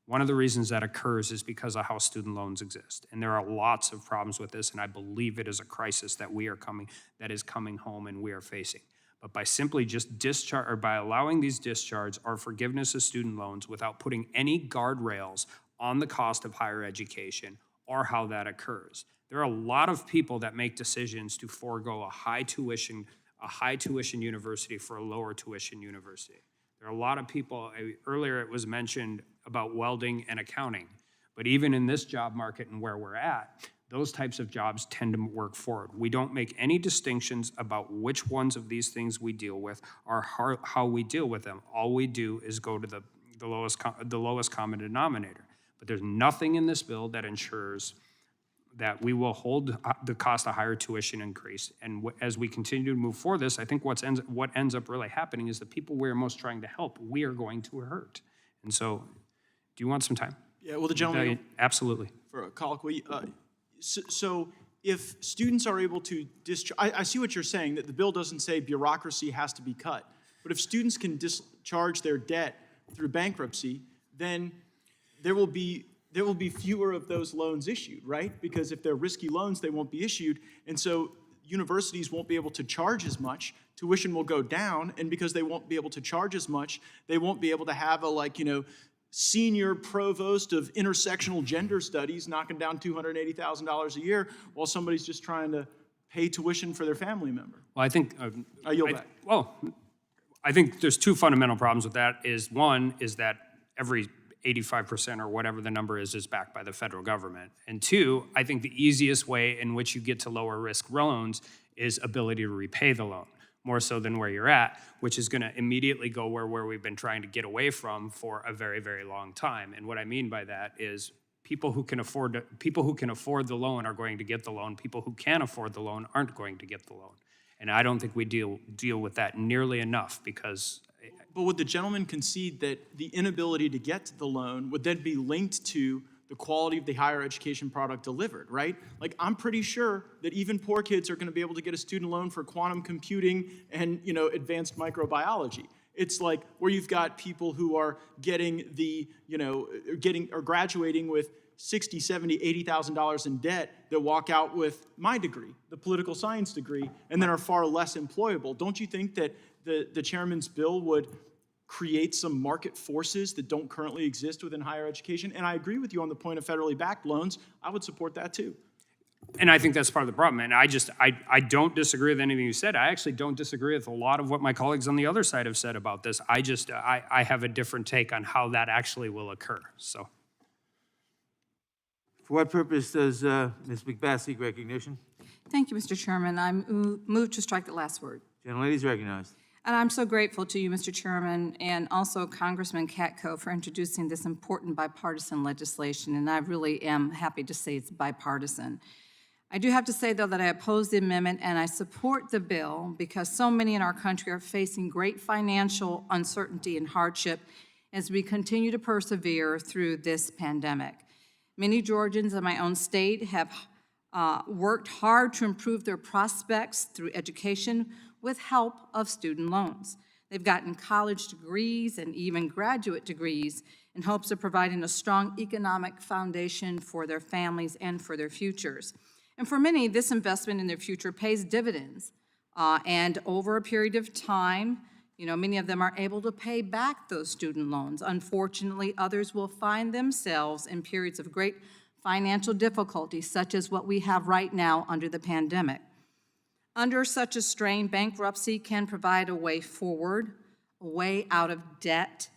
G: One of the reasons that occurs is because of how student loans exist. And there are lots of problems with this, and I believe it is a crisis that is coming home and we are facing. But by simply just discharge, or by allowing these discharge or forgiveness of student loans without putting any guardrails on the cost of higher education or how that occurs. There are a lot of people that make decisions to forego a high tuition university for a lower tuition university. There are a lot of people, earlier it was mentioned about welding and accounting, but even in this job market and where we're at, those types of jobs tend to work forward. We don't make any distinctions about which ones of these things we deal with or how we deal with them. All we do is go to the lowest common denominator. But there's nothing in this bill that ensures that we will hold the cost of higher tuition increase. And as we continue to move forward this, I think what ends up really happening is the people we're most trying to help, we are going to hurt. And so, do you want some time?
B: Yeah, well, the gentleman.
G: Absolutely.
B: For a colloquy. So if students are able to discharge, I see what you're saying, that the bill doesn't say bureaucracy has to be cut. But if students can discharge their debt through bankruptcy, then there will be fewer of those loans issued, right? Because if they're risky loans, they won't be issued. And so universities won't be able to charge as much, tuition will go down, and because they won't be able to charge as much, they won't be able to have a senior provost of intersectional gender studies knocking down $280,000 a year while somebody's just trying to pay tuition for their family member.
G: Well, I think
B: I yield back.
G: Well, I think there's two fundamental problems with that. One is that every 85% or whatever the number is backed by the federal government. And two, I think the easiest way in which you get to lower risk loans is ability to repay the loan, more so than where you're at, which is going to immediately go where we've been trying to get away from for a very, very long time. And what I mean by that is people who can afford the loan are going to get the loan. People who can't afford the loan aren't going to get the loan. And I don't think we deal with that nearly enough because.
B: But would the gentleman concede that the inability to get the loan would then be linked to the quality of the higher education product delivered, right? Like, I'm pretty sure that even poor kids are going to be able to get a student loan for quantum computing and, advanced microbiology. It's like where you've got people who are getting or graduating with $60,000, $70,000, $80,000 in debt that walk out with my degree, the political science degree, and then are far less employable. Don't you think that the chairman's bill would create some market forces that don't currently exist within higher education? And I agree with you on the point of federally backed loans. I would support that too.
G: And I think that's part of the problem. And I don't disagree with anything you said. I actually don't disagree with a lot of what my colleagues on the other side have said about this. I have a different take on how that actually will occur, so.
E: For what purpose does Ms. McBath seek recognition?
K: Thank you, Mr. Chairman. I move to strike the last word.
E: Gentlelady is recognized.
K: And I'm so grateful to you, Mr. Chairman, and also Congressman Katko for introducing this important bipartisan legislation, and I really am happy to say it's bipartisan. I do have to say, though, that I oppose the amendment and I support the bill because so many in our country are facing great financial uncertainty and hardship as we continue to persevere through this pandemic. Many Georgians in my own state have worked hard to improve their prospects through education with help of student loans. They've gotten college degrees and even graduate degrees in hopes of providing a strong economic foundation for their families and for their futures. And for many, this investment in their future pays dividends. And over a period of time, many of them are able to pay back those student loans. Unfortunately, others will find themselves in periods of great financial difficulty, such as what we have right now under the pandemic. Under such a strain, bankruptcy can provide a way forward, a way out of debt,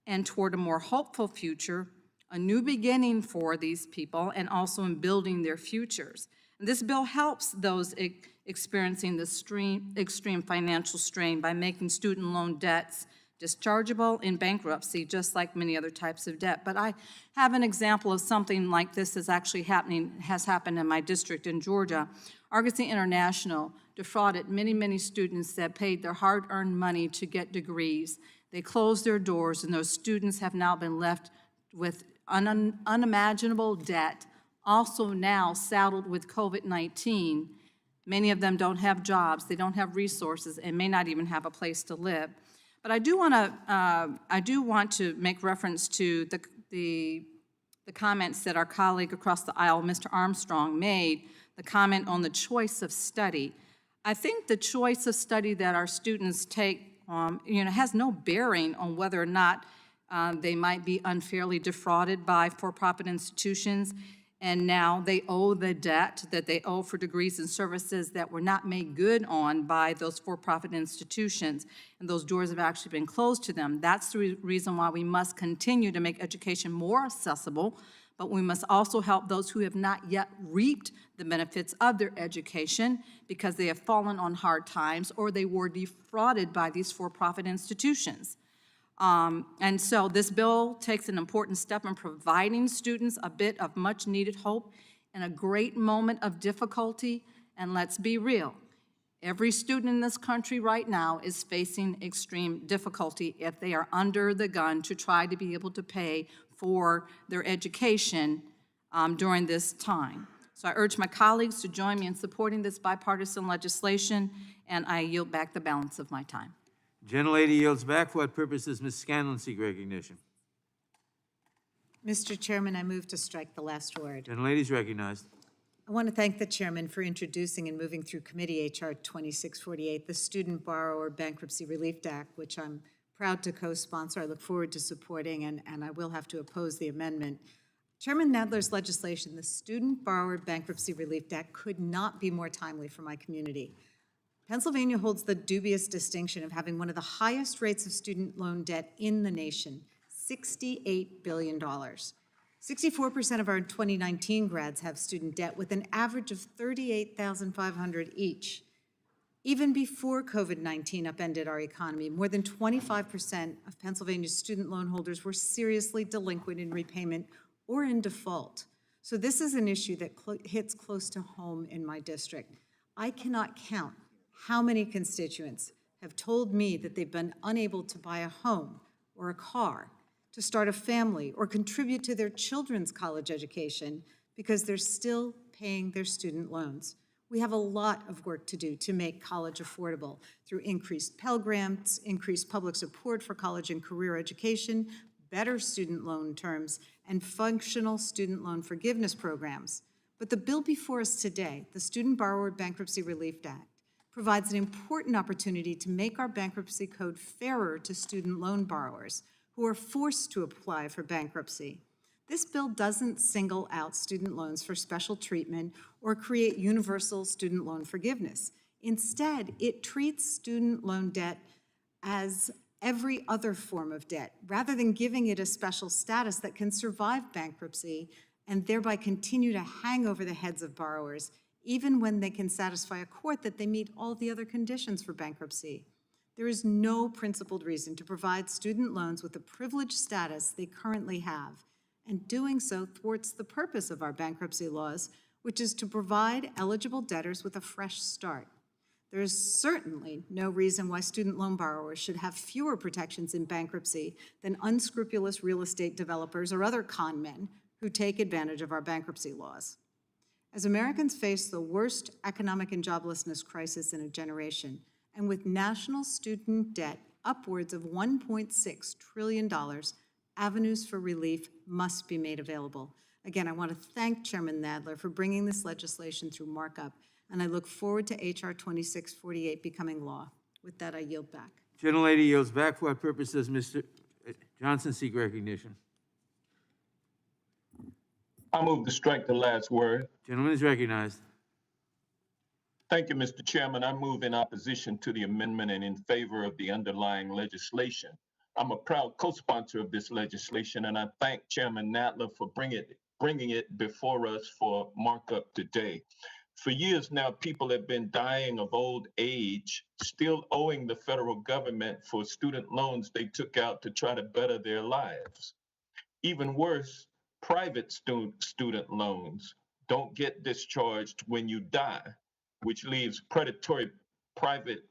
K: and toward a more hopeful future, a new beginning for these people, and also in building their futures. And this bill helps those experiencing the extreme financial strain by making student loan debts dischargeable in bankruptcy, just like many other types of debt. But I have an example of something like this has happened in my district in Georgia. Argosy International defrauded many students that paid their hard-earned money to get degrees. They closed their doors, and those students have now been left with unimaginable debt, also now saddled with COVID-19. Many of them don't have jobs, they don't have resources, and may not even have a place to live. But I do want to make reference to the comments that our colleague across the aisle, Mr. Armstrong, made, the comment on the choice of study. I think the choice of study that our students take, has no bearing on whether or not they might be unfairly defrauded by for-profit institutions, and now they owe the debt that they owe for degrees and services that were not made good on by those for-profit institutions, and those doors have actually been closed to them. That's the reason why we must continue to make education more accessible, but we must also help those who have not yet reaped the benefits of their education because they have fallen on hard times or they were defrauded by these for-profit institutions. And so this bill takes an important step in providing students a bit of much-needed hope in a great moment of difficulty. And let's be real, every student in this country right now is facing extreme difficulty if they are under the gun to try to be able to pay for their education during this time. So I urge my colleagues to join me in supporting this bipartisan legislation, and I yield back the balance of my time.
E: Gentlelady yields back. For what purpose does Ms. Scanlon seek recognition?
C: Mr. Chairman, I move to strike the last word.
E: Gentlelady is recognized.
C: I want to thank the chairman for introducing and moving through committee H.R. 2648, the Student Borrower Bankruptcy Relief Act, which I'm proud to co-sponsor. I look forward to supporting, and I will have to oppose the amendment. Chairman Nadler's legislation, the Student Borrower Bankruptcy Relief Act, could not be more timely for my community. Pennsylvania holds the dubious distinction of having one of the highest rates of student loan debt in the nation, $68 billion. 64% of our 2019 grads have student debt with an average of $38,500 each. Even before COVID-19 upended our economy, more than 25% of Pennsylvania's student loan holders were seriously delinquent in repayment or in default. So this is an issue that hits close to home in my district. I cannot count how many constituents have told me that they've been unable to buy a home or a car, to start a family, or contribute to their children's college education because they're still paying their student loans. We have a lot of work to do to make college affordable through increased Pell Grants, increased public support for college and career education, better student loan terms, and functional student loan forgiveness programs. But the bill before us today, the Student Borrower Bankruptcy Relief Act, provides an important opportunity to make our bankruptcy code fairer to student loan borrowers who are forced to apply for bankruptcy. This bill doesn't single out student loans for special treatment or create universal student loan forgiveness. Instead, it treats student loan debt as every other form of debt, rather than giving it a special status that can survive bankruptcy and thereby continue to hang over the heads of borrowers, even when they can satisfy a court that they meet all the other conditions for bankruptcy. There is no principled reason to provide student loans with the privileged status they currently have, and doing so thwarts the purpose of our bankruptcy laws, which is to provide eligible debtors with a fresh start. There is certainly no reason why student loan borrowers should have fewer protections in bankruptcy than unscrupulous real estate developers or other con men who take advantage of our bankruptcy laws. As Americans face the worst economic and joblessness crisis in a generation, and with national student debt upwards of $1.6 trillion, avenues for relief must be made available. Again, I want to thank Chairman Nadler for bringing this legislation through markup, and I look forward to H.R. 2648 becoming law. With that, I yield back.
E: Gentlelady yields back. For what purpose does Mr. Johnson seek recognition?
U: I move to strike the last word.
E: Gentleman is recognized.
U: Thank you, Mr. Chairman. I move in opposition to the amendment and in favor of the underlying legislation. I'm a proud co-sponsor of this legislation, and I thank Chairman Nadler for bringing it before us for markup today. For years now, people have been dying of old age, still owing the federal government for student loans they took out to try to better their lives. Even worse, private student loans don't get discharged when you die, which leaves predatory private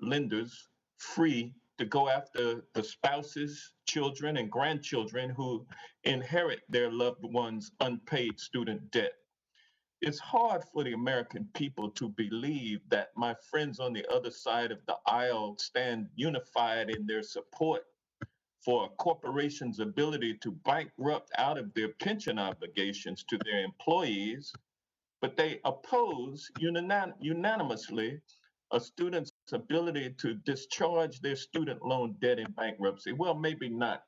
U: lenders free to go after the spouses, children, and grandchildren who inherit their loved ones' unpaid student debt. It's hard for the American people to believe that my friends on the other side of the aisle stand unified in their support for a corporation's ability to bankrupt out of their pension obligations to their employees, but they oppose unanimously a student's ability to discharge their student loan debt in bankruptcy. Well, maybe not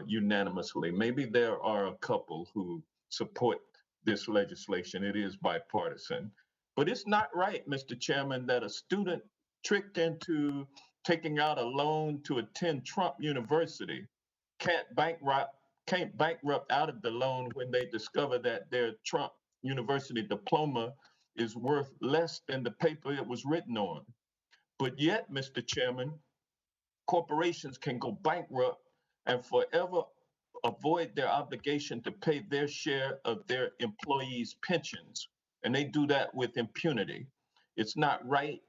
U: unanimously. Maybe there are a couple who support this legislation. It is bipartisan. But it's not right, Mr. Chairman, that a student tricked into taking out a loan to attend Trump University can't bankrupt out of the loan when they discover that their Trump University diploma is worth less than the paper it was written on. But yet, Mr. Chairman, corporations can go bankrupt and forever avoid their obligation to pay their share of their employees' pensions. And they do that with impunity. It's not right.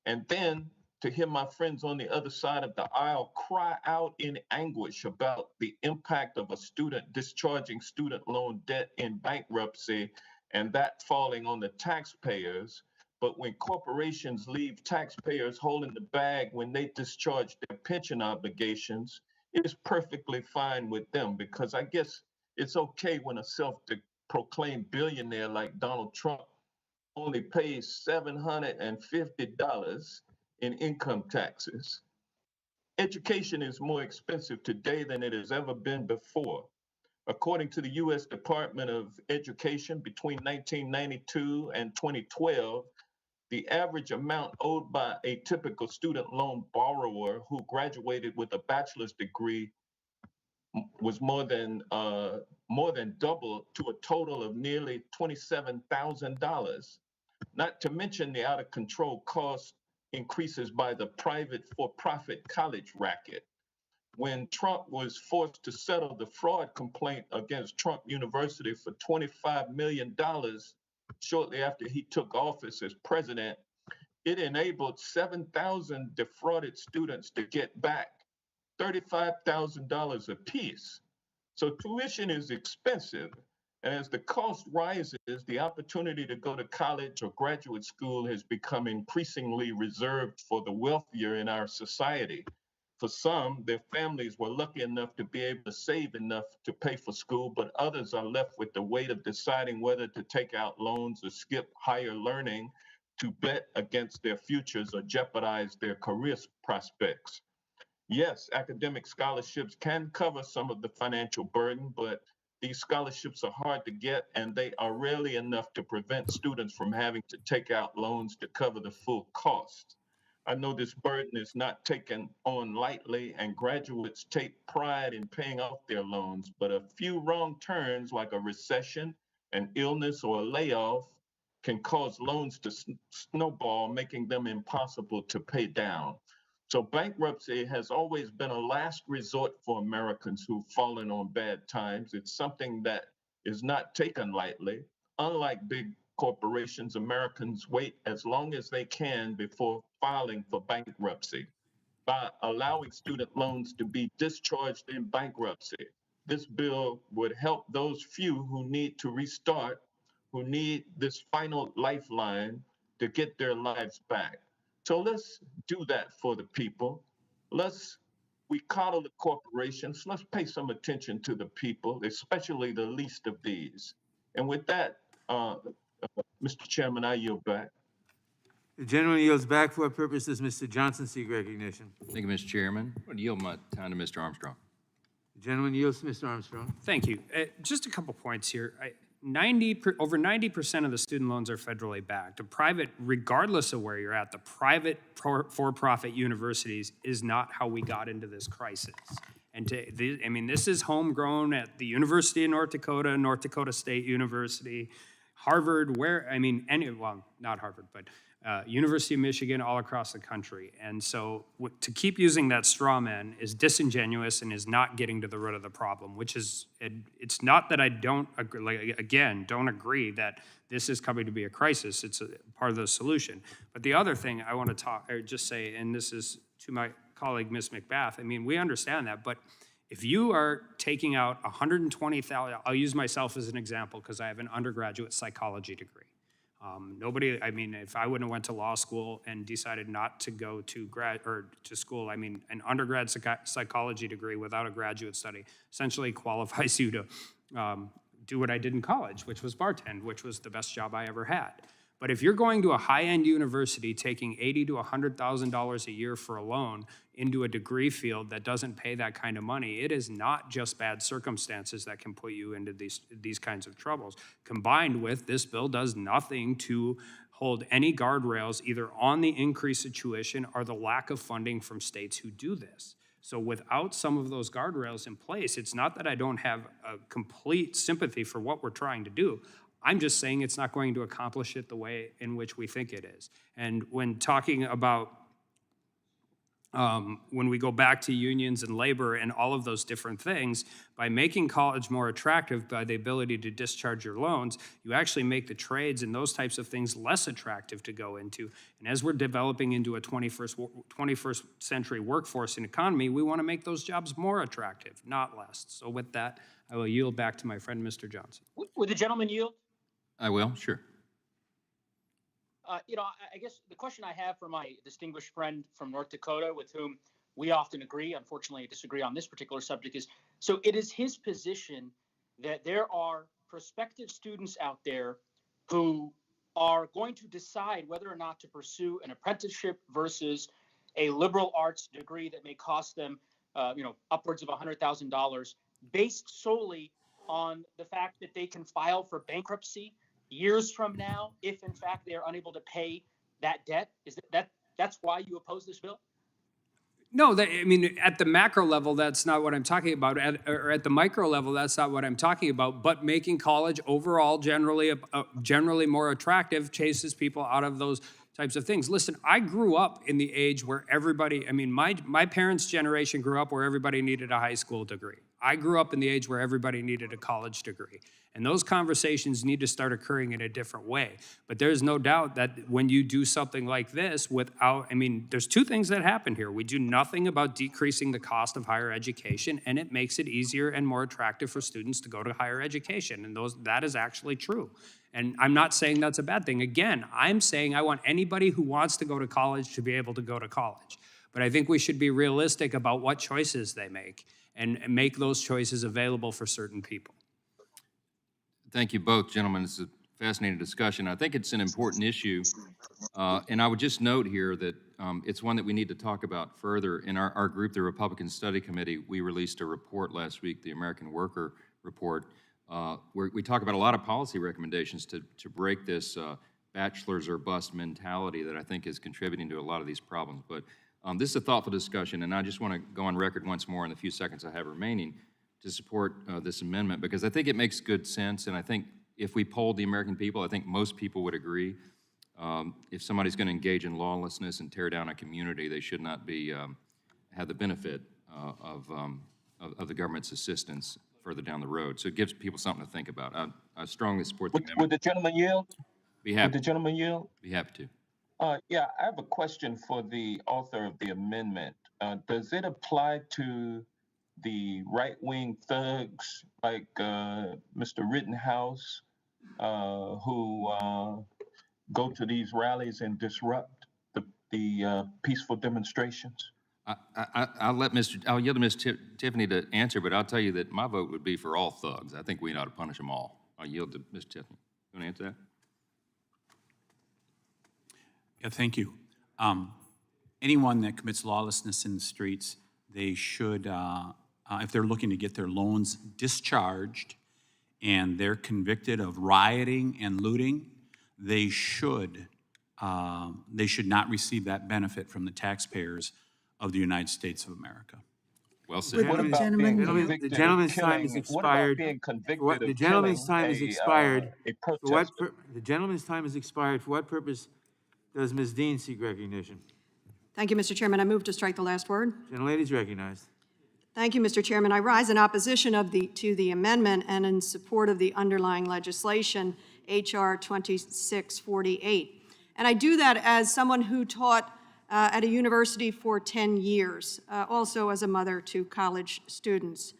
U: And then to hear my friends on the other side of the aisle cry out in anguish about the impact of a student discharging student loan debt in bankruptcy and that falling on the taxpayers. But when corporations leave taxpayers holding the bag when they discharge their pension obligations, it is perfectly fine with them, because I guess it's okay when a self-proclaimed billionaire like Donald Trump only pays $750 in income taxes. Education is more expensive today than it has ever been before. According to the U.S. Department of Education, between 1992 and 2012, the average amount owed by a typical student loan borrower who graduated with a bachelor's degree was more than double, to a total of nearly $27,000. Not to mention the out of control cost increases by the private for-profit college racket. When Trump was forced to settle the fraud complaint against Trump University for $25 million shortly after he took office as president, it enabled 7,000 defrauded students to get back $35,000 apiece. So tuition is expensive. And as the cost rises, the opportunity to go to college or graduate school has become increasingly reserved for the wealthier in our society. For some, their families were lucky enough to be able to save enough to pay for school, but others are left with the weight of deciding whether to take out loans or skip higher learning to bet against their futures or jeopardize their career prospects. Yes, academic scholarships can cover some of the financial burden, but these scholarships are hard to get, and they are rarely enough to prevent students from having to take out loans to cover the full cost. I know this burden is not taken on lightly, and graduates take pride in paying off their loans, but a few wrong turns, like a recession, an illness, or a layoff, can cause loans to snowball, making them impossible to pay down. So bankruptcy has always been a last resort for Americans who've fallen on bad times. It's something that is not taken lightly. Unlike big corporations, Americans wait as long as they can before filing for bankruptcy. By allowing student loans to be discharged in bankruptcy, this bill would help those few who need to restart, who need this final lifeline to get their lives back. So let's do that for the people. We coddle the corporations. Let's pay some attention to the people, especially the least of these. And with that, Mr. Chairman, I yield back.
E: The gentleman yields back. For what purpose does Mr. Johnson seek recognition?
V: Thank you, Mr. Chairman. I'm going to yield my time to Mr. Armstrong.
E: The gentleman yields to Mr. Armstrong.
G: Thank you. Just a couple points here. Over 90% of the student loans are federally backed. A private, regardless of where you're at, the private for-profit universities is not how we got into this crisis. And this is homegrown at the University of North Dakota State University, Harvard, not Harvard, but University of Michigan, all across the country. And so to keep using that straw man is disingenuous and is not getting to the root of the problem, which is, it's not that I don't agree, don't agree that this is coming to be a crisis. It's a part of the solution. But the other thing I want to just say, and this is to my colleague, Ms. McBath, we understand that, but if you are taking out $120,000, I'll use myself as an example because I have an undergraduate psychology degree. If I wouldn't have went to law school and decided not to go to school, an undergrad psychology degree without a graduate study essentially qualifies you to do what I did in college, which was bartend, which was the best job I ever had. But if you're going to a high-end university taking $80,000 to $100,000 a year for a loan into a degree field that doesn't pay that kind of money, it is not just bad circumstances that can put you into these kinds of troubles. Combined with, this bill does nothing to hold any guardrails either on the increase of tuition or the lack of funding from states who do this. So without some of those guardrails in place, it's not that I don't have a complete sympathy for what we're trying to do. I'm just saying it's not going to accomplish it the way in which we think it is. And when talking about when we go back to unions and labor and all of those different things, by making college more attractive by the ability to discharge your loans, you actually make the trades and those types of things less attractive to go into. And as we're developing into a 21st century workforce and economy, we want to make those jobs more attractive, not less. So with that, I will yield back to my friend, Mr. Johnson.
I: Would the gentleman yield?
V: I will, sure.
I: I guess the question I have for my distinguished friend from North Dakota, with whom we often agree, unfortunately disagree on this particular subject, is, so it is his position that there are prospective students out there who are going to decide whether or not to pursue an apprenticeship versus a liberal arts degree that may cost them, upwards of $100,000, based solely on the fact that they can file for bankruptcy years from now, if in fact they are unable to pay that debt? Is that's why you oppose this bill?
G: No, at the macro level, that's not what I'm talking about. At the micro level, that's not what I'm talking about. But making college overall generally more attractive chases people out of those types of things. Listen, I grew up in the age where everybody, my parents' generation grew up where everybody needed a high school degree. I grew up in the age where everybody needed a college degree. And those conversations need to start occurring in a different way. But there's no doubt that when you do something like this there's two things that happen here. We do nothing about decreasing the cost of higher education, and it makes it easier and more attractive for students to go to higher education. And that is actually true. And I'm not saying that's a bad thing. Again, I'm saying I want anybody who wants to go to college to be able to go to college. But I think we should be realistic about what choices they make and make those choices available for certain people.
V: Thank you both, gentlemen. It's a fascinating discussion. I think it's an important issue. And I would just note here that it's one that we need to talk about further. In our group, the Republican Study Committee, we released a report last week, the American Worker Report, where we talk about a lot of policy recommendations to break this bachelor's or bust mentality that I think is contributing to a lot of these problems. But this is a thoughtful discussion, and I just want to go on record once more in the few seconds I have remaining to support this amendment, because I think it makes good sense, and I think if we polled the American people, I think most people would agree. If somebody's going to engage in lawlessness and tear down a community, they should not be have the benefit of the government's assistance further down the road. So it gives people something to think about. I strongly support the amendment.
U: Would the gentleman yield?
V: Be happy.
U: Would the gentleman yield?
V: Be happy to.
U: Yeah, I have a question for the author of the amendment. Does it apply to the right-wing thugs like Mr. Rittenhouse, who go to these rallies and disrupt the peaceful demonstrations?
V: I'll yield to Ms. Tiffany to answer, but I'll tell you that my vote would be for all thugs. I think we ought to punish them all. I'll yield to Ms. Tiffany. You want to answer that?
A: Yeah, thank you. Anyone that commits lawlessness in the streets, they should, if they're looking to get their loans discharged and they're convicted of rioting and looting, they should not receive that benefit from the taxpayers of the United States of America.
V: Well said.
E: The gentleman's time is expired. The gentleman's time is expired. The gentleman's time is expired. For what purpose does Ms. Dean seek recognition?
R: Thank you, Mr. Chairman. I move to strike the last word.
E: Gentlelady is recognized.
R: Thank you, Mr. Chairman. I rise in opposition to the amendment and in support of the underlying legislation, H.R. 2648. And I do that as someone who taught at a university for 10 years, also as a mother to college students.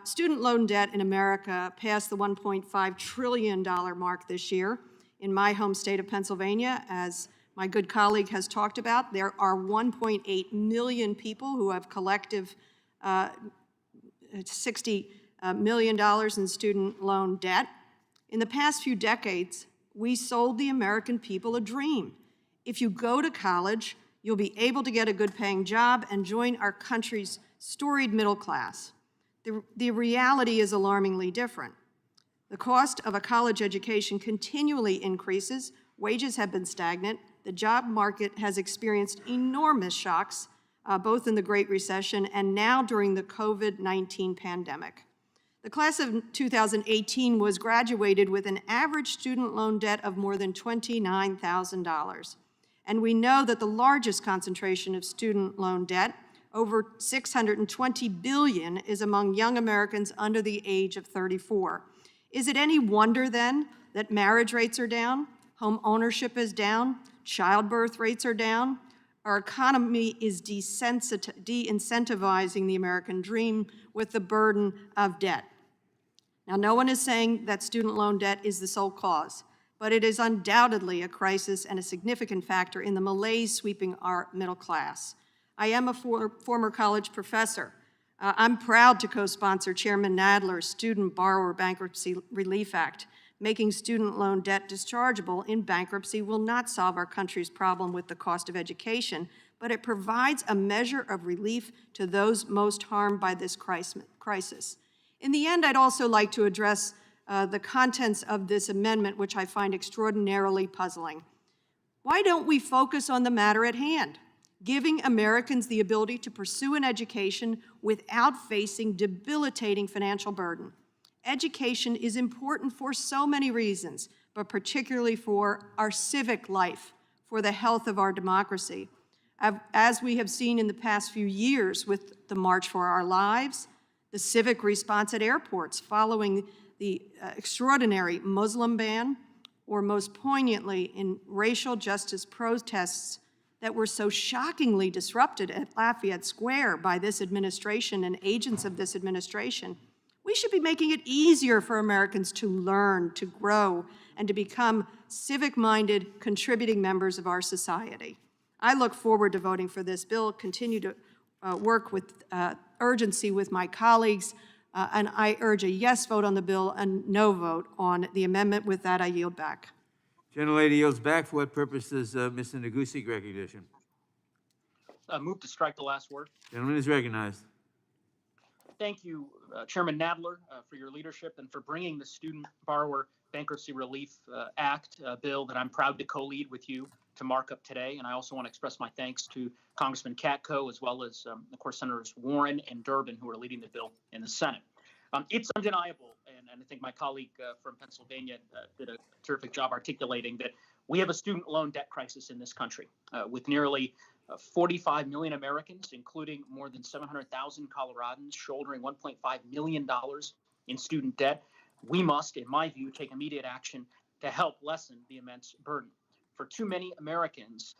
R: Student loan debt in America passed the $1.5 trillion mark this year. In my home state of Pennsylvania, as my good colleague has talked about, there are 1.8 million people who have collective $60 million in student loan debt. In the past few decades, We sold the American people a dream. If you go to college, you'll be able to get a good-paying job and join our country's storied middle class. The reality is alarmingly different. The cost of a college education continually increases, wages have been stagnant, the job market has experienced enormous shocks, both in the Great Recession and now during the COVID-19 pandemic. The class of 2018 was graduated with an average student loan debt of more than $29,000. And we know that the largest concentration of student loan debt, over $620 billion, is among young Americans under the age of 34. Is it any wonder, then, that marriage rates are down, home ownership is down, childbirth rates are down? Our economy is de-incentivizing the American dream with the burden of debt. Now, no one is saying that student loan debt is the sole cause, but it is undoubtedly a crisis and a significant factor in the malaise sweeping our middle class. I am a former college professor. I'm proud to co-sponsor Chairman Nadler's Student Borrower Bankruptcy Relief Act. Making student loan debt dischargeable in bankruptcy will not solve our country's problem with the cost of education, but it provides a measure of relief to those most harmed by this crisis. In the end, I'd also like to address the contents of this amendment, which I find extraordinarily puzzling. Why don't we focus on the matter at hand? Giving Americans the ability to pursue an education without facing debilitating financial burden. Education is important for so many reasons, but particularly for our civic life, for the health of our democracy. As we have seen in the past few years with the March for Our Lives, the civic response at airports following the extraordinary Muslim ban, or most poignantly in racial justice protests that were so shockingly disrupted at Lafayette Square by this administration and agents of this administration, we should be making it easier for Americans to learn, to grow, and to become civic-minded, contributing members of our society. I look forward to voting for this bill, continue to work with urgency with my colleagues, and I urge a yes vote on the bill and no vote on the amendment. With that, I yield back.
E: Gentlelady yields back. For what purpose does Mr. Nagu seek recognition?
I: Move to strike the last word.
E: Gentleman is recognized.
I: Thank you, Chairman Nadler, for your leadership and for bringing the Student Borrower Bankruptcy Relief Act bill that I'm proud to co-lead with you to Markup today. And I also want to express my thanks to Congressman Katko, as well as, of course, Senators Warren and Durbin, who are leading the bill in the Senate. It's undeniable, and I think my colleague from Pennsylvania did a terrific job articulating that we have a student loan debt crisis in this country, with nearly 45 million Americans, including more than 700,000 Coloradans, shouldering $1.5 million in student debt. We must, in my view, take immediate action to help lessen the immense burden. For too many Americans,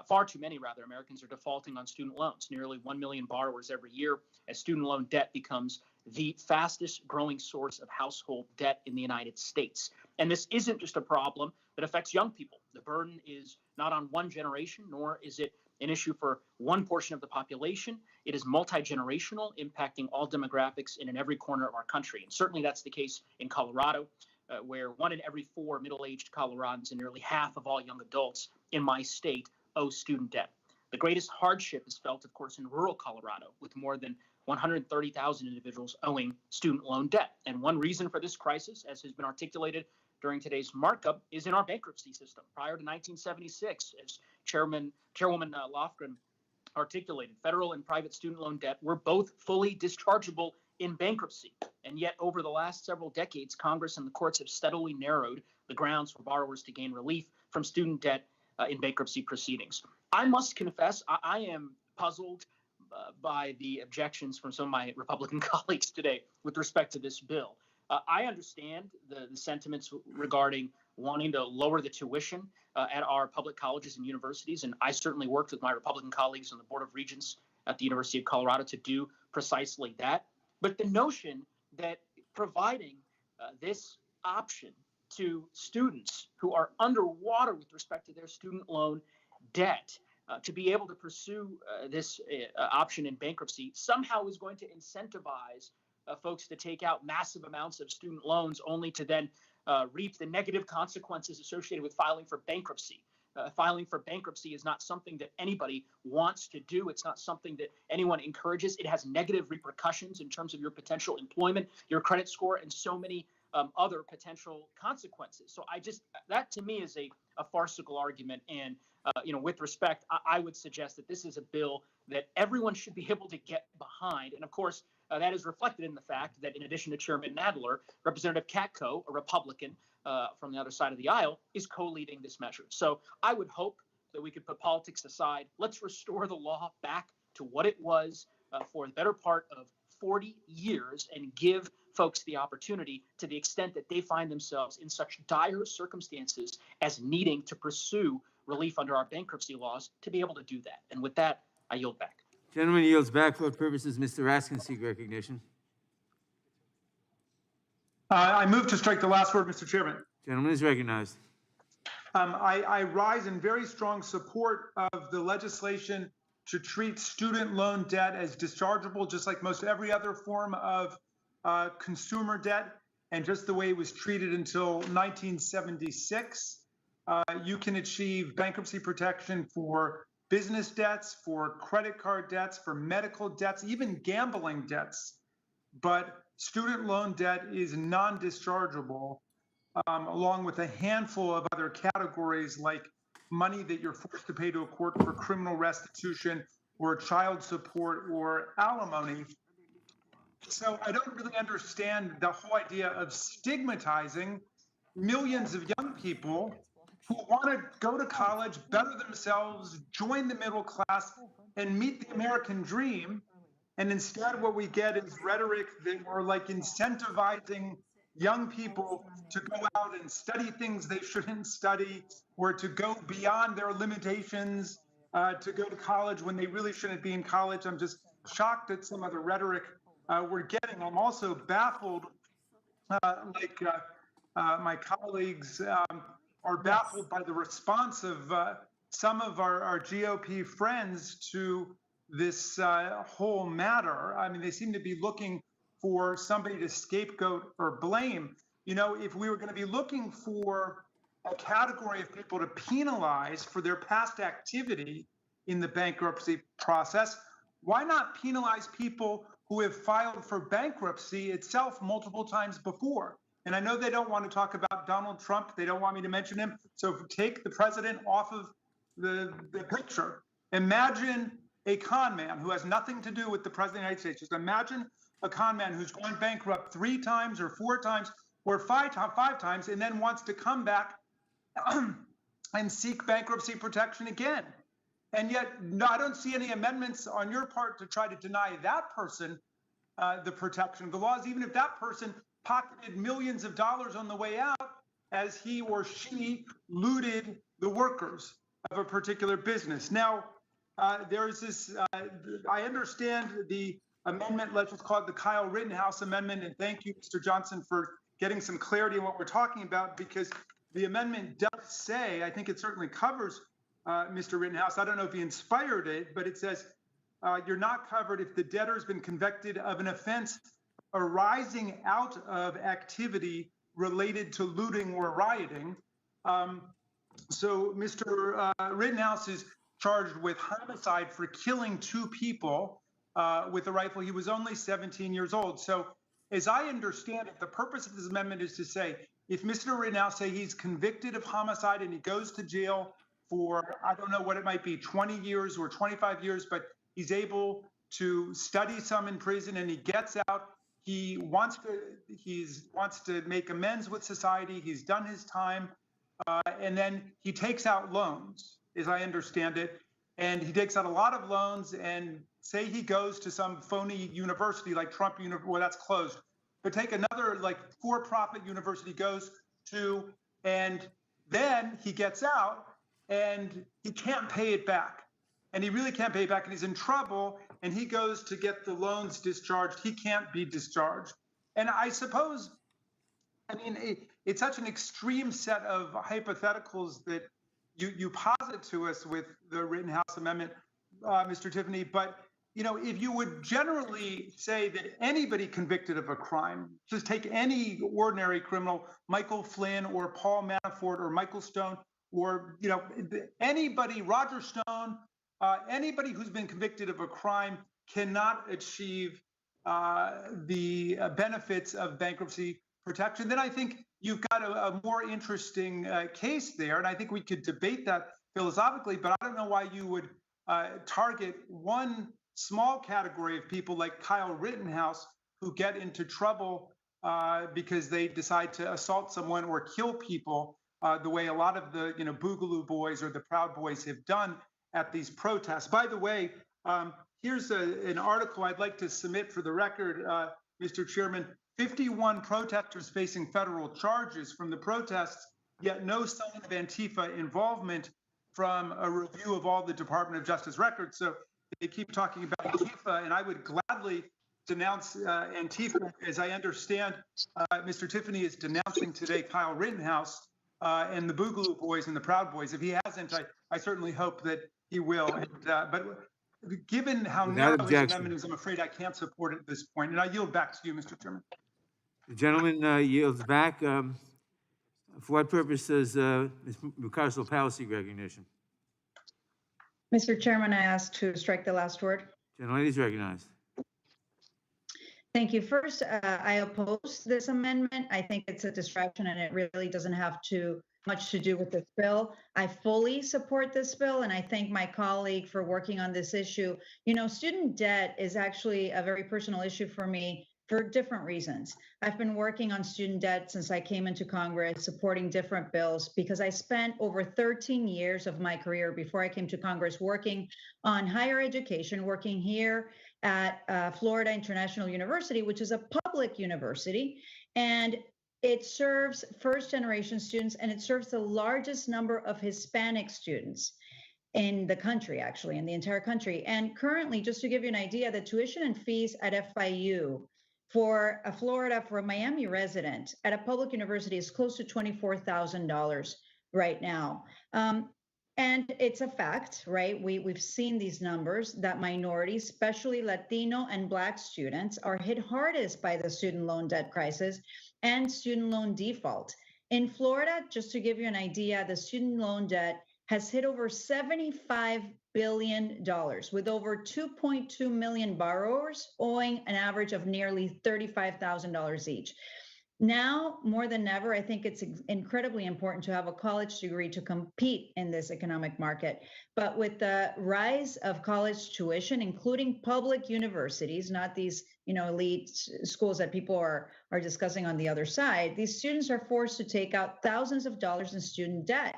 I: far too many, rather, Americans are defaulting on student loans, nearly 1 million borrowers every year, as student loan debt becomes the fastest growing source of household debt in the United States. And this isn't just a problem that affects young people. The burden is not on one generation, nor is it an issue for one portion of the population. It is multi-generational, impacting all demographics and in every corner of our country. And certainly that's the case in Colorado, where 1 in every 4 middle-aged Coloradans and nearly half of all young adults in my state owe student debt. The greatest hardship is felt, of course, in rural Colorado, with more than 130,000 individuals owing student loan debt. And one reason for this crisis, as has been articulated during today's markup, is in our bankruptcy system. Prior to 1976, as Chairwoman Lofgren articulated, federal and private student loan debt were both fully dischargeable in bankruptcy. And yet, over the last several decades, Congress and the courts have steadily narrowed the grounds for borrowers to gain relief from student debt in bankruptcy proceedings. I must confess, I am puzzled by the objections from some of my Republican colleagues today with respect to this bill. I understand the sentiments regarding wanting to lower the tuition at our public colleges and universities, and I certainly worked with my Republican colleagues on the Board of Regents at the University of Colorado to do precisely that. But the notion that providing this option to students who are underwater with respect to their student loan debt to be able to pursue this option in bankruptcy somehow is going to incentivize folks to take out massive amounts of student loans only to then reap the negative consequences associated with filing for bankruptcy. Filing for bankruptcy is not something that anybody wants to do. It's not something that anyone encourages. It has negative repercussions in terms of your potential employment, your credit score, and so many other potential consequences. So that to me is a farcical argument. And, with respect, I would suggest that this is a bill that everyone should be able to get behind. And of course, that is reflected in the fact that in addition to Chairman Nadler, Representative Katko, a Republican from the other side of the aisle, is co-leading this measure. So I would hope that we could put politics aside. Let's restore the law back to what it was for the better part of 40 years and give folks the opportunity, to the extent that they find themselves in such dire circumstances as needing to pursue relief under our bankruptcy laws, to be able to do that. And with that, I yield back.
E: Gentleman yields back. For purposes, Mr. Raskin seek recognition.
D: I move to strike the last word, Mr. Chairman.
E: Gentleman is recognized.
D: I rise in very strong support of the legislation to treat student loan debt as dischargeable, just like most every other form of consumer debt, and just the way it was treated until 1976. You can achieve bankruptcy protection for business debts, for credit card debts, for medical debts, even gambling debts. But student loan debt is non-dischargeable, along with a handful of other categories like money that you're forced to pay to a court for criminal restitution or child support or alimony. So I don't really understand the whole idea of stigmatizing millions of young people who want to go to college, better themselves, join the middle class, and meet the American dream. And instead, what we get is rhetoric that we're like incentivizing young people to go out and study things they shouldn't study, or to go beyond their limitations, to go to college when they really shouldn't be in college. I'm just shocked at some of the rhetoric we're getting. I'm also baffled, my colleagues are baffled by the response of some of our GOP friends to this whole matter. I mean, they seem to be looking for somebody to scapegoat or blame. You know, if we were going to be looking for a category of people to penalize for their past activity in the bankruptcy process, why not penalize people who have filed for bankruptcy itself multiple times before? And I know they don't want to talk about Donald Trump. They don't want me to mention him. So take the president off of the picture. Imagine a con man who has nothing to do with the president of the United States. Just imagine a con man who's gone bankrupt 3 times or 4 times or 5 times and then wants to come back and seek bankruptcy protection again. And yet, no, I don't see any amendments on your part to try to deny that person the protection of the laws, even if that person pocketed millions of dollars on the way out as he or she looted the workers of a particular business. Now, there's this, I understand the amendment, let's just call it the Kyle Rittenhouse amendment, and thank you, Mr. Johnson, for getting some clarity on what we're talking about, because the amendment does say, I think it certainly covers Mr. Rittenhouse. I don't know if he inspired it, but it says you're not covered if the debtor has been convicted of an offense arising out of activity related to looting or rioting. So Mr. Rittenhouse is charged with homicide for killing 2 people with a rifle. He was only 17 years old. So as I understand it, the purpose of this amendment is to say, if Mr. Rittenhouse, say he's convicted of homicide and he goes to jail for, I don't know what it might be, 20 years or 25 years, but he's able to study some in prison and he gets out, he wants to make amends with society, he's done his time, and then he takes out loans, as I understand it, and he takes out a lot of loans, and say he goes to some phony university like Trump University, well, that's closed, but take another like for-profit university goes to, and then he gets out and he can't pay it back. And he really can't pay it back, and he's in trouble, and he goes to get the loans discharged. He can't be discharged. And I suppose, I mean, it's such an extreme set of hypotheticals that you posit to us with the Rittenhouse Amendment, Mr. Tiffany, but if you would generally say that anybody convicted of a crime, just take any ordinary criminal, Michael Flynn or Paul Manafort or Michael Stone, or anybody, Roger Stone, anybody who's been convicted of a crime cannot achieve the benefits of bankruptcy protection. Then I think you've got a more interesting case there, and I think we could debate that philosophically, but I don't know why you would target one small category of people like Kyle Rittenhouse who get into trouble because they decide to assault someone or kill people the way a lot of the Boogaloo Boys or the Proud Boys have done at these protests. By the way, here's an article I'd like to submit for the record, Mr. Chairman. 51 protesters facing federal charges from the protests, yet no sign of Antifa involvement from a review of all the Department of Justice records. So they keep talking about Antifa, and I would gladly denounce Antifa. As I understand, Mr. Tiffany is denouncing today Kyle Rittenhouse and the Boogaloo Boys and the Proud Boys. If he hasn't, I certainly hope that he will. But given how narrow his amendment is, I'm afraid I can't support it at this point. And I yield back to you, Mr. Chairman.
E: The gentleman yields back. For what purpose does Ms. Mucarsel-Powell seek recognition?
L: Mr. Chairman, I ask to strike the last word.
E: Gentlelady is recognized.
L: Thank you. First, I oppose this amendment. I think it's a distraction and it really doesn't have much to do with this bill. I fully support this bill and I thank my colleague for working on this issue. Student debt is actually a very personal issue for me for different reasons. I've been working on student debt since I came into Congress, supporting different bills, because I spent over 13 years of my career before I came to Congress working on higher education, working here at Florida International University, which is a public university, and it serves first-generation students, and it serves the largest number of Hispanic students in the country, actually, in the entire country. And currently, just to give you an idea, the tuition and fees at FIU for a Miami resident at a public university is close to $24,000 right now. And it's a fact, right? We've seen these numbers that minorities, especially Latino and Black students, are hit hardest by the student loan debt crisis and student loan default. In Florida, just to give you an idea, the student loan debt has hit over $75 billion, with over 2.2 million borrowers owing an average of nearly $35,000 each. Now, more than ever, I think it's incredibly important to have a college degree to compete in this economic market. But with the rise of college tuition, including public universities, not these elite schools that people are discussing on the other side, these students are forced to take out thousands of dollars in student debt.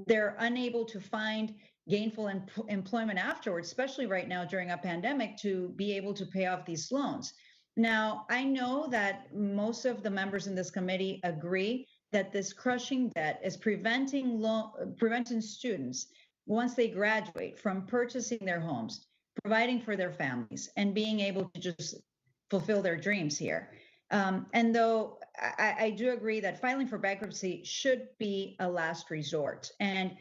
L: They're unable to find gainful employment afterwards, especially right now during a pandemic, to be able to pay off these loans. Now, I know that most of the members in this committee agree that this crushing debt is preventing students, once they graduate, from purchasing their homes, providing for their families, and being able to just fulfill their dreams here. And though I do agree that filing for bankruptcy should be a last resort, and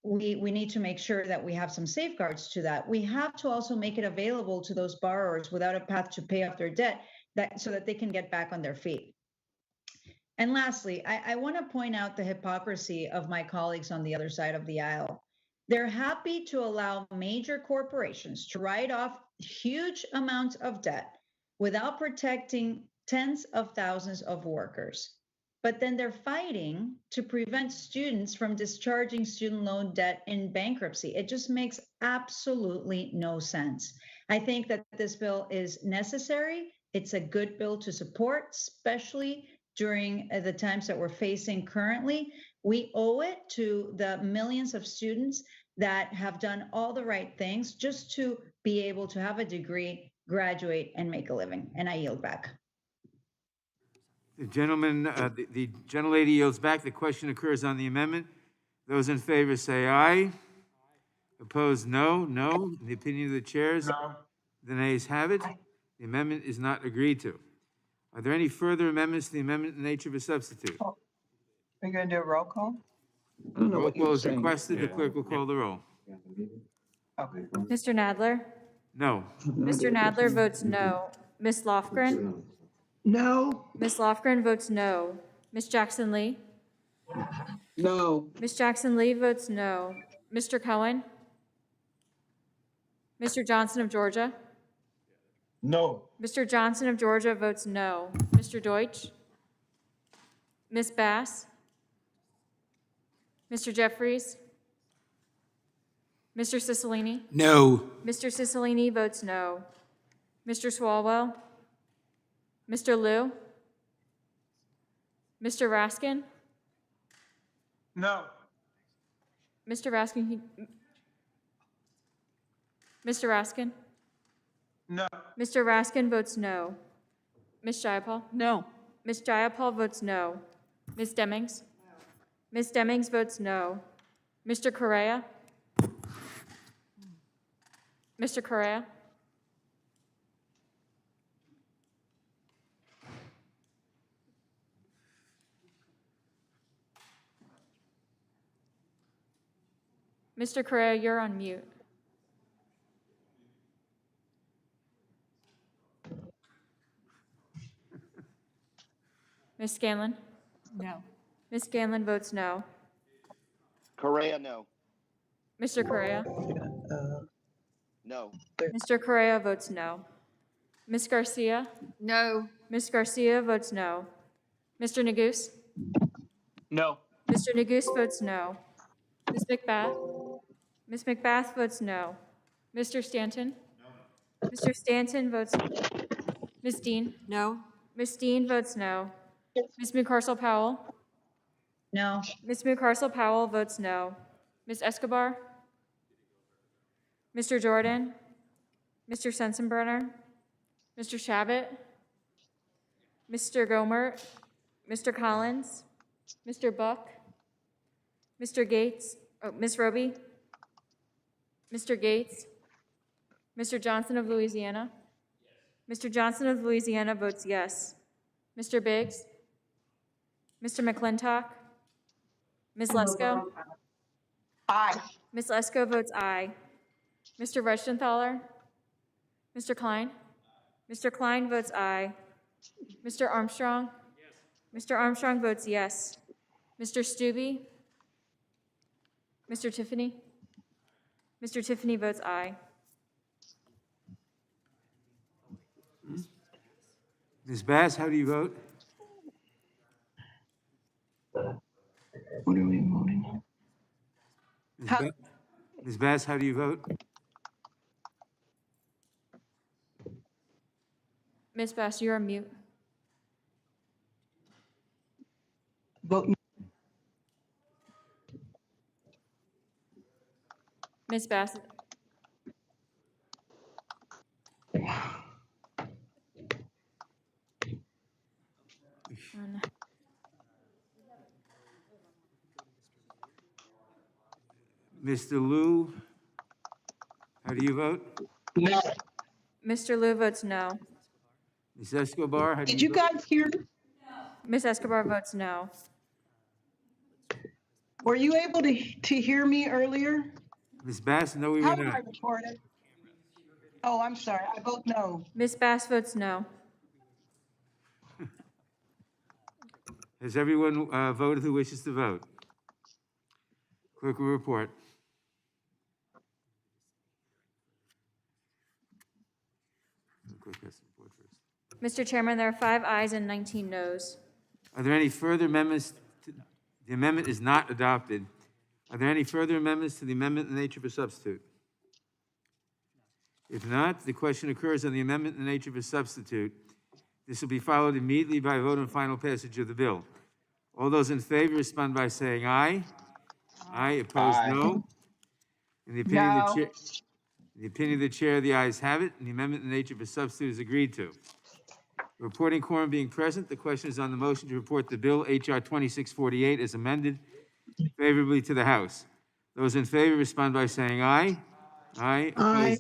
L: we need to make sure that we have some safeguards to that. We have to also make it available to those borrowers without a path to pay off their debt, so that they can get back on their feet. And lastly, I want to point out the hypocrisy of my colleagues on the other side of the aisle. They're happy to allow major corporations to write off huge amounts of debt without protecting tens of thousands of workers. But then they're fighting to prevent students from discharging student loan debt in bankruptcy. It just makes absolutely no sense. I think that this bill is necessary. It's a good bill to support, especially during the times that we're facing currently. We owe it to the millions of students that have done all the right things just to be able to have a degree, graduate, and make a living. And I yield back.
E: The gentleman, the gentlelady yields back. The question occurs on the amendment. Those in favor say aye. Opposed, no. No. In the opinion of the chairs,
D: No.
E: the nays have it. The amendment is not agreed to. Are there any further amendments to the amendment in the nature of a substitute?
P: Are you going to do a roll call?
J: I don't know
E: Roll
J: what you
E: call
J: were
E: is
J: saying.
E: requested. The clerk will call the roll.
P: Okay.
F: Mr. Nadler,
E: No.
F: Mr. Nadler votes no. Ms. Lofgren?
M: No.
F: Ms. Lofgren votes no. Ms. Jackson Lee?
J: No.
F: Ms. Jackson Lee votes no. Mr. Cohen? Mr. Johnson of Georgia?
U: No.
F: Mr. Johnson of Georgia votes no. Mr. Deutsch? Ms. Bass? Mr. Jeffries? Mr. Cicilline?
O: No.
F: Mr. Cicilline votes no. Mr. Swalwell? Mr. Liu? Mr. Raskin?
D: No.
F: Mr. Raskin? Mr. Raskin?
D: No.
F: Mr. Raskin votes no. Ms. Jayapal?
Q: No.
F: Ms. Jayapal votes no. Ms. Demings? Ms. Demings votes no. Mr. Correa? Mr. Correa? Mr. Correa, you're on mute. Ms. Scanlon?
Q: No.
F: Ms. Scanlon votes no.
H: Correa, no.
F: Mr. Correa?
H: No.
F: Mr. Correa votes no. Ms. Garcia?
R: No.
F: Ms. Garcia votes no. Mr. Neguse?
I: No.
F: Mr. Neguse votes no. Ms. McBath? Ms. McBath votes no. Mr. Stanton? No. Mr. Stanton votes no. Ms. Dean?
R: No.
F: Ms. Dean votes no. Ms. Mucarsel Powell?
L: No.
F: Ms. Mucarsel Powell votes no. Ms. Escobar? Mr. Jordan? Mr. Sensenbrenner? Mr. Shabbat? Mr. Gomer? Mr. Collins? Mr. Buck? Mr. Gates? Oh, Ms. Roby? Mr. Gates? Mr. Johnson of Louisiana? Mr. Johnson of Louisiana votes yes. Mr. Biggs? Mr. McClintock? Ms. Lesko?
P: Aye.
F: Ms. Lesko votes aye. Mr. Rechtenthaler? Mr. Klein? Mr. Klein votes aye. Mr. Armstrong? Mr. Armstrong votes yes. Mr. Stube? Mr. Tiffany? Mr. Tiffany votes aye.
E: Ms. Bass, how do you vote?
T: What are we voting?
E: Ms. Bass, how do you vote?
F: Ms. Bass, you're on mute.
T: Vote.
F: Ms. Bass?
E: Mr. Liu, how do you vote?
T: No.
F: Mr. Liu votes no.
E: Ms. Escobar, how do
T: Did
E: you
T: you
E: vote?
T: guys hear me?
F: Ms. Escobar votes no.
T: Were you able to hear me earlier?
E: Ms. Bass, no, we
T: How
E: were
T: am I
E: not.
T: recorded? Oh, I'm sorry. I vote no.
F: Ms. Bass votes no.
E: Has everyone voted who wishes to vote? Clerk will report. Clerk has to report first.
F: Mr. Chairman, there are 5 ayes and 19 noes.
E: Are there any further amendments? The amendment is not adopted. Are there any further amendments to the amendment in the nature of a substitute? If not, the question occurs on the amendment in the nature of a substitute. This will be followed immediately by a vote on final passage of the bill. All those in favor respond by saying aye. Aye. Opposed,
U: Aye.
E: no. In the opinion of the
P: No.
E: chair, in the opinion of the chair, the ayes have it, and the amendment in the nature of a substitute is agreed to. Reporting quorum being present, the question is on the motion to report the bill H.R. 2648 as amended favorably to the House. Those in favor respond by saying aye. Aye.
M: Aye.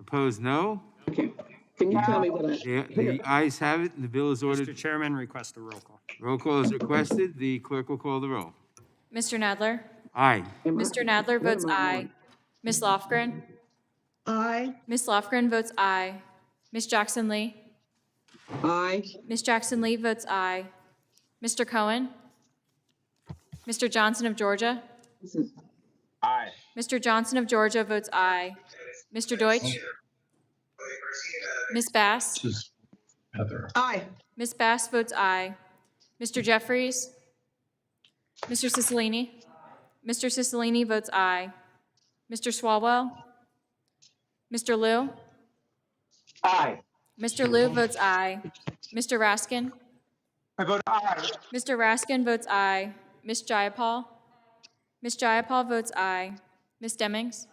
E: Opposed, no.
J: Okay. Can you tell me what
E: The ayes have it, and the bill is ordered.
G: Mr. Chairman, request a roll call.
E: Roll call is requested. The clerk will call the roll.
F: Mr. Nadler?
E: Aye.
F: Mr. Nadler votes
J: am I
F: aye. Ms. Lofgren?
M: Aye.
F: Ms. Lofgren votes aye. Ms. Jackson Lee?
J: Aye.
F: Ms. Jackson Lee votes aye. Mr. Cohen? Mr. Johnson of Georgia?
U: Aye.
F: Mr. Johnson of Georgia votes aye. Mr. Deutsch? Ms. Bass?
M: Aye.
F: Ms. Bass votes aye. Mr. Jeffries? Mr. Cicilline? Mr. Cicilline votes aye. Mr. Swalwell? Mr. Liu?
H: Aye.
F: Mr. Liu votes aye. Mr. Raskin?
D: I vote aye.
F: Mr. Raskin votes aye. Ms. Jayapal? Ms. Jayapal votes aye. Ms. Demings?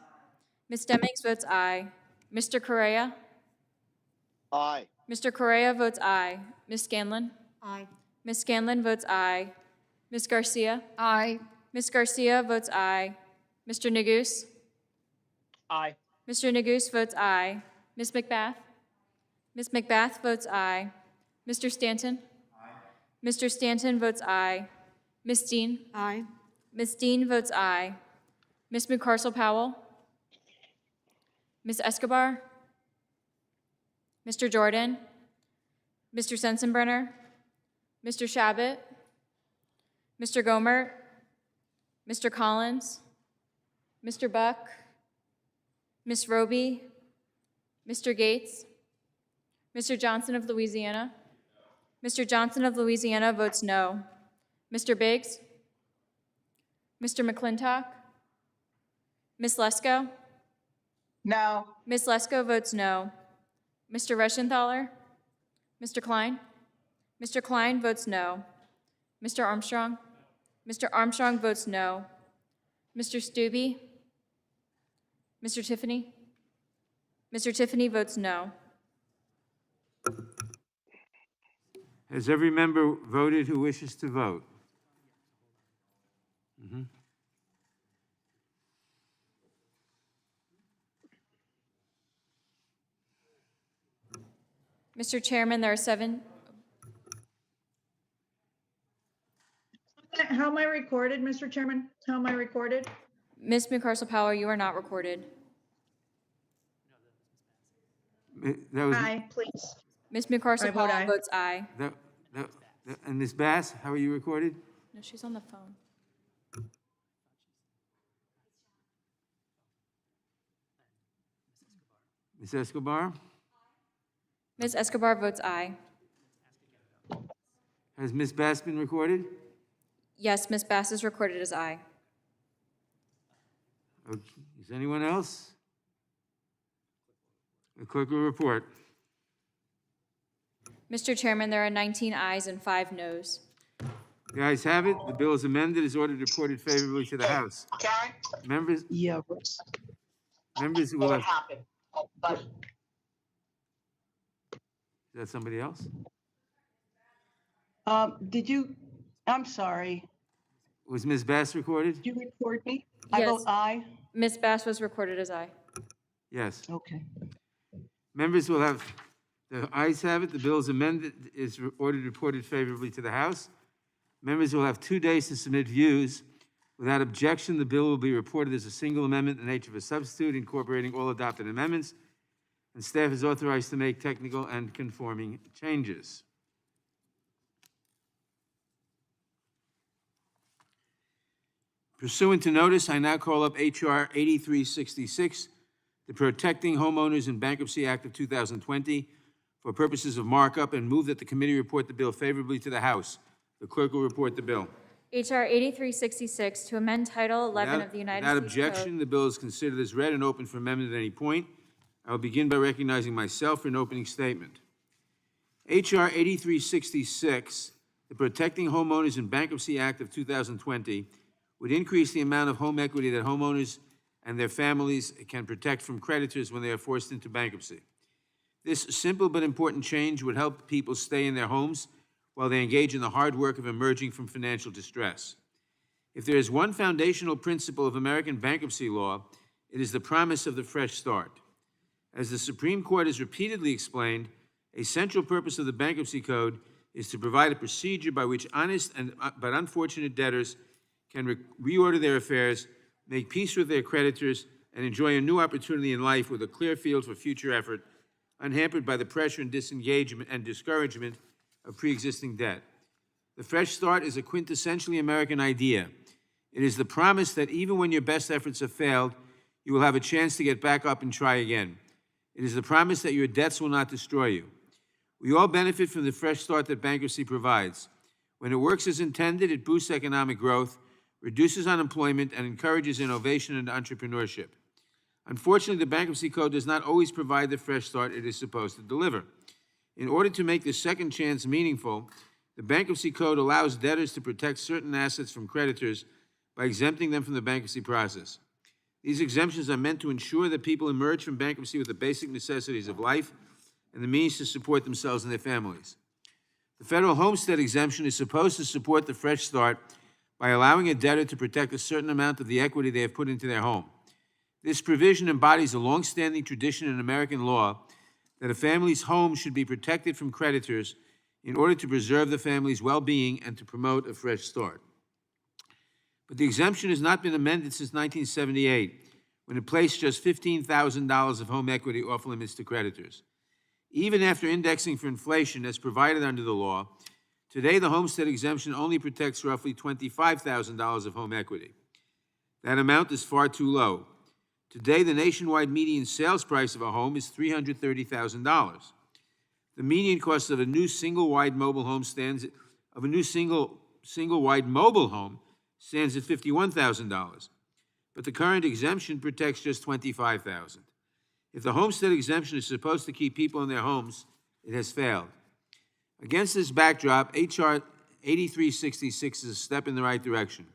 F: Ms. Demings votes aye. Mr. Correa?
H: Aye.
F: Mr. Correa votes aye. Ms. Scanlon?
R: Aye.
F: Ms. Scanlon votes aye. Ms. Garcia?
R: Aye.
F: Ms. Garcia votes aye. Mr. Neguse?
I: Aye.
F: Mr. Neguse votes aye. Ms. McBath? Ms. McBath votes aye. Mr. Stanton? Mr. Stanton votes aye. Ms. Dean?
R: Aye.
F: Ms. Dean votes aye. Ms. McCarcel-Powell? Ms. Escobar? Mr. Jordan? Mr. Sensenbrenner? Mr. Shabbat? Mr. Gomer? Mr. Collins? Mr. Buck? Ms. Roby? Mr. Gates? Mr. Johnson of Louisiana? Mr. Johnson of Louisiana votes no. Mr. Biggs? Mr. McClintock? Ms. Lesko?
P: No.
F: Ms. Lesko votes no. Mr. Reschenthaler? Mr. Klein? Mr. Klein votes no. Mr. Armstrong? Mr. Armstrong votes no. Mr. Stubbe? Mr. Tiffany? Mr. Tiffany votes no.
E: Has every member voted who wishes to vote?
F: Mr. Chairman, there are 7.
L: How am I recorded, Mr. Chairman? How am I recorded?
F: Ms. McCarcel-Powell, you are not recorded.
E: That was,
L: Aye, please.
F: Ms.
L: I vote
F: McCarcel-Powell
L: aye.
F: votes aye.
E: and Ms. Bass, how are you recorded?
F: No, she's on the phone.
E: Ms. Escobar?
F: Ms. Escobar votes aye.
E: Has Ms. Bass been recorded?
F: Yes, Ms. Bass is recorded as aye.
E: Okay. Is anyone else? The clerk will report.
F: Mr. Chairman, there are 19 ayes and 5 noes.
E: The ayes have it. The bill is amended, is ordered reported favorably to the House.
H: Karen?
E: Members,
M: Yeah.
E: members will
H: What
E: have,
H: happened? But
E: is that somebody else?
T: Did you, I'm sorry,
E: Was Ms. Bass recorded?
T: did you record me? I
F: Yes.
T: vote aye.
F: Ms. Bass was recorded as aye.
E: Yes.
T: Okay.
E: Members will have, the ayes have it, the bill is amended, is ordered reported favorably to the House. Members will have 2 days to submit views. Without objection, the bill will be reported as a single amendment in the nature of a substitute incorporating all adopted amendments, and staff is authorized to make technical and conforming changes. Pursuant to notice, I now call up H.R. 8366, the Protecting Homeowners in Bankruptcy Act of 2020, for purposes of markup, and move that the committee report the bill favorably to the House. The clerk will report the bill.
F: H.R. 8366 to amend Title 11 of the United
E: Without
F: States Code.
E: objection, the bill is considered as read and open for amendment at any point. I will begin by recognizing myself for an opening statement. H.R. 8366, the Protecting Homeowners in Bankruptcy Act of 2020, would increase the amount of home equity that homeowners and their families can protect from creditors when they are forced into bankruptcy. This simple but important change would help people stay in their homes while they engage in the hard work of emerging from financial distress. If there is one foundational principle of American bankruptcy law, it is the promise of the fresh start. As the Supreme Court has repeatedly explained, a central purpose of the Bankruptcy Code is to provide a procedure by which honest but unfortunate debtors can reorder their affairs, make peace with their creditors, and enjoy a new opportunity in life with a clear field for future effort, unhampered by the pressure and disengagement and discouragement of pre-existing debt. The Fresh Start is a quintessentially American idea. It is the promise that even when your best efforts have failed, you will have a chance to get back up and try again. It is the promise that your debts will not destroy you. We all benefit from the fresh start that bankruptcy provides. When it works as intended, it boosts economic growth, reduces unemployment, and encourages innovation and entrepreneurship. Unfortunately, the Bankruptcy Code does not always provide the fresh start it is supposed to deliver. In order to make this second chance meaningful, the Bankruptcy Code allows debtors to protect certain assets from creditors by exempting them from the bankruptcy process. These exemptions are meant to ensure that people emerge from bankruptcy with the basic necessities of life and the means to support themselves and their families. The federal homestead exemption is supposed to support the fresh start by allowing a debtor to protect a certain amount of the equity they have put into their home. This provision embodies a long-standing tradition in American law that a family's home should be protected from creditors in order to preserve the family's well-being and to promote a fresh start. But the exemption has not been amended since 1978, when it placed just $15,000 of home equity off limits to creditors. Even after indexing for inflation as provided under the law, today the homestead exemption only protects roughly $25,000 of home equity. That amount is far too low. Today, the nationwide median sales price of a home is $330,000. The median cost of a new single-wide mobile home stands at $51,000, but the current exemption protects just $25,000. If the homestead exemption is supposed to keep people in their homes, it has failed. Against this backdrop, H.R. 8366 is a step in the right direction.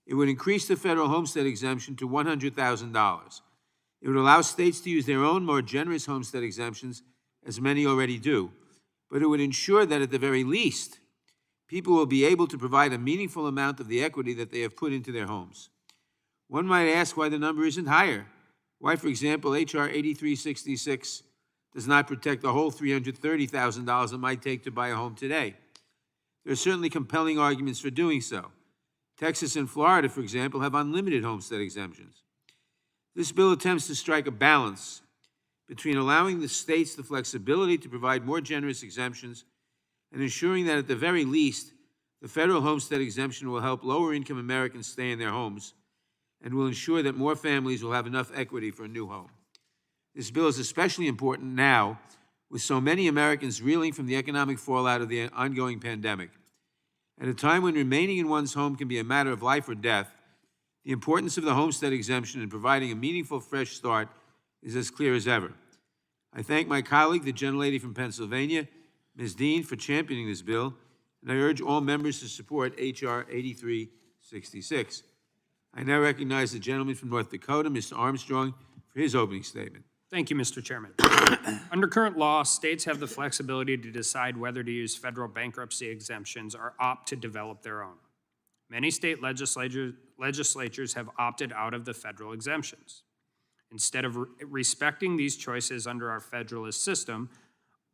E: It would increase the federal homestead exemption to $100,000. It would allow states to use their own more generous homestead exemptions, as many already do, but it would ensure that at the very least, people will be able to provide a meaningful amount of the equity that they have put into their homes. One might ask why the number isn't higher. Why, for example, H.R. 8366 does not protect the whole $330,000 it might take to buy a home today. There are certainly compelling arguments for doing so. Texas and Florida, for example, have unlimited homestead exemptions. This bill attempts to strike a balance between allowing the states the flexibility to provide more generous exemptions and ensuring that at the very least, the federal homestead exemption will help lower-income Americans stay in their homes and will ensure that more families will have enough equity for a new home. This bill is especially important now, with so many Americans reeling from the economic fallout of the ongoing pandemic. At a time when remaining in one's home can be a matter of life or death, the importance of the homestead exemption in providing a meaningful fresh start is as clear as ever. I thank my colleague, the gentlelady from Pennsylvania, Ms. Dean, for championing this bill, and I urge all members to support H.R. 8366. I now recognize the gentleman from North Dakota, Mr. Armstrong, for his opening statement.
G: Thank you, Mr. Chairman. Under current law, states have the flexibility to decide whether to use federal bankruptcy exemptions or opt to develop their own. Many state legislatures have opted out of the federal exemptions. Instead of respecting these choices under our federalist system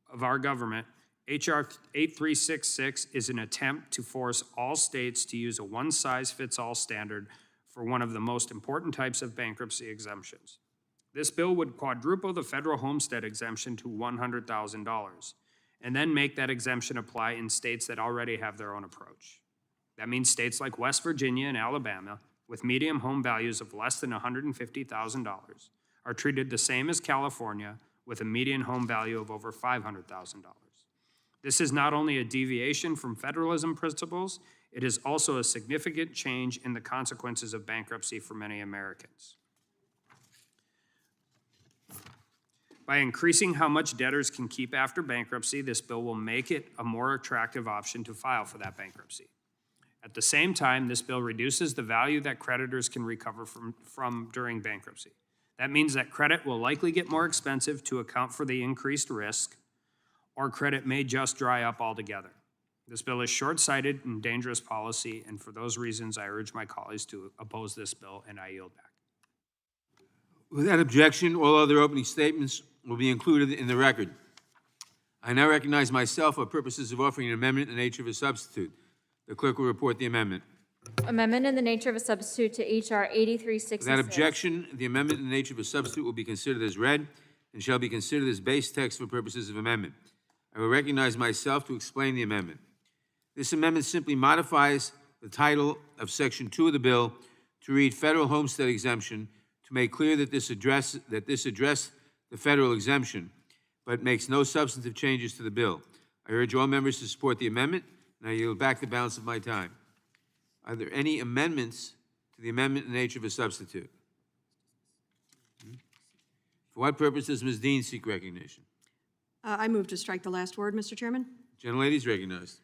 G: of our government, H.R. 8366 is an attempt to force all states to use a one-size-fits-all standard for one of the most important types of bankruptcy exemptions. This bill would quadruple the federal homestead exemption to $100,000, and then make that exemption apply in states that already have their own approach. That means states like West Virginia and Alabama, with median home values of less than $150,000, are treated the same as California, with a median home value of over $500,000. This is not only a deviation from federalism principles, it is also a significant change in the consequences of bankruptcy for many Americans. By increasing how much debtors can keep after bankruptcy, this bill will make it a more attractive option to file for that bankruptcy. At the same time, this bill reduces the value that creditors can recover from during bankruptcy. That means that credit will likely get more expensive to account for the increased risk, or credit may just dry up altogether. This bill is short-sighted and dangerous policy, and for those reasons, I urge my colleagues to oppose this bill, and I yield back.
E: Without objection, all other opening statements will be included in the record. I now recognize myself for purposes of offering an amendment in the nature of a substitute. The clerk will report the amendment.
F: Amendment in the nature of a substitute to H.R. 8366.
E: Without objection, the amendment in the nature of a substitute will be considered as read and shall be considered as base text for purposes of amendment. I will recognize myself to explain the amendment. This amendment simply modifies the title of Section 2 of the bill to read Federal Homestead Exemption to make clear that this addressed the federal exemption, but makes no substantive changes to the bill. I urge all members to support the amendment, and I yield back the balance of my time. Are there any amendments to the amendment in the nature of a substitute? For what purpose does Ms. Dean seek recognition?
R: I move to strike the last word, Mr. Chairman.
E: Gentlelady is recognized.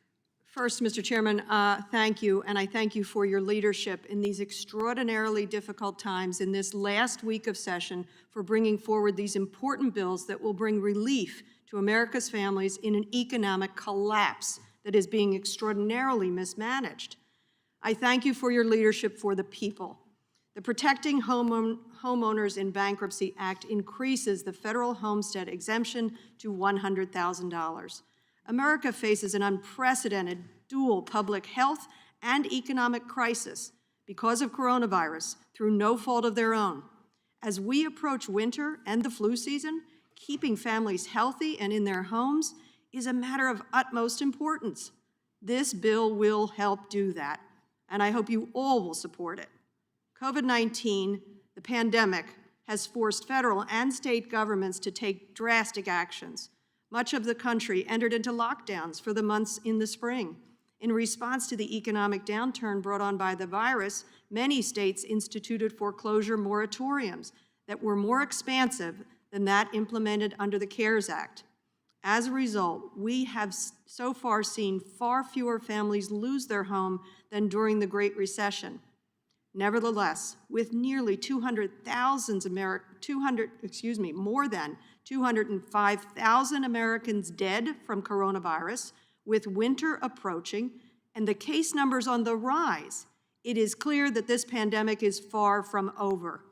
R: First, Mr. Chairman, thank you, and I thank you for your leadership in these extraordinarily difficult times in this last week of session for bringing forward these important bills that will bring relief to America's families in an economic collapse that is being extraordinarily mismanaged. I thank you for your leadership for the people. The Protecting Homeowners in Bankruptcy Act increases the federal homestead exemption to $100,000. America faces an unprecedented dual public health and economic crisis because of coronavirus through no fault of their own. As we approach winter and the flu season, keeping families healthy and in their homes is a matter of utmost importance. This bill will help do that, and I hope you all will support it. COVID-19, the pandemic, has forced federal and state governments to take drastic actions. Much of the country entered into lockdowns for the months in the spring. In response to the economic downturn brought on by the virus, many states instituted foreclosure moratoriums that were more expansive than that implemented under the CARES Act. As a result, we have so far seen far fewer families lose their home than during the Great Recession. Nevertheless, with nearly more than 205,000 Americans dead from coronavirus, with winter approaching and the case numbers on the rise, it is clear that this pandemic is far from over.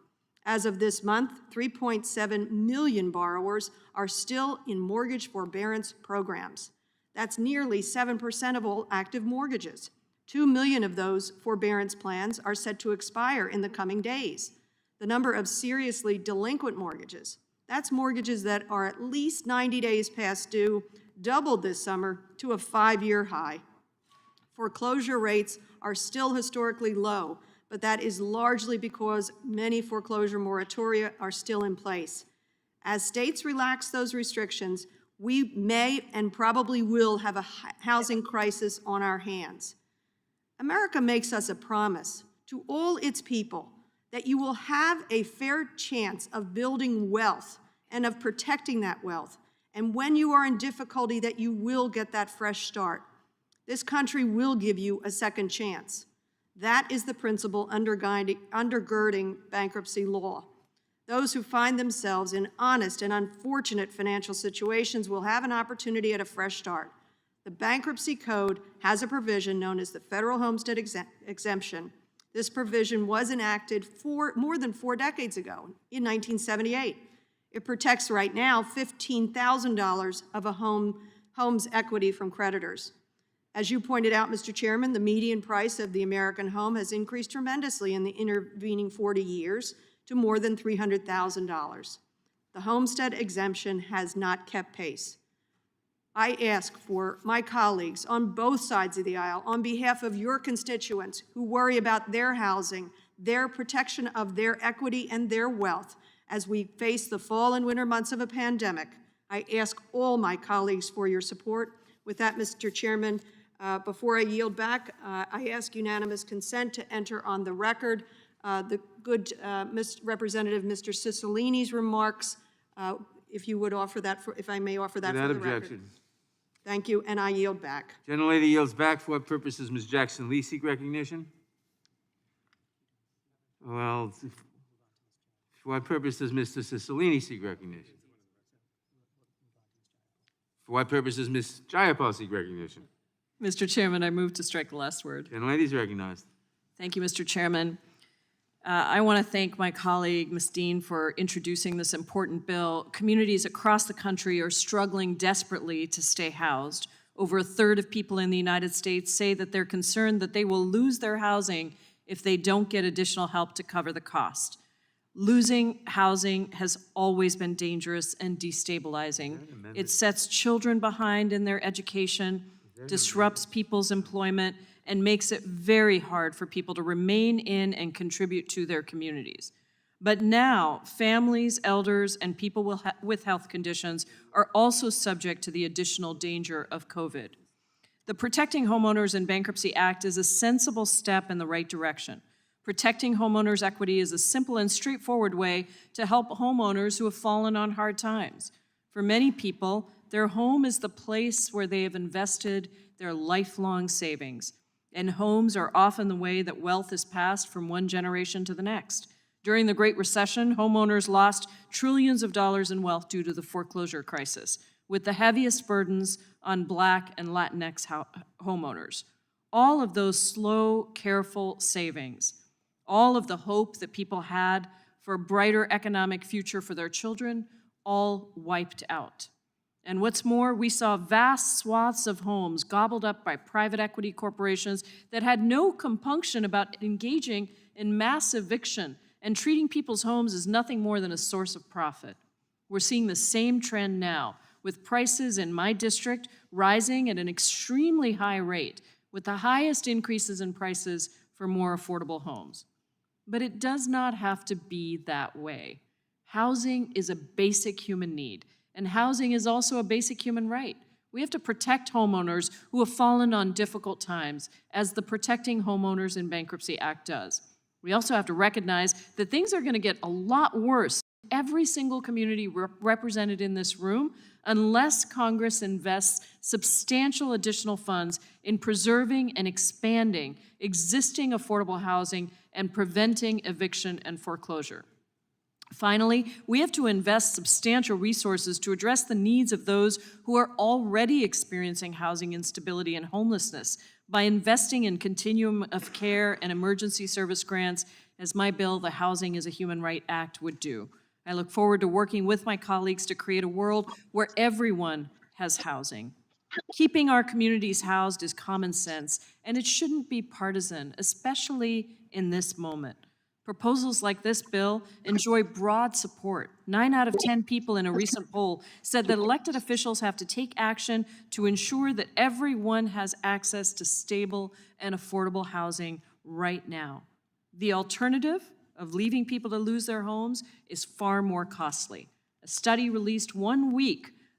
R: As of this month, 3.7 million borrowers are still in mortgage forbearance programs. That's nearly 7% of all active mortgages. 2 million of those forbearance plans are set to expire in the coming days. The number of seriously delinquent mortgages, that's mortgages that are at least 90 days past due, doubled this summer to a 5-year high. Foreclosure rates are still historically low, but that is largely because many foreclosure moratoria are still in place. As states relax those restrictions, we may and probably will have a housing crisis on our hands. America makes us a promise to all its people that you will have a fair chance of building wealth and of protecting that wealth. And when you are in difficulty, that you will get that fresh start. This country will give you a second chance. That is the principle undergirding bankruptcy law. Those who find themselves in honest and unfortunate financial situations will have an opportunity at a fresh start. The Bankruptcy Code has a provision known as the Federal Homestead Exemption. This provision was enacted more than 4 decades ago, in 1978. It protects right now $15,000 of a home's equity from creditors. As you pointed out, Mr. Chairman, the median price of the American home has increased tremendously in the intervening 40 years to more than $300,000. The homestead exemption has not kept pace. I ask for my colleagues on both sides of the aisle, on behalf of your constituents who worry about their housing, their protection of their equity and their wealth as we face the fall and winter months of a pandemic, I ask all my colleagues for your support. With that, Mr. Chairman, before I yield back, I ask unanimous consent to enter on the record the good Representative Mr. Cicilline's remarks. If you would offer that, if I may offer that for the record.
E: Without objection.
R: Thank you, and I yield back.
E: Gentlelady yields back. For what purposes Ms. Jackson-Lee seek recognition? Well, for what purpose does Mr. Cicilline seek recognition? For what purpose does Ms. Jayapal seek recognition?
Q: Mr. Chairman, I move to strike the last word.
E: Gentlelady is recognized.
Q: Thank you, Mr. Chairman. I want to thank my colleague, Ms. Dean, for introducing this important bill. Communities across the country are struggling desperately to stay housed. Over a third of people in the United States say that they're concerned that they will lose their housing if they don't get additional help to cover the cost. Losing housing has always been dangerous and destabilizing. It sets children behind in their education, disrupts people's employment, and makes it very hard for people to remain in and contribute to their communities. But now, families, elders, and people with health conditions are also subject to the additional danger of COVID. The Protecting Homeowners in Bankruptcy Act is a sensible step in the right direction. Protecting homeowners' equity is a simple and straightforward way to help homeowners who have fallen on hard times. For many people, their home is the place where they have invested their lifelong savings, and homes are often the way that wealth is passed from one generation to the next. During the Great Recession, homeowners lost trillions of dollars in wealth due to the foreclosure crisis, with the heaviest burdens on Black and Latinx homeowners. All of those slow, careful savings, all of the hope that people had for a brighter economic future for their children, all wiped out. And what's more, we saw vast swaths of homes gobbled up by private equity corporations that had no compunction about engaging in mass eviction and treating people's homes as nothing more than a source of profit. We're seeing the same trend now, with prices in my district rising at an extremely high rate, with the highest increases in prices for more affordable homes. But it does not have to be that way. Housing is a basic human need, and housing is also a basic human right. We have to protect homeowners who have fallen on difficult times, as the Protecting Homeowners in Bankruptcy Act does. We also have to recognize that things are going to get a lot worse in every single community represented in this room unless Congress invests substantial additional funds in preserving and expanding existing affordable housing and preventing eviction and foreclosure. Finally, we have to invest substantial resources to address the needs of those who are already experiencing housing instability and homelessness by investing in continuum of care and emergency service grants, as my bill, the Housing is a Human Right Act, would do. I look forward to working with my colleagues to create a world where everyone has housing. Keeping our communities housed is common sense, and it shouldn't be partisan, especially in this moment. Proposals like this bill enjoy broad support. 9 out of 10 people in a recent poll said that elected officials have to take action to ensure that everyone has access to stable and affordable housing right now. The alternative of leaving people to lose their homes is far more costly. A study released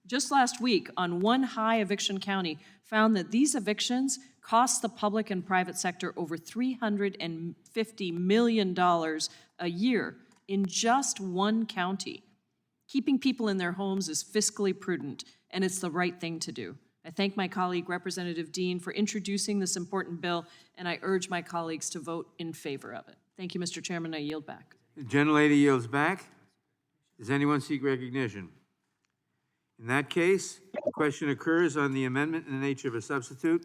Q: just last week on one high eviction county found that these evictions cost the public and private sector over $350 million a year in just one county. Keeping people in their homes is fiscally prudent, and it's the right thing to do. I thank my colleague, Representative Dean, for introducing this important bill, and I urge my colleagues to vote in favor of it. Thank you, Mr. Chairman. I yield back.
E: The gentlelady yields back. Does anyone seek recognition? In that case, the question occurs on the amendment in the nature of a substitute.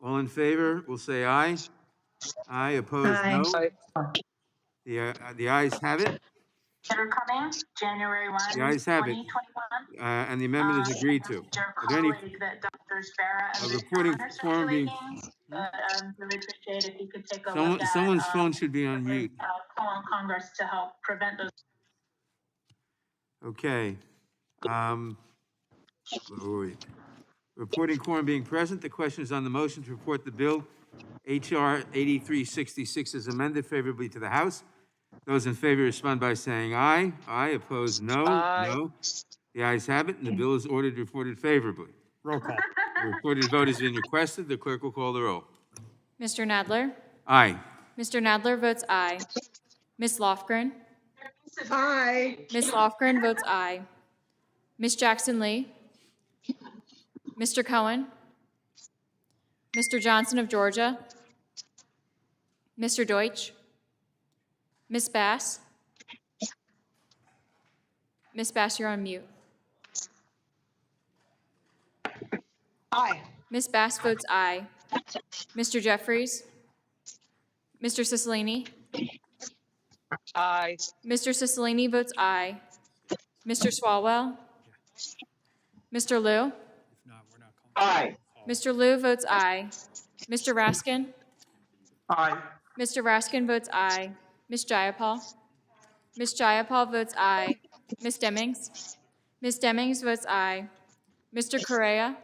E: All in favor will say aye. Aye. Opposed, no. The ayes have it.
N: Coming January 1,
E: The ayes have it.
N: 2021.
E: And the amendment is agreed to. Are there any
N: That Dr. Sparrow and
E: reporting form being?
N: really appreciate if you could take a look at
E: Someone's phone should be on mute.
N: call on Congress to help prevent those.
E: Okay. Reporting quorum being present, the question is on the motion to report the bill H.R. 8366 is amended favorably to the House. Those in favor respond by saying aye. Aye. Opposed, no.
H: Aye.
E: No. The ayes have it, and the bill is ordered reported favorably.
G: Roll call.
E: The reported vote has been requested. The clerk will call the roll.
F: Mr. Nadler?
E: Aye.
F: Mr. Nadler votes aye. Ms. Lofgren?
M: Aye.
F: Ms. Lofgren votes aye. Ms. Jackson Lee? Mr. Cohen? Mr. Johnson of Georgia? Mr. Deutsch? Ms. Bass? Ms. Bass, you're on mute.
L: Aye.
F: Ms. Bass votes aye. Mr. Jeffries? Mr. Cicilline?
H: Aye.
F: Mr. Cicilline votes aye. Mr. Swalwell? Mr. Liu?
G: If not, we're not calling.
H: Aye.
F: Mr. Liu votes aye. Mr. Raskin?
D: Aye.
F: Mr. Raskin votes aye. Ms. Jayapal? Ms. Jayapal votes aye. Ms. Demings? Ms. Demings votes aye. Mr. Correa?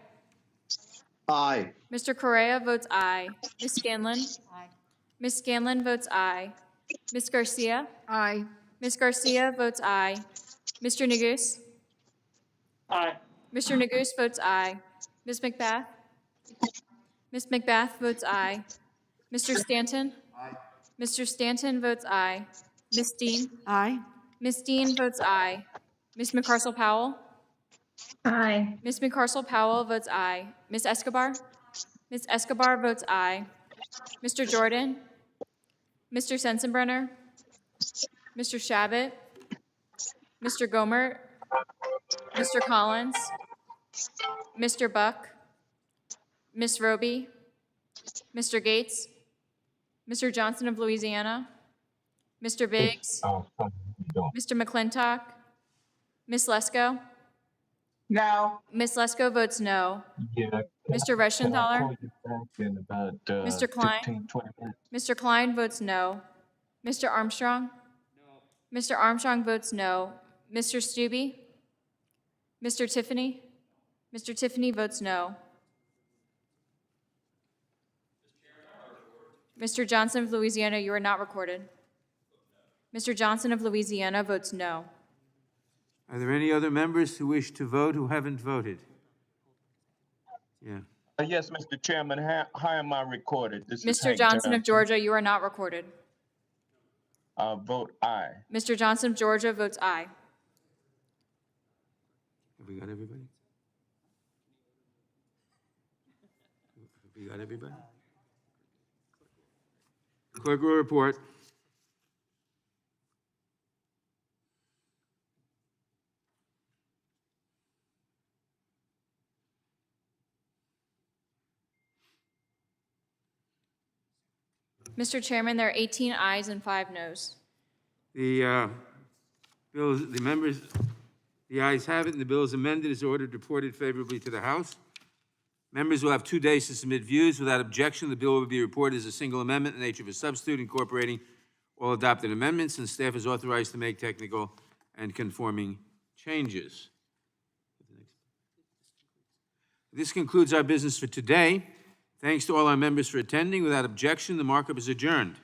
H: Aye.
F: Mr. Correa votes aye. Ms. Scanlon? Ms. Scanlon votes aye. Ms. Garcia?
R: Aye.
F: Ms. Garcia votes aye. Mr. Neguse?
I: Aye.
F: Mr. Neguse votes aye. Ms. McBath? Ms. McBath votes aye. Mr. Stanton? Mr. Stanton votes aye. Ms. Dean?
R: Aye.
F: Ms. Dean votes aye. Ms. McCarcel Powell?
L: Aye.
F: Ms. McCarcel Powell votes aye. Ms. Escobar? Ms. Escobar votes aye. Mr. Jordan? Mr. Sensenbrenner? Mr. Shabbat? Mr. Gomert? Mr. Collins? Mr. Buck? Ms. Roby? Mr. Gates? Mr. Johnson of Louisiana? Mr. Biggs? Mr. McClintock? Ms. Lesko?
P: No.
F: Ms. Lesko votes no.
U: Yeah.
F: Mr. Reschenthaler?
U: In about,
F: Mr. Klein?
U: 15, 20 minutes.
F: Mr. Klein votes no. Mr. Armstrong? No. Mr. Armstrong votes no. Mr. Stubbe? Mr. Tiffany? Mr. Tiffany votes no. Mr. Johnson of Louisiana, you are not recorded. Mr. Johnson of Louisiana votes no.
E: Are there any other members who wish to vote who haven't voted? Yeah.
U: Yes, Mr. Chairman, how am I recorded? This is
F: Mr.
U: Hank
F: Johnson of Georgia, you are not recorded.
U: Vote aye.
F: Mr. Johnson of Georgia votes aye.
E: Have we got everybody? Have we got everybody? Clerk will report.
F: Mr. Chairman, there are 18 ayes and 5 noes.
E: The ayes have it, and the bill is amended as ordered, reported favorably to the House. Members will have 2 days to submit views. Without objection, the bill will be reported as a single amendment in the nature of a substitute incorporating all adopted amendments, and staff is authorized to make technical and conforming changes. This concludes our business for today. Thanks to all our members for attending. Without objection, the markup is adjourned.